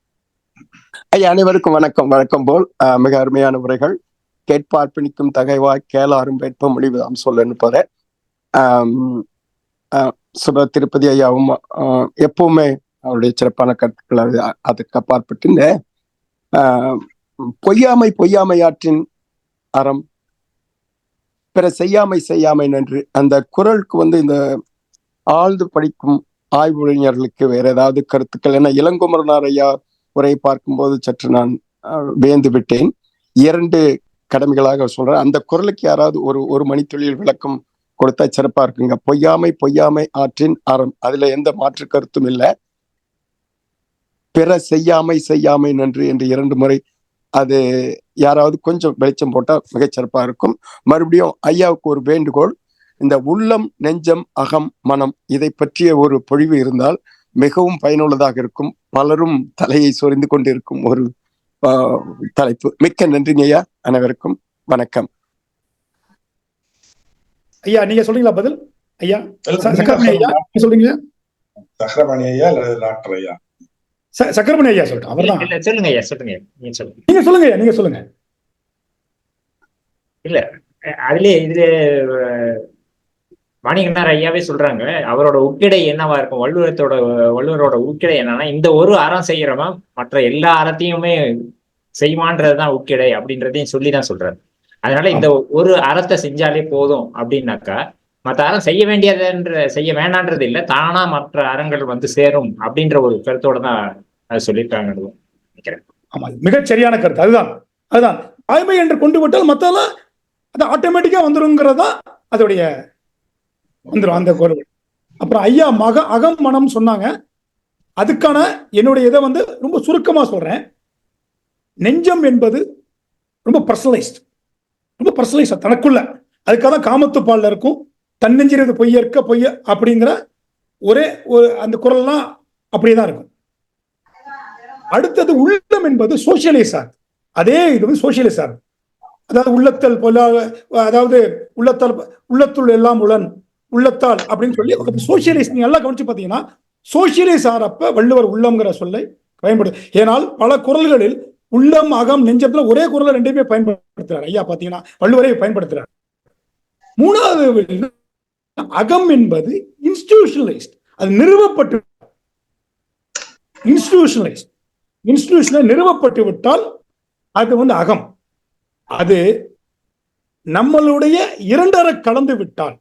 ஐயா, அனைவருக்கும் வணக்கம். வணக்கம் போல் மிக அருமையான உரைகள். கேட்பார் பிணிக்கும் தகைவாய் கேளாரும் வேட்ப முடிவுதான் சொல்லுன்னு போற சுப திருப்பதி ஐயாவும் எப்பவுமே அவருடைய சிறப்பான கருத்துக்கள் அதுக்கு அப்பாற்பட்டு இந்த பொய்யாமையாற்றின் அறம் பிற செய்யாமை நன்று அந்த குறளுக்கு இந்த ஆழ்ந்து படிக்கும் ஆய்வுஞர்களுக்கு வேற ஏதாவது கருத்துக்கள்? ஏன்னா இளங்குமரனார் ஐயா உரை பார்க்கும்போது சற்று நான் வியந்து விட்டேன். 2 கடமைகளாக சொல்றேன். அந்த குறளுக்கு யாராவது ஒரு மணித்துளியில் விளக்கம் கொடுத்தா சிறப்பா இருக்குங்க. பொய்யாமை ஆற்றின் அறம், அதுல எந்த மாற்று கருத்தும் இல்லை. பிற செய்யாமை நன்று என்று 2 முறை, அது யாராவது கொஞ்சம் வெளிச்சம் போட்டா மிகச்சிறப்பா இருக்கும். மறுபடியும் ஐயாவுக்கு ஒரு வேண்டுகோள், இந்த உள்ளம் நெஞ்சம் அகம் மனம் இதை பற்றிய ஒரு பொழிவு இருந்தால் மிகவும் பயனுள்ளதாக இருக்கும். பலரும் தலையை சொரிந்து கொண்டிருக்கும் ஒரு தலைப்பு. மிக்க நன்றிங்க ஐயா, அனைவருக்கும் வணக்கம். ஐயா நீங்க சொல்றீங்களா பதில்? ஐயா சக்கரமணி ஐயா சொல்றீங்களா? சக்கரமணி ஐயா அல்லது டாக்டர் ஐயா? சக்கரமணி ஐயா சொல்லட்டும். அவர்தான். சொல்லுங்க ஐயா, சொல்லுங்க. நீங்க சொல்லுங்க ஐயா, நீங்க சொல்லுங்க. இல்ல இதுல வாணிகனார் ஐயாவே சொல்றாங்க, அவரோட உக்கிடை என்னவா இருக்கும், வள்ளுவரோட உக்கிடை என்னன்னா, இந்த ஒரு அறம் செய்யறவன் மற்ற எல்லா அறத்தையுமே செய்வான்றதுதான் உக்கிடை அப்படின்றதையும் சொல்லிதான் சொல்றாரு. அதனால இந்த ஒரு அறத்தை செஞ்சாலே போதும் அப்படின்னாக்கா மற்ற அறம் செய்ய வேண்டான்றது இல்லை, தானா மற்ற அறங்கள் சேரும் அப்படின்ற ஒரு கருத்தோட தான் அதை சொல்லியிருக்காங்க நினைக்கிறேன். ஆமா, மிகச் சரியான கருத்து. அதுதான் வாய்மை என்று கொண்டு விட்டால் மத்தெல்லாம் அது ஆட்டோமேட்டிக்கா வந்துருங்கிறதா அதோடைய வந்துடும் அந்த குரல். அப்புறம் ஐயா அகம் மனம் சொன்னாங்க. அதுக்கான என்னுடைய இதை ரொம்ப சுருக்கமா சொல்றேன். நெஞ்சம் என்பது ரொம்ப பர்சனலைஸ்ட் தனக்குள்ள. அதுக்காக தான் காமத்துப்பால்ல இருக்கும் தன்னெஞ்சிறது பொய்ய அப்படிங்கிற ஒரே அந்த குரல்லாம் அப்படியேதான் இருக்கும். அடுத்தது உள்ளம் என்பது சோசியலிசம். அதே இது வந்து சோசியலிசம். அதாவது உள்ளத்தல் போல, அதாவது உள்ளத்துள் எல்லாம் உளன் உள்ளத்தால் அப்படின்னு சொல்லி சோசியலிஸ்ட். நீங்க நல்லா கவனிச்சு பாத்தீங்கன்னா சோசியலிஸ்ட் ஆறப்ப வள்ளுவர் உள்ளம்ங்கிற சொல்லை பயன்படுது. ஏனால் பல குறள்களில் உள்ளம் அகம் நெஞ்சத்துல ஒரே குறளை ரெண்டையுமே பயன்படுத்துறாரு ஐயா. பாத்தீங்கன்னா வள்ளுவரை பயன்படுத்துறாரு. மூணாவது அகம் என்பது இன்ஸ்டிடியூஷனலைஸ்ட். அது நிறுவப்பட்டு நிறுவப்பட்டு விட்டால் அது வந்து அகம். அது நம்மளுடைய இரண்டரை கலந்து விட்டால்,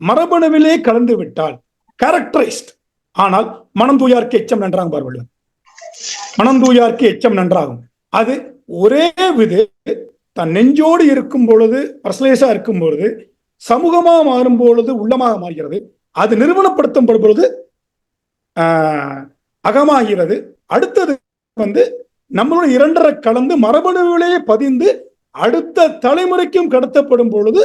மரபணுவிலே கலந்து விட்டால் கேரக்டரைஸ்ட். ஆனால் மனம் தூயார்க்கு எச்சம் நன்றாகும் பார்வள்ளுவர். மனம் தூயார்க்கு எச்சம் நன்றாகும். அது ஒரே விது தன் நெஞ்சோடு இருக்கும் பொழுது, பர்சனலைஸா இருக்கும் பொழுது, சமூகமாக மாறும் பொழுது உள்ளமாக மாறுகிறது. அது நிறுவனப்படுத்தப்படும் பொழுது அகமாகிறது. அடுத்தது வந்து நம்மளுடைய இரண்டரை கலந்து மரபணுவிலேயே பதிந்து அடுத்த தலைமுறைக்கும் கடத்தப்படும் பொழுது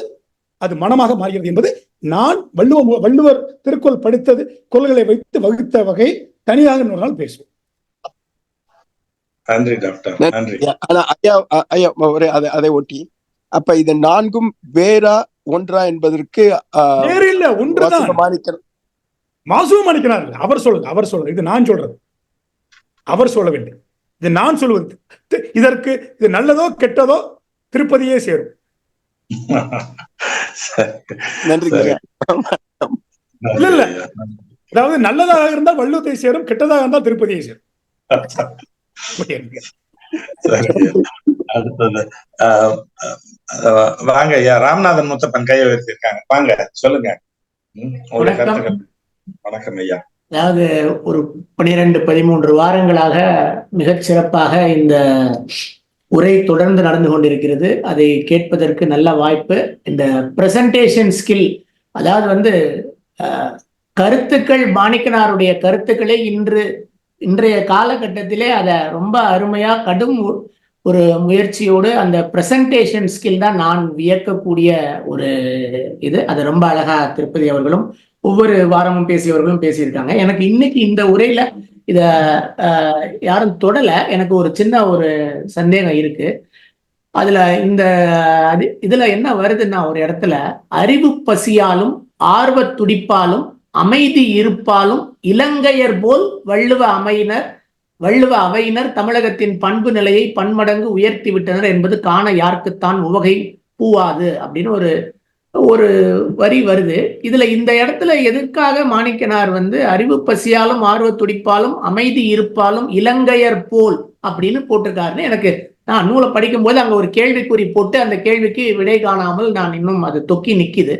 அது மனமாக மாறுகிறது என்பது நான் வள்ளுவர் திருக்குறள் படித்தது கொள்கைகளை வைத்து வகுத்த வகை தனியாக ஒரு நாள் பேசுவோம். நன்றி டாக்டர், நன்றி. அதை ஒட்டி அப்ப இது நான்கும் வேறா ஒன்றா என்பதற்கு வேறு இல்ல, ஒன்றுதான். மாசுவம் அளிக்கிறார் அவர் சொல்லுங்க. இது நான் சொல்றது, அவர் சொல்ல வேண்டும். இது நான் சொல்வது. இதற்கு இது நல்லதோ கெட்டதோ திருப்பதியே சேரும். நன்றி. இல்ல அதாவது நல்லதாக இருந்தால் வள்ளுவத்தை சேரும், கெட்டதாக இருந்தால் திருப்பதியை சேரும். அடுத்தது வாங்க ஐயா. ராமநாதன் முத்தப்பன் கையை உயர்த்திருக்காங்க. வாங்க, சொல்லுங்க. வணக்கம் ஐயா. அதாவது ஒரு 12-13 வாரங்களாக மிகச் சிறப்பாக இந்த உரை தொடர்ந்து நடந்து கொண்டிருக்கிறது. அதை கேட்பதற்கு நல்ல வாய்ப்பு. இந்த பிரசன்டேஷன் ஸ்கில், அதாவது வந்து கருத்துக்கள், மாணிக்கனாருடைய கருத்துக்களை இன்றைய காலகட்டத்திலே அதை ரொம்ப அருமையா கடும் ஒரு முயற்சியோடு அந்த பிரசன்டேஷன் ஸ்கில் தான் நான் வியக்கக்கூடிய ஒரு இது. அது ரொம்ப அழகா திருப்பதி அவர்களும் ஒவ்வொரு வாரமும் பேசியவர்களும் பேசியிருக்காங்க. எனக்கு இன்னைக்கு இந்த உரையில இத யாரும் தொடல, எனக்கு ஒரு சின்ன ஒரு சந்தேகம் இருக்கு. அதுல இதுல என்ன வருதுன்னா, ஒரு இடத்துல அறிவு பசியாலும் ஆர்வ துடிப்பாலும் அமைதி இருப்பாலும் இலங்கையர் போல் வள்ளுவ அவையினர் தமிழகத்தின் பண்பு நிலையை பன்மடங்கு உயர்த்தி விட்டனர் என்பது காண யாருக்குத்தான் உவகை பூவாது அப்படின்னு ஒரு வரி வருது. இதுல இந்த இடத்துல எதுக்காக மாணிக்கனார் வந்து அறிவு பசியாலும் ஆர்வ துடிப்பாலும் அமைதி இருப்பாலும் இலங்கையர் போல் அப்படின்னு போட்டிருக்காருன்னு எனக்கு, நான் நூலை படிக்கும் போது அங்க ஒரு கேள்விக்குறி போட்டு அந்த கேள்விக்கு விடை காணாமல் நான் இன்னும் அது தொக்கி நிக்குது.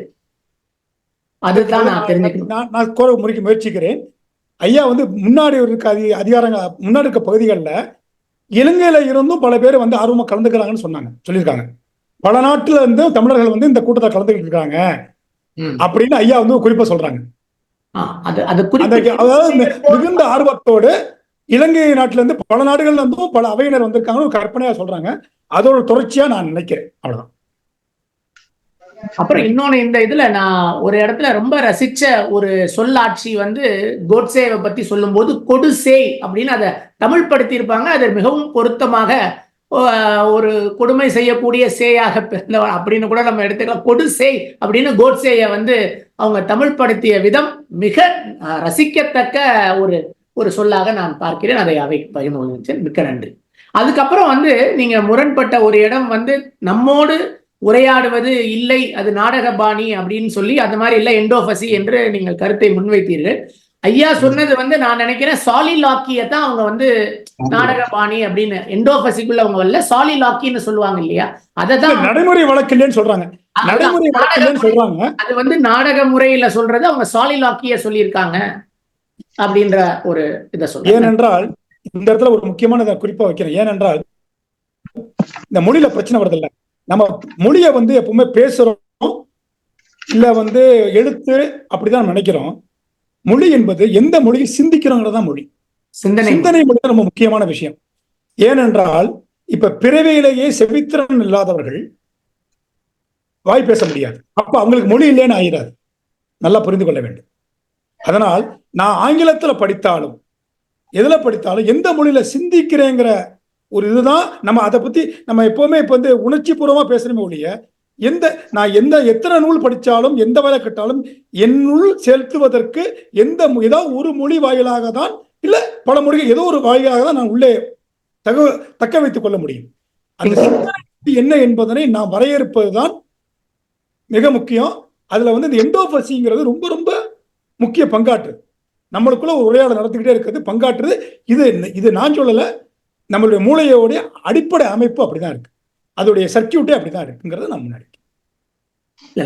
அதுதான் நான் தெரிஞ்சுக்கிறேன். நான் முறைக்கு முயற்சிக்கிறேன். ஐயா வந்து முன்னாடி இருக்க அதிகாரங்கள், முன்னாடி இருக்க பகுதிகளில் இலங்கையில இருந்தும் பல பேர் வந்து ஆர்வமா கலந்துக்கிறாங்கன்னு சொல்லியிருக்காங்க. பல நாட்டுல இருந்து தமிழர்கள் வந்து இந்த கூட்டத்தை கலந்துக்கிட்டு இருக்காங்க அப்படின்னு ஐயா வந்து குறிப்பா சொல்றாங்க. அதாவது மிகுந்த ஆர்வத்தோடு இலங்கை நாட்டுல இருந்து பல நாடுகள்ல இருந்தும் பல அவையினர் வந்திருக்காங்கன்னு கற்பனையா சொல்றாங்க. அதோட தொடர்ச்சியா நான் நினைக்கிறேன். அவ்வளவுதான். அப்புறம் இன்னொன்னு, இந்த இதுல நான் ஒரு இடத்துல ரொம்ப ரசிச்ச ஒரு சொல்லாட்சி வந்து கோட்சேவை பத்தி சொல்லும் போது கொடுசே அப்படின்னு அதை தமிழ் படுத்தி இருப்பாங்க. அது மிகவும் பொருத்தமாக ஒரு கொடுமை செய்யக்கூடிய சேயாக பிறந்தவன் அப்படின்னு கூட நம்ம எடுத்துக்கலாம். கொடுசே அப்படின்னு கோட்சேயை வந்து அவங்க தமிழ் படுத்திய விதம் மிக ரசிக்கத்தக்க ஒரு சொல்லாக நான் பார்க்கிறேன். அதை அவை பகிர்ந்து மிக்க நன்றி. அதுக்கப்புறம் வந்து நீங்க முரண்பட்ட ஒரு இடம் வந்து நம்மோடு உரையாடுவது இல்லை, அது நாடக பாணி அப்படின்னு சொல்லி, அந்த மாதிரி இல்லை எண்டோபசி என்று நீங்கள் கருத்தை முன்வைத்தீர்கள். ஐயா சொன்னது வந்து நான் நினைக்கிறேன் சாலிலாக்கியத்தான் அவங்க வந்து நாடக பாணி அப்படின்னு, எண்டோபசிக்குள்ள அவங்க வரல, சாலிலாக்கின்னு சொல்லுவாங்க இல்லையா, அததான் நடைமுறை வழக்கு இல்லைன்னு சொல்றாங்க. அது வந்து நாடக முறையில சொல்றது, அவங்க சாலிலாக்கிய சொல்லியிருக்காங்க அப்படின்ற ஒரு இதை சொல்ல. ஏனென்றால் இந்த இடத்துல ஒரு முக்கியமான குறிப்பா வைக்கிறேன். ஏனென்றால் இந்த மொழியில பிரச்சனை வருது இல்ல, நம்ம மொழியை வந்து எப்பவுமே பேசுறோம் இல்ல வந்து எழுத்து அப்படிதான் நினைக்கிறோம். மொழி என்பது எந்த மொழியை சிந்திக்கிறோங்கிறதான் மொழி. சிந்தனை மொழி தான் ரொம்ப முக்கியமான விஷயம். ஏனென்றால் இப்ப பிறவியிலேயே செவித்திறன் இல்லாதவர்கள் வாய் பேச முடியாது. அப்ப அவங்களுக்கு மொழி இல்லைன்னு ஆகிறாது. நல்லா புரிந்து கொள்ள வேண்டும். அதனால் நான் ஆங்கிலத்துல படித்தாலும் எதுல படித்தாலும் எந்த மொழியில சிந்திக்கிறேங்கிற ஒரு இதுதான். நம்ம அதை பத்தி நம்ம எப்பவுமே இப்ப வந்து உணர்ச்சி பூர்வமா பேசுறோமே ஒழிய, நான் எத்தனை நூல் படித்தாலும் எந்த வேலை கட்டாலும் என்னுள் செலுத்துவதற்கு ஏதாவது ஒரு மொழி வாயிலாக தான், இல்ல பல மொழிகள் ஏதோ ஒரு வாயிலாக தான் நான் உள்ளே தக்க வைத்துக் கொள்ள முடியும். அந்த என்ன என்பதனை நான் வரையறுப்பதுதான் மிக முக்கியம். அதுல வந்து இந்த எண்டோபசிங்கிறது ரொம்ப ரொம்ப முக்கிய பங்காற்று. நம்மளுக்குள்ள ஒரு உரையாடல் நடத்திக்கிட்டே இருக்கிறது, பங்காற்றுது. இது நான் சொல்லல, நம்மளுடைய மூளையோடைய அடிப்படை அமைப்பு அப்படிதான் இருக்கு, அதோடைய சர்க்கியூட்டே அப்படிதான் இருக்குங்கிறது நான் முன்னாடி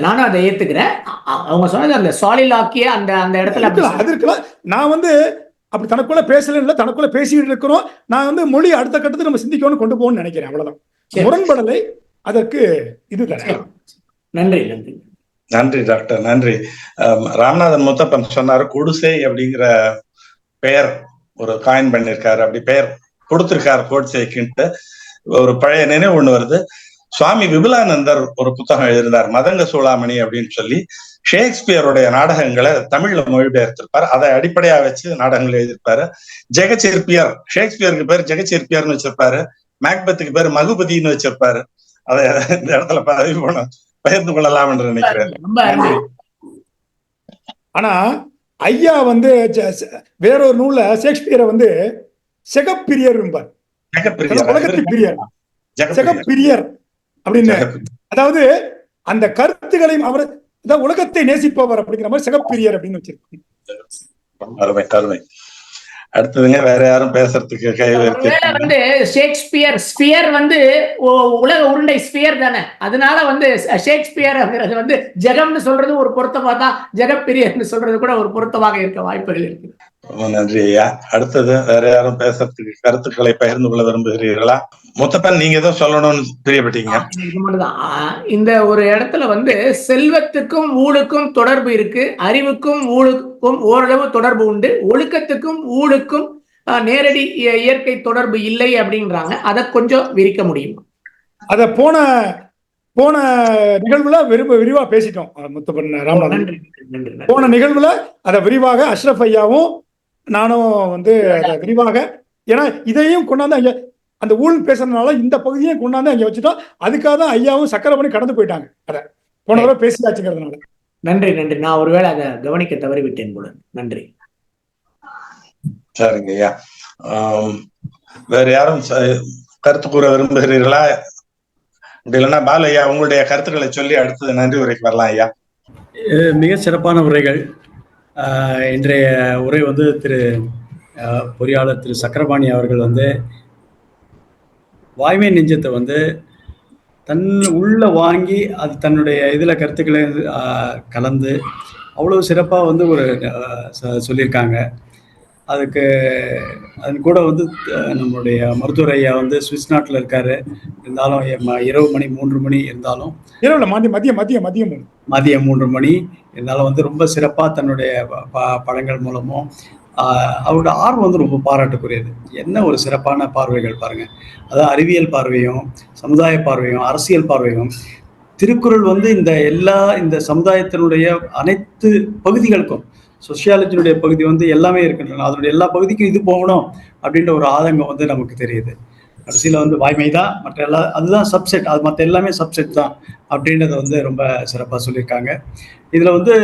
நானும் அதை ஏத்துக்கிறேன். அவங்க சொன்னது அந்த சாலிலாக்கிய அந்த இடத்துல அது இருக்கலாம். நான் வந்து அப்படி தனக்குள்ள பேசல இல்ல, தனக்குள்ள பேசிட்டு இருக்கிறோம். நான் வந்து மொழி அடுத்த கட்டத்துக்கு நம்ம சிந்திக்கணும்னு கொண்டு போகணும்னு நினைக்கிறேன். அவ்வளவுதான், முரண்படலை. அதற்கு இதுதான். நன்றி நன்றி நன்றி டாக்டர், நன்றி. ராமநாதன் முத்தப்பன் சொன்னாரு, குடிசை அப்படிங்கிற பெயர் ஒரு காயின் பண்ணிருக்காரு, அப்படி பெயர் கொடுத்திருக்காரு கோட்சேக்குன்ட்டு. ஒரு பழைய நினைவு ஒண்ணு வருது. சுவாமி விபுலானந்தர் ஒரு புத்தகம் எழுதினார், மதங்க சூளாமணி அப்படின்னு சொல்லி. ஷேக்ஸ்பியருடைய நாடகங்களை தமிழ்ல மொழிபெயர்த்திருப்பாரு, அதை அடிப்படையா வச்சு நாடகங்கள் எழுதியிருப்பாரு. ஜெகச்சிற்பியர், ஷேக்ஸ்பியருக்கு பேர் ஜெகச்சிற்பியர்னு வச்சிருப்பாரு, மேக்பத்துக்கு பேர் மகுபதினு வச்சிருப்பாரு. அதை இந்த இடத்துல பகிர்ந்து கொள்ளலாம் என்று நினைக்கிறேன். ஆனா ஐயா வந்து வேறொரு நூல்ல ஷேக்ஸ்பியரை வந்து செகப்பிரியர் என்பார், உலகத்தின் பிரியர், செகப்பிரியர் அப்படின்னு. அதாவது அந்த கருத்துக்களையும் அவர் உலகத்தை நேசிப்பவர் அப்படிங்கிற மாதிரி செகப்பிரியர் அப்படின்னு வச்சிருக்கோம். அருமை அருமை. அடுத்ததுங்க, வேற யாரும் பேசுறதுக்கு வந்து ஷேக்ஸ்பியர் ஸ்பியர் வந்து உலக உருண்டை ஸ்பியர் தானே, அதனால வந்து ஷேக்ஸ்பியர் வந்து ஜெகம்னு சொல்றது ஒரு பொருத்தமா தான், ஜெகப்பிரியர்னு சொல்றது கூட ஒரு பொருத்தமாக இருக்க வாய்ப்புகள் இருக்கு. ரொம்ப நன்றி ஐயா. அடுத்தது வேற யாரும் பேசுறதுக்கு கருத்துக்களை பகிர்ந்து கொள்ள விரும்புகிறீர்களா? முத்தப்பன், நீங்க ஏதோ சொல்லணும்னு தெரியப்பட்டீங்க. இந்த ஒரு இடத்துல வந்து செல்வத்துக்கும் ஊழுக்கும் தொடர்பு இருக்கு, அறிவுக்கும் ஊழுக்கும் ஓரளவு தொடர்பு உண்டு, ஒழுக்கத்துக்கும் ஊழுக்கும் நேரடி இயற்கை தொடர்பு இல்லை அப்படின்றாங்க. அதை கொஞ்சம் விரிக்க முடியுமா? அத போன நிகழ்வுல விரிவா பேசிட்டோம் முத்தப்பன் ராமநாதன். போன நிகழ்வுல அதை விரிவாக அஷ்ரஃப் ஐயாவும் நானும் வந்து அதை விரிவாக, ஏன்னா இதையும் கொண்டாந்து அங்க அந்த ஊழல் பேசுறதுனால இந்த பகுதியும் கொண்டாந்து அங்க வச்சுட்டோம். அதுக்காக தான் ஐயாவும் சக்கரை பண்ணி கடந்து போயிட்டாங்க. அதை போன தடவை பேசியாச்சுங்கிறதுனால நன்றி நன்றி. நான் ஒருவேளை அதை கவனிக்க தவறிவிட்டேன் போல. நன்றி. சரிங்க ஐயா. வேற யாரும் கருத்து கூற விரும்புகிறீர்களா? அப்படி இல்லைன்னா பாலு ஐயா உங்களுடைய கருத்துக்களை சொல்லி அடுத்தது நன்றி உரைக்கு வரலாம் ஐயா. மிக சிறப்பான உரைகள். இன்றைய உரை வந்து பொறியாளர் திரு சக்கரபாணி அவர்கள் வந்து வாய்மை நெஞ்சத்தை வந்து தன் உள்ள வாங்கி அது தன்னுடைய இதில் கருத்துக்களை கலந்து அவ்வளோ சிறப்பாக வந்து ஒரு சொல்லியிருக்காங்க. அதுக்கு அதன் கூட வந்து நம்மளுடைய மருத்துவர் ஐயா வந்து சுவிஸ் நாட்டில் இருக்காரு, இருந்தாலும் இரவு மணி 3 மணி இருந்தாலும் மதியம் 3 மணி இருந்தாலும் வந்து ரொம்ப சிறப்பாக தன்னுடைய படங்கள் மூலமும் அவரோட ஆர்வம் வந்து ரொம்ப பாராட்டுக்குரியது. என்ன ஒரு சிறப்பான பார்வைகள் பாருங்க. அதாவது அறிவியல் பார்வையும் சமுதாய பார்வையும் அரசியல் பார்வையும் திருக்குறள் வந்து இந்த சமுதாயத்தினுடைய அனைத்து பகுதிகளுக்கும், சோசியாலஜினுடைய பகுதி வந்து எல்லாமே இருக்கின்றன, அதனுடைய எல்லா பகுதிக்கும் இது போகணும் அப்படின்ற ஒரு ஆதங்கம் வந்து நமக்கு தெரியுது. கடைசியில் வந்து வாய்மை தான், மற்ற அதுதான் சப்செட், அது மற்ற எல்லாமே சப்செட் தான் அப்படின்றத வந்து ரொம்ப சிறப்பாக சொல்லியிருக்காங்க. இதில் வந்து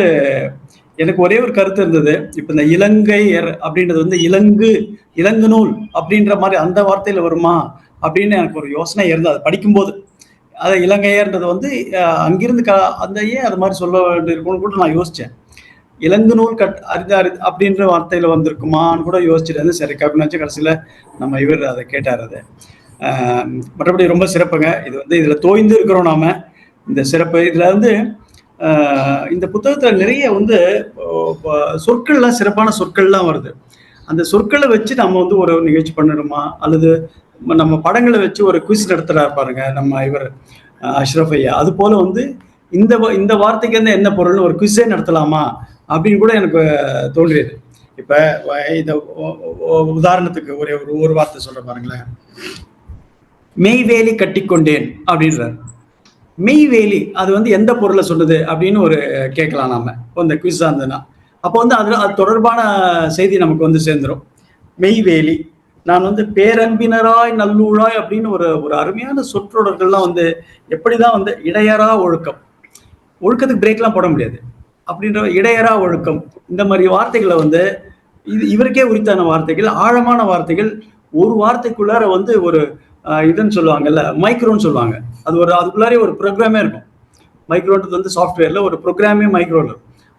எனக்கு ஒரே ஒரு கருத்து இருந்தது. இப்போ இந்த இலங்கையர் அப்படின்றது வந்து இலங்கு நூல் அப்படின்ற மாதிரி அந்த வார்த்தையில் வருமா அப்படின்னு எனக்கு ஒரு யோசனை இருந்தது. அது படிக்கும்போது அதை இலங்கையர்ன்றது வந்து அங்கிருந்து அந்த ஏன் அது மாதிரி சொல்ல வேண்டியிருக்கும்னு கூட நான் யோசித்தேன். இலங்கு நூல் அப்படின்ற வார்த்தையில் வந்திருக்குமான்னு கூட யோசிச்சுட்டு சரி கவினாச்சு. கடைசியில் நம்ம இவர் அதை கேட்டார். அதை மற்றபடி ரொம்ப சிறப்புங்க. இது வந்து இதில் தோய்ந்து இருக்கிறோம் நாம. இந்த சிறப்பு இதில் வந்து இந்த புத்தகத்தில் நிறைய வந்து சொற்கள்லாம் சிறப்பான சொற்கள்லாம் வருது. அந்த சொற்களை வச்சு நம்ம வந்து ஒரு நிகழ்ச்சி பண்ணணுமா, அல்லது நம்ம படங்களை வச்சு ஒரு குவிஸ் நடத்துறாரு பாருங்க நம்ம இவர் அஷ்ரஃப் ஐயா, அது போல வந்து இந்த வார்த்தைக்கு வந்து என்ன பொருள்னு ஒரு குவிஸே நடத்தலாமா அப்படின்னு கூட எனக்கு தோன்றியது. இப்ப இந்த உதாரணத்துக்கு ஒரு வார்த்தை சொல்ற பாருங்களேன். மெய்வேலி கட்டிக்கொண்டேன் அப்படின்றார். மெய்வேலி அது வந்து எந்த பொருளை சொல்லுது அப்படின்னு ஒரு கேட்கலாம் நாம இந்த குவிஸா இருந்ததுன்னா. அப்போ வந்து அது தொடர்பான செய்தி நமக்கு வந்து சேர்ந்துடும். மெய்வேலி, நான் வந்து பேரன்பினராய் நல்லூழாய் அப்படின்னு ஒரு ஒரு அருமையான சொற்றொடர்கள்லாம் வந்து எப்படிதான் வந்து இடையறா ஒழுக்கம், ஒழுக்கத்துக்கு பிரேக்லாம் போட முடியாது அப்படின்ற இடையறா ஒழுக்கம், இந்த மாதிரி வார்த்தைகளை வந்து இவருக்கே உரித்தான வார்த்தைகள், ஆழமான வார்த்தைகள். ஒரு வார்த்தைக்குள்ளார வந்து ஒரு இதுன்னு சொல்லுவாங்கல்ல, மைக்ரோன்னு சொல்லுவாங்க, அது ஒரு அதுக்குள்ளாரே ஒரு ப்ரோக்ராமே இருக்கும். மைக்ரோன்றது வந்து சாஃப்ட்வேர்ல ஒரு ப்ரோக்ராமே மைக்ரோல.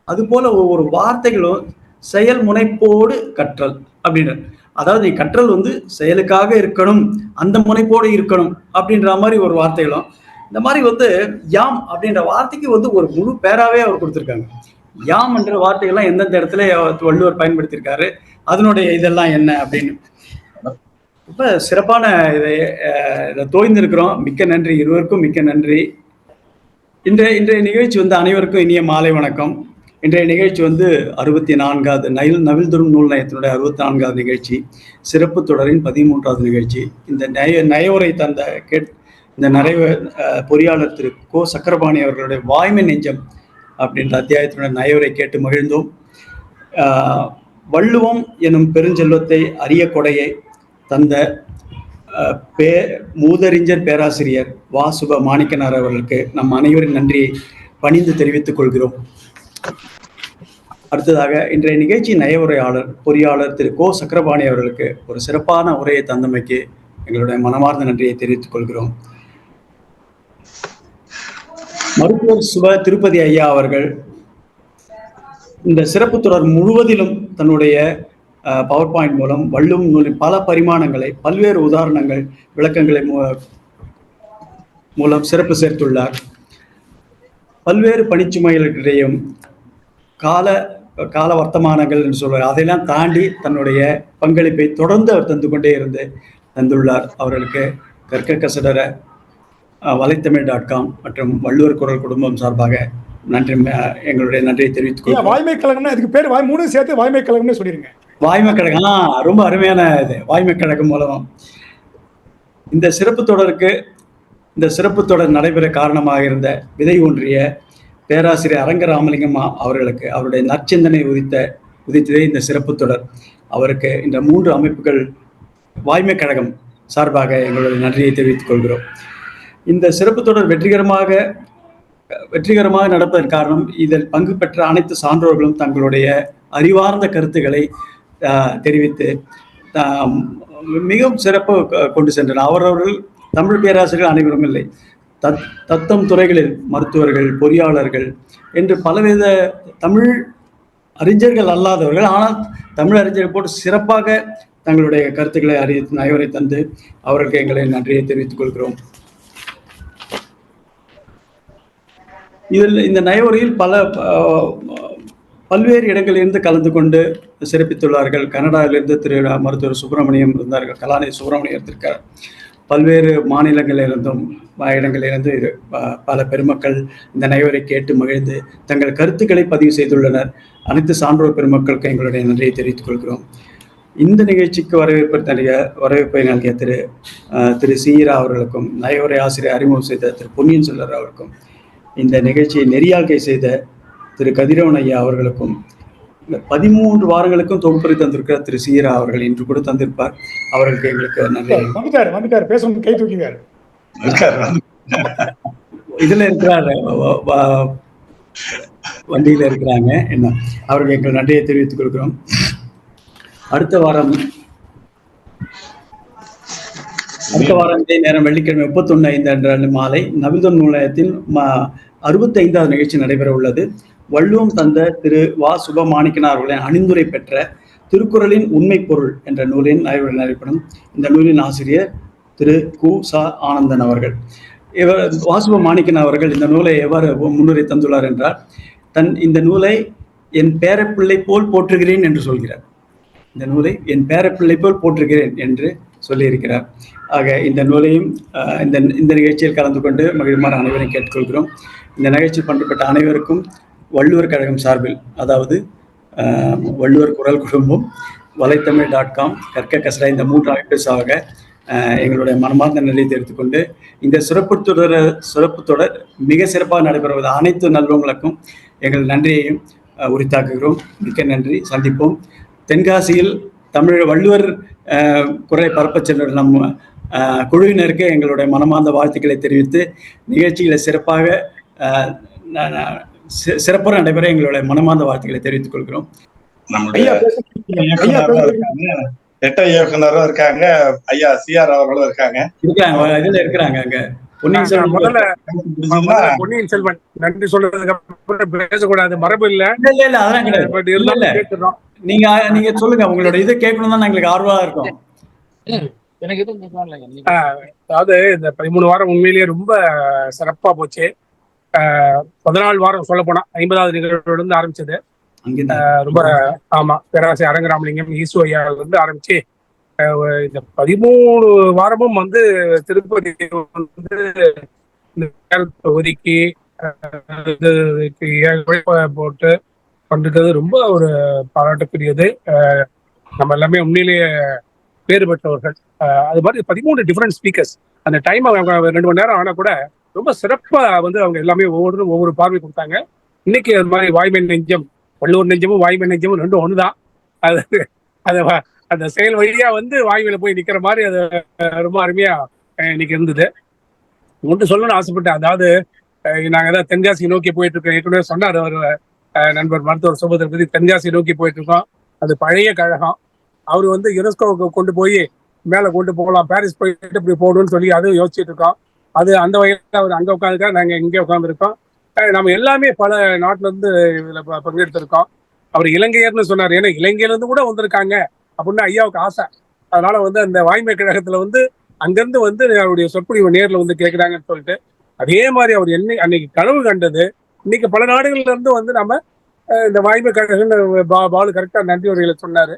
அது போல ஒவ்வொரு வார்த்தைகளும் செயல் முனைப்போடு கற்றல் அப்படின்னு, அதாவது நீ கற்றல் வந்து செயலுக்காக இருக்கணும், அந்த முனைப்போடு இருக்கணும் அப்படின்ற மாதிரி ஒரு வார்த்தைகளும். இந்த மாதிரி வந்து யாம் அப்படின்ற வார்த்தைக்கு வந்து ஒரு முழு பேராவே அவர் கொடுத்திருக்காங்க. யாம் என்ற வார்த்தைகள்லாம் எந்தெந்த இடத்துல வள்ளுவர் பயன்படுத்தியிருக்காரு, அதனுடைய இதெல்லாம் என்ன அப்படின்னு ரொம்ப சிறப்பான இதை தோய்ந்திருக்கிறோம். மிக்க நன்றி, இருவருக்கும் மிக்க நன்றி. இன்றைய நிகழ்ச்சி வந்து அனைவருக்கும் இனிய மாலை வணக்கம். இன்றைய நிகழ்ச்சி வந்து 64வது நவில்தரும் நூல் நயத்தினுடைய 64வது நிகழ்ச்சி, சிறப்பு தொடரின் 13வது நிகழ்ச்சி. இந்த நயவுரை தந்த இந்த பொறியாளர் திரு கோ சக்கரபாணி அவர்களுடைய வாய்மை நெஞ்சம் அப்படின்ற அத்தியாயத்தினுடைய நயவுரை கேட்டு மகிழ்ந்தோம். வள்ளுவம் எனும் பெருஞ்செல்வத்தை அரிய கொடையை தந்த மூதறிஞர் பேராசிரியர் வா. சுப மாணிக்கனார் அவர்களுக்கு நம் அனைவரின் நன்றியை பணிந்து தெரிவித்துக் கொள்கிறோம். அடுத்ததாக இன்றைய நிகழ்ச்சி நயவுரையாளர் பொறியாளர் திரு கோ சக்கரபாணி அவர்களுக்கு ஒரு சிறப்பான உரையை தந்தமைக்கு எங்களுடைய மனமார்ந்த நன்றியை தெரிவித்துக் கொள்கிறோம். மருத்துவர் சுப திருப்பதி ஐயா அவர்கள் இந்த சிறப்பு தொடர் முழுவதிலும் தன்னுடைய பவர் பாயிண்ட் மூலம் வள்ளுவம் நூலின் பல பரிமாணங்களை, பல்வேறு உதாரணங்கள், விளக்கங்களை மூலம் சிறப்பு சேர்த்துள்ளார். பல்வேறு பணிச்சுமைகளிடையும் கால வர்த்தமானங்கள் என்று சொல்வார், அதையெல்லாம் தாண்டி தன்னுடைய பங்களிப்பை தொடர்ந்து அவர் தந்து கொண்டே தந்துள்ளார். அவர்களுக்கு கற்க கசடர வலைத்தமிழ்.com மற்றும் வள்ளுவர் குரல் குடும்பம் சார்பாக எங்களுடைய நன்றியை தெரிவித்துக் கொள்கிறோம். வாய்மை கழகம்னா இதுக்கு பேர் மூணு சேர்த்து வாய்மை கழகம்னு சொல்லிருங்க. வாய்மை கழகம் ரொம்ப அருமையான இது. வாய்மை கழகம் மூலம் இந்த சிறப்பு தொடர் நடைபெற காரணமாக இருந்த விதை ஒன்றிய பேராசிரியர் அரங்க ராமலிங்கம் அவர்களுக்கு அவருடைய நற்சிந்தனை உதித்ததே இந்த சிறப்பு தொடர். அவருக்கு இந்த 3 அமைப்புகள் வாய்மை கழகம் சார்பாக எங்களுடைய நன்றியை தெரிவித்துக் கொள்கிறோம். இந்த சிறப்பு தொடர் வெற்றிகரமாக நடப்பதற்கு காரணம், இதில் பங்கு பெற்ற அனைத்து சான்றோர்களும் தங்களுடைய அறிவார்ந்த கருத்துக்களை தெரிவித்து மிகவும் சிறப்பு கொண்டு சென்றனர். அவரவர்கள் தமிழ் பேராசிரியர்கள் அனைவரும் இல்லை, தத்தம் துறைகளில் மருத்துவர்கள், பொறியாளர்கள் என்று பலவித தமிழ் அறிஞர்கள் அல்லாதவர்கள், ஆனால் தமிழ் அறிஞர்கள் போட்டு சிறப்பாக தங்களுடைய கருத்துக்களை நயவரை தந்து அவர்களுக்கு எங்களை நன்றியை தெரிவித்துக் கொள்கிறோம். இதில் இந்த நயவுரையில் பல்வேறு இடங்களிலிருந்து கலந்து கொண்டு சிறப்பித்துள்ளார்கள். கனடாவிலிருந்து திரு மருத்துவர் சுப்பிரமணியம் இருந்தார்கள், கலாநிதி சுப்பிரமணியம் இருந்திருக்கார். பல்வேறு மாநிலங்களிலிருந்தும் இடங்களிலிருந்து பல பெருமக்கள் இந்த நயவுரை கேட்டு மகிழ்ந்து தங்கள் கருத்துக்களை பதிவு செய்துள்ளனர். அனைத்து சான்றோர் பெருமக்களுக்கு எங்களுடைய நன்றியை தெரிவித்துக் கொள்கிறோம். இந்த நிகழ்ச்சிக்கு வரவேற்பை நல்கிய திரு சீரா அவர்களுக்கும், நயவுரை ஆசிரியர் அறிமுகம் செய்த திரு பொன்னியின் செல்வர் அவருக்கும், இந்த நிகழ்ச்சியை நெறியாழ்கை செய்த திரு கதிரவன் ஐயா அவர்களுக்கும், 13 வாரங்களுக்கும் தொகுப்பறை தந்திருக்கிற திரு சீரா அவர்கள் இன்று கூட தந்திருப்பார். அவர்களுக்கு எங்களுக்கு நன்றி. வந்துட்டார் பேசணும், கை தூக்கினார். இதுல இருக்கிறார், வண்டியில இருக்கிறாங்க என்ன, அவருக்கு எங்கள் நன்றியை தெரிவித்துக் கொள்கிறோம். அடுத்த வாரம் இதே நேரம் வெள்ளிக்கிழமை 31/5 அன்று மாலை நவில்தரும் நூலகத்தில் 65வது நிகழ்ச்சி நடைபெற உள்ளது. வள்ளுவம் தந்த திரு வா. சுப மாணிக்கனார் அவர்களின் அணிந்துரை பெற்ற திருக்குறளின் உண்மை பொருள் என்ற நூலின் நடைபெற நடைபெறும். இந்த நூலின் ஆசிரியர் திரு கு. ச. ஆனந்தன் அவர்கள். வா. சுப மாணிக்கன் அவர்கள் இந்த நூலை எவ்வாறு முன்னுரை தந்துள்ளார் என்றால், இந்த நூலை என் பேரப்பிள்ளை போல் போற்றுகிறேன் என்று சொல்கிறார். இந்த நூலை என் பேரப்பிள்ளை போல் போற்றுகிறேன் என்று சொல்லியிருக்கிறார். ஆக இந்த நூலையும் இந்த நிகழ்ச்சியில் கலந்து கொண்டு மகிழ்மாறு அனைவரையும் கேட்டுக்கொள்கிறோம். இந்த நிகழ்ச்சியில் பண்பட்ட அனைவருக்கும் வள்ளுவர் கழகம் சார்பில், அதாவது வள்ளுவர் குரல் குடும்பம், வலைத்தமிழ்.com, கற்க கசடா, இந்த 3 அமைப்பு சார்பாக எங்களுடைய மனமார்ந்த நிலையை தெரிவித்துக்கொண்டு இந்த சிறப்பு தொடர் மிக சிறப்பாக நடைபெறுவது அனைத்து நல்வங்களுக்கும் எங்கள் நன்றியையும் உரித்தாக்குகிறோம். மிக்க நன்றி. சந்திப்போம். தென்காசியில் தமிழ் வள்ளுவர் குறை பரப்பச் சென்ற நம் குழுவினருக்கு எங்களுடைய மனமார்ந்த வாழ்த்துக்களை தெரிவித்து நிகழ்ச்சிகளை சிறப்புற நடைபெற எங்களுடைய மனமார்ந்த வாழ்த்துக்களை தெரிவித்துக் கொள்கிறோம். நம்முடைய திட்ட இயக்குனரும் இருக்காங்க, ஐயா CR அவர்களும் இருக்காங்க. இதுல இருக்கிறாங்க. அங்க பொன்னியின் செல்வன் நன்றி சொல்றதுக்கு அப்புறம் பேசக்கூடாது, மரபு இல்ல. அதெல்லாம் கிடையாது. நீங்க சொல்லுங்க, உங்களோட இதை கேட்கணும் தான் எங்களுக்கு ஆர்வமா இருக்கும். அதாவது இந்த 13 வாரம் உண்மையிலேயே ரொம்ப சிறப்பா போச்சு. 14 வாரம் சொல்ல போனா 50வது நிகழ்வோட இருந்து ஆரம்பிச்சது. ரொம்ப ஆமா, பேராசிரியர் அரங்கராமலிங்கம் ஈசு ஐயா வந்து ஆரம்பிச்சு இந்த 13 வாரமும் வந்து திருப்பதி வந்து ஒதுக்கி போட்டு பண்றது ரொம்ப ஒரு பாராட்டுக்குரியது. நம்ம எல்லாமே உண்மையிலேயே பேறு பெற்றவர்கள். அது மாதிரி 13 டிஃபரெண்ட் ஸ்பீக்கர்ஸ். அந்த டைம் அவங்க 2 மணி நேரம் ஆனா கூட ரொம்ப சிறப்பா வந்து அவங்க எல்லாமே ஒவ்வொருத்தரும் ஒவ்வொரு பார்வை கொடுத்தாங்க. இன்னைக்கு அது மாதிரி வாய்மை நெஞ்சம், வள்ளுவர் நெஞ்சமும் வாய்மை நெஞ்சமும் ரெண்டும் ஒண்ணுதான். அது அந்த செயல் வழியா வந்து வாய்மையில போய் நிக்கிற மாதிரி அது ரொம்ப அருமையா இன்னைக்கு இருந்தது. ஒன்று சொல்லணும்னு ஆசைப்பட்டேன். அதாவது நாங்க ஏதாவது தென்காசி நோக்கி போயிட்டு இருக்கோம். ஏற்கனவே சொன்னார் அவர் நண்பர் மருத்துவர் சுபதர் பத்தி தென்காசி நோக்கி போயிட்டு இருக்கோம். அது பழைய கழகம். அவரு வந்து யுனெஸ்கோவுக்கு கொண்டு போய் மேல கொண்டு போகலாம், பாரிஸ் போயிட்டு இப்படி போகணும்னு சொல்லி அதுவும் யோசிச்சுட்டு இருக்கோம். அது அந்த வகையில் அவர் அங்க உட்காந்துருக்கா, நாங்க இங்கே உட்காந்துருக்கோம். நம்ம எல்லாமே பல நாட்டுல இருந்து இதுல பங்கெடுத்திருக்கோம். அவர் இலங்கையர்னு சொன்னார். ஏன்னா இலங்கையில இருந்து கூட வந்திருக்காங்க அப்படின்னு ஐயாவுக்கு ஆசை. அதனால வந்து அந்த வாய்மை கழகத்துல வந்து அங்கிருந்து வந்து அவருடைய சொற்பொழிவு நேர்ல வந்து கேட்கிறாங்கன்னு சொல்லிட்டு அதே மாதிரி அவர் அன்னைக்கு கனவு கண்டது இன்னைக்கு பல நாடுகள்ல இருந்து வந்து நம்ம இந்த வாய்மை கழகம் பாலு கரெக்டா நன்றி உரையில சொன்னாரு.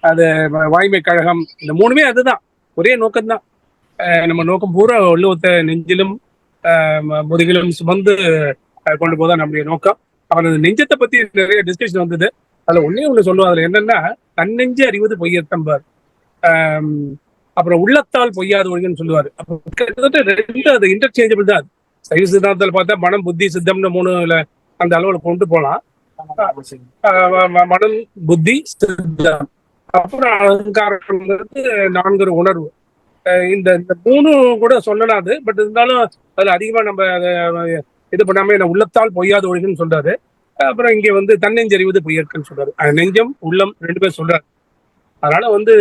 அது வாய்மை கழகம் இந்த 3மே அதுதான், ஒரே நோக்கம்தான். நம்ம நோக்கம் பூரா வள்ளுவத்தை நெஞ்சிலும் முதுகிலும் சுமந்து கொண்டு போதான் நம்முடைய நோக்கம். அவர் அந்த நெஞ்சத்தை பத்தி நிறைய டிஸ்கஷன் வந்தது. அதுல ஒண்ணு சொல்லுவோம். அதுல என்னன்னா, தன்னெஞ்சு அறிவது பொய்யத்தம்பார், அப்புறம் உள்ளத்தால் பொய்யாது ஒழுங்குன்னு சொல்லுவாரு. அப்போ கிட்டத்தட்ட 2 அது இன்டர்சேஞ்சபிள் தான். சைவ சித்தாந்தத்தில் பார்த்தா மனம் புத்தி சித்தம்னு 3 அந்த அளவுல கொண்டு போகலாம். மனம் புத்தி சித்தம், அப்புறம் அலங்காரங்கிறது 4 உணர்வு. இந்த 3 கூட சொல்லலாது. பட் இருந்தாலும் அதுல அதிகமா நம்ம இது பண்ணாம என்ன உள்ளத்தால் பொய்யாது ஒழுங்குன்னு சொல்றாரு. அப்புறம் இங்க வந்து தன்னெஞ்சறிவது பொய்யற்குன்னு சொல்றாரு. நெஞ்சம் உள்ளம் 2 பேர் சொல்றாரு. அதனால வந்து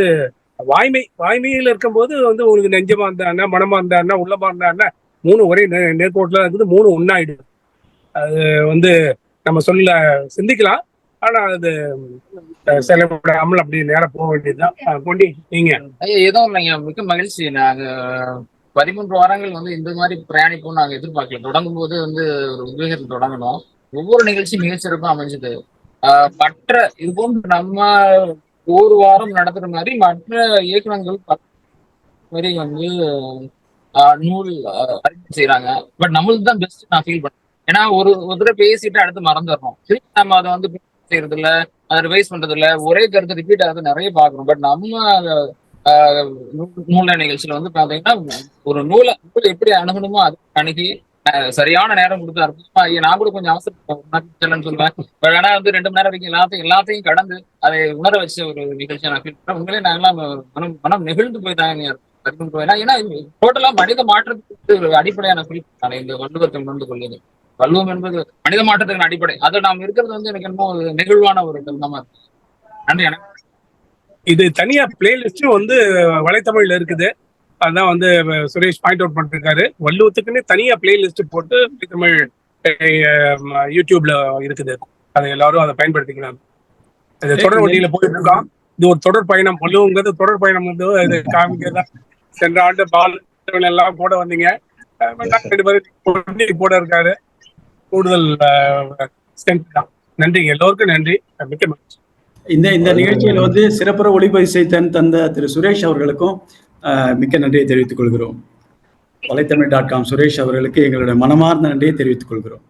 வாய்மையில இருக்கும்போது வந்து உங்களுக்கு நெஞ்சமா இருந்தா மனமா இருந்தா உள்ளமா இருந்தா 3 ஒரே நேர்கோட்டில் இருக்குது, 3 ஒன்னாயிடுது. அது வந்து நம்ம சொல்ல சிந்திக்கலாம், ஆனா அது செலவிடாமல் அப்படி நேரம் போக வேண்டியதுதான். பொண்டி நீங்க ஏதோ இல்லைங்க, மிக்க மகிழ்ச்சி. நாங்க 13 வாரங்கள் வந்து இந்த மாதிரி பிரயாணிப்போம் நாங்க எதிர்பார்க்கல. தொடங்கும் போது வந்து ஒரு உத்வேகத்தில் தொடங்கணும். ஒவ்வொரு நிகழ்ச்சியும் மிகச்சிறப்பா அமைஞ்சது. மற்ற இது போன்று நம்ம ஒரு வாரம் நடத்துற மாதிரி மற்ற இயக்குனர்கள் மாதிரி வந்து நூல் அறிமுகம் செய்யறாங்க. பட் நம்மளுக்கு தான் பெஸ்ட் நான் ஃபீல் பண்ணேன். ஏன்னா ஒரு தடவை பேசிட்டு அடுத்து மறந்துடுறோம். திருப்பி நம்ம அதை வந்து செய்யறது இல்லை, அதை ரிவைஸ் பண்றது இல்லை, ஒரே கருத்து ரிப்பீட் ஆகுது நிறைய பாக்குறோம். பட் நம்ம நூல நிகழ்ச்சியில வந்து பாத்தீங்கன்னா ஒரு நூலை எப்படி அணுகணுமோ அது அணுகி சரியான நேரம் கொடுத்து அற்புதமா. நான் கூட கொஞ்சம் அவசரம் சொல்லுவேன். பட் ஆனா வந்து 2 மணி நேரம் வரைக்கும் எல்லாத்தையும் கடந்து அதை உணர வச்ச ஒரு நிகழ்ச்சியை நான் ஃபீல் பண்ணேன். உண்மையிலே நாங்களாம் மனம் நெகிழ்ந்து போயிட்டாங்க. ஏன்னா டோட்டலா மனித மாற்றத்துக்கு ஒரு அடிப்படையான குறிப்பு இந்த வள்ளுவத்தை உணர்ந்து கொள்வது. வள்ளுவம் என்பது மனித மாற்றத்துக்கு அடிப்படை. அதை நாம் இருக்கிறது வந்து எனக்கு என்னமோ நெகிழ்வான ஒரு தருணமா இருக்கு. நன்றி. எனக்கு இது தனியா பிளேலிஸ்டும் வந்து வலைத்தமிழ்ல இருக்குது. அதான் வந்து சுரேஷ் பாயிண்ட் அவுட் பண்ணிருக்காரு. வள்ளுவத்துக்குன்னு தனியா பிளேலிஸ்ட் போட்டு தமிழ் யூடியூப்ல இருக்குது. அதை எல்லாரும் அதை பயன்படுத்திக்கலாம். தொடர் வண்டியில போயிட்டு இருக்கோம். இது ஒரு தொடர் பயணம். வள்ளுவங்கிறது தொடர் பயணம் வந்து இது காமிக்கிறதா. சென்ற ஆண்டு பால் எல்லாம் போட வந்தீங்க, 2 பேரும் போட இருக்காரு. கூடுதல் ஸ்ட்ரென்த் தான். நன்றி, எல்லோருக்கும் நன்றி, மிக்க மகிழ்ச்சி. இந்த நிகழ்ச்சியில வந்து சிறப்புற ஒளிப்பதிவு தந்த திரு சுரேஷ் அவர்களுக்கும் மிக்க நன்றியை தெரிவித்துக் கொள்கிறோம். வலைத்தமிழ்.com சுரேஷ் அவர்களுக்கு எங்களுடைய மனமார்ந்த நன்றியை தெரிவித்துக் கொள்கிறோம்.